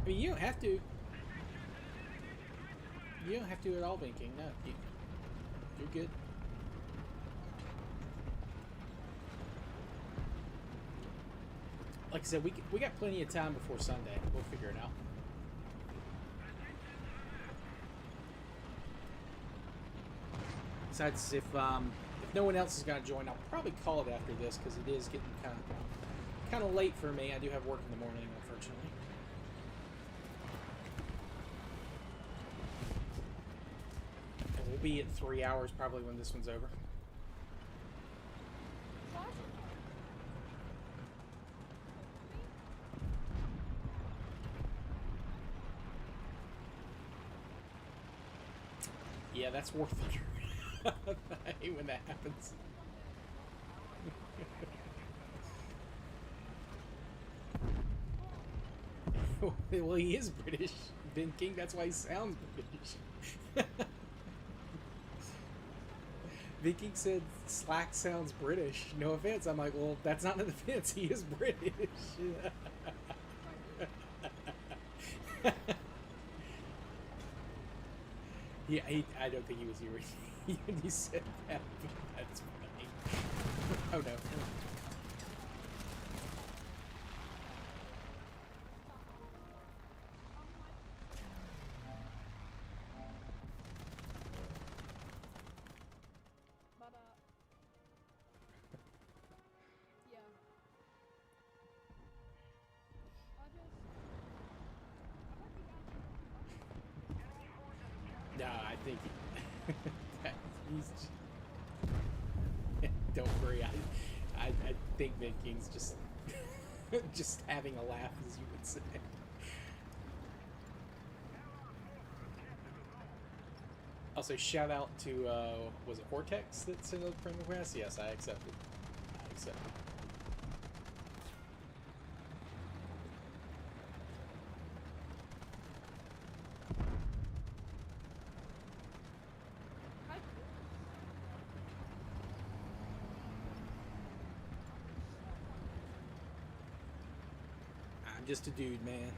I mean, you don't have to. You don't have to at all, Vinking. No, you're good. Like I said, we got plenty of time before Sunday. We'll figure it out. Besides, if no one else is gonna join, I'll probably call it after this because it is getting kind of late for me. I do have work in the morning, unfortunately. And we'll be at 3 hours probably when this one's over. Yeah, that's War Thunder. I hate when that happens. Well, he is British. Ben King, that's why he sounds British. Ben King said Slack sounds British. No offense. I'm like, well, that's not an offense. He is British. Yeah, I don't think he was here when he said that, but that's funny. Oh no. No, I think he's. Don't worry, I think Ben King's just just having a laugh, as you would say. Also, shout out to was it Hortex that sent a friend request? Yes, I accepted. I accepted. I'm just a dude, man.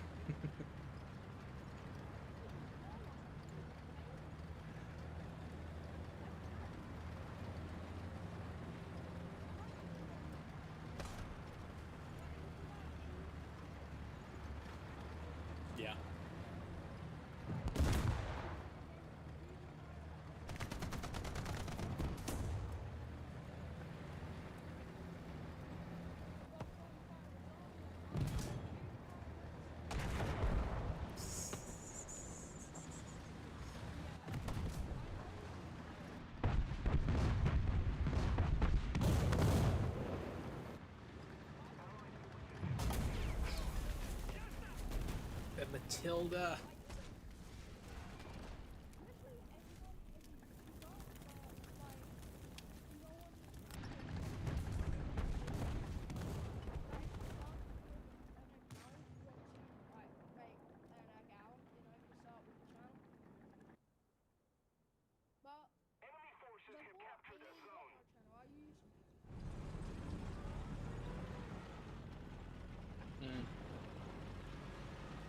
Yeah. Matilda.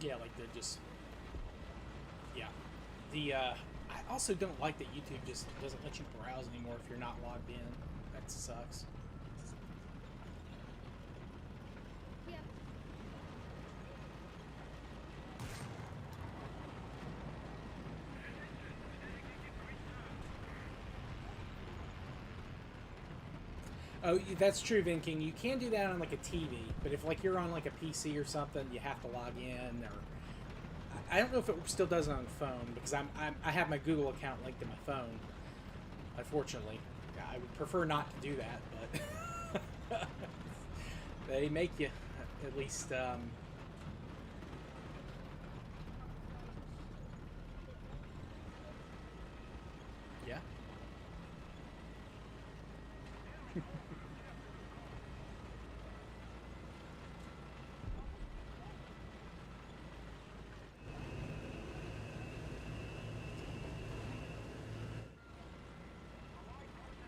Yeah, like they're just. Yeah. I also don't like that YouTube just doesn't let you browse anymore if you're not logged in. That sucks. Yeah. Oh, that's true, Vin King. You can do that on like a TV, but if like you're on like a PC or something, you have to log in. Or I don't know if it still does it on the phone because I have my Google account linked to my phone. Unfortunately, I would prefer not to do that, but they make you at least.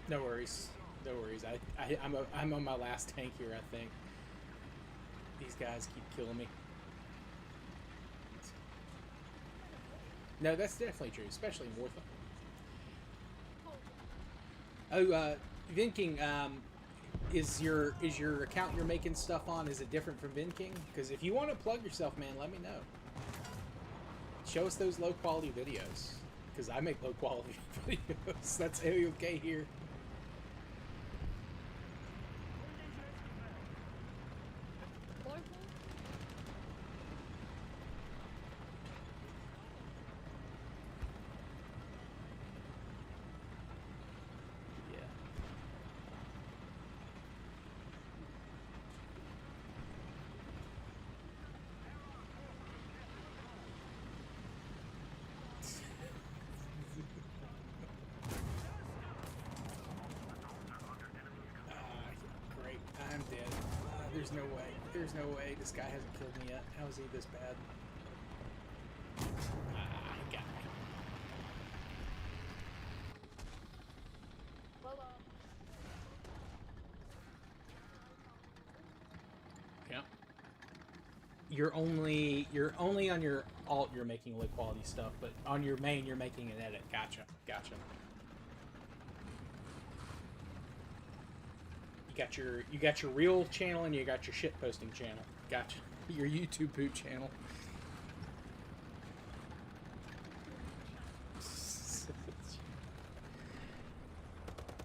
No worries. No worries. I'm on my last tank here, I think. These guys keep killing me. No, that's definitely true, especially in Warthog. Oh, Vinking, is your account you're making stuff on, is it different from Vinking? Because if you want to plug yourself, man, let me know. Show us those low quality videos. Because I make low quality videos. That's A-okay here. Yeah. Great. I'm dead. There's no way. There's no way. This guy hasn't killed me yet. How is he this bad? He got me. Yeah. You're only on your alt you're making low quality stuff, but on your main you're making an edit. Gotcha. Gotcha. You got your real channel and you got your shit posting channel. Gotcha. Your YouTube poop channel.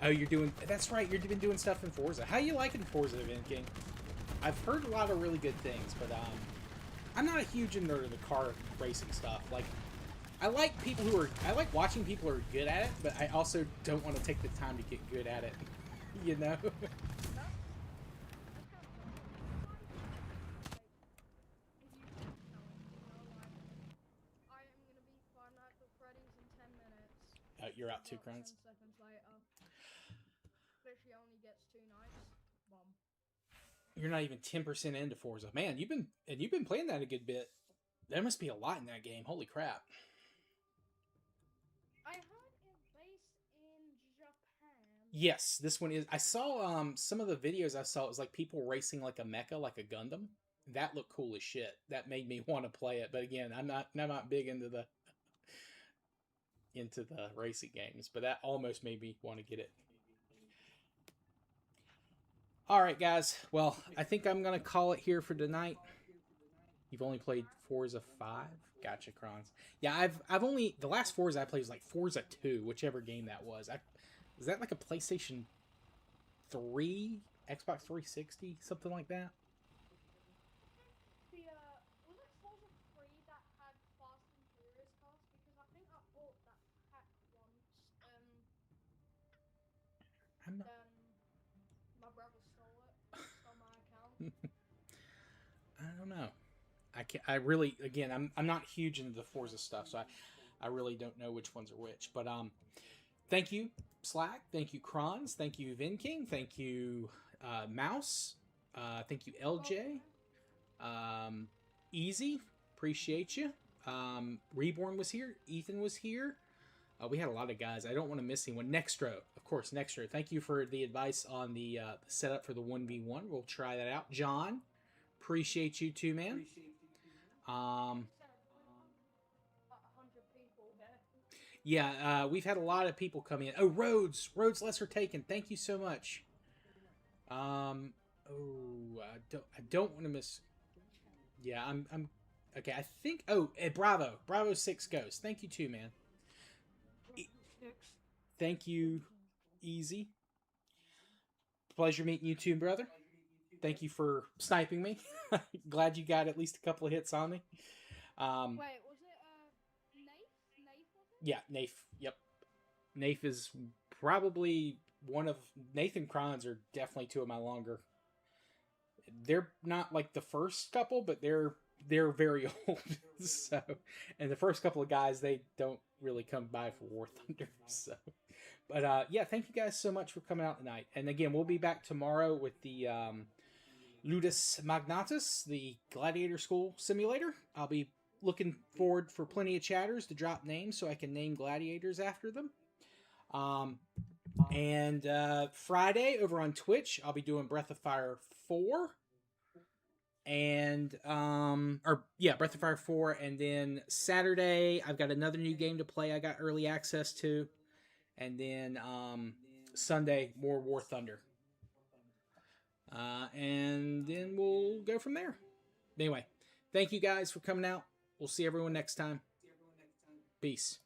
Oh, you're doing... That's right, you've been doing stuff in Forza. How you liking Forza, King? I've heard a lot of really good things, but I'm not a huge nerd of the car racing stuff. Like, I like watching people who are good at it, but I also don't want to take the time to get good at it. You know? You're out 2 crowns. 10 seconds later, literally only gets 2 nights. Bomb. You're not even 10% into Forza. Man, you've been playing that a good bit. There must be a lot in that game. Holy crap. I heard it's based in Japan. Yes, this one is. I saw some of the videos I saw. It was like people racing like a mecha, like a Gundam. That looked cool as shit. That made me want to play it. But again, I'm not big into the racing games, but that almost made me want to get it. All right, guys. Well, I think I'm gonna call it here for tonight. You've only played Forza 5? Gotcha, Krons. Yeah, I've only... The last Forza I played was like Forza 2, whichever game that was. Was that like a PlayStation 3? Xbox 360? Something like that? Was it Forza 3 that had Fast and Furious cars? Because I think I bought that pack once, I'm not... then my brother stole my account. I don't know. I really, again, I'm not huge into the Forza stuff, so I really don't know which ones are which. But thank you, Slack. Thank you, Krons. Thank you, Vinking. Thank you, Mouse. Thank you, LJ. Easy. Appreciate you. Reborn was here. Ethan was here. We had a lot of guys. I don't want to miss anyone. Nextro, of course, Nextro. Thank you for the advice on the setup for the 1v1. We'll try that out. John, appreciate you too, man. 100 people there. Yeah, we've had a lot of people come in. Oh, Rhodes Lesser Taken. Thank you so much. I don't want to miss. Yeah, I'm okay. I think. Oh, Bravo 6 Ghost. Thank you too, man. Thank you, Easy. Pleasure meeting you too, brother. Thank you for sniping me. Glad you got at least a couple of hits on me. Wait, was it Nafe? Nafe was it? Yeah, Nafe. Yep. Nafe is probably one of... Nafe and Krons are definitely 2 of my longer... They're not like the first couple, but they're very old. So, and the first couple of guys, they don't really come by for War Thunder. So, but yeah, thank you guys so much for coming out tonight. And again, we'll be back tomorrow with the Ludus Magnatus, the Gladiator School Simulator. I'll be looking forward for plenty of chatters to drop names so I can name gladiators after them. And Friday over on Twitch, I'll be doing Breath of Fire 4. And Breath of Fire 4, and then Saturday I've got another new game to play I got early access to. And then Sunday more War Thunder. And then we'll go from there. Anyway, thank you guys for coming out. We'll see everyone next time. Peace.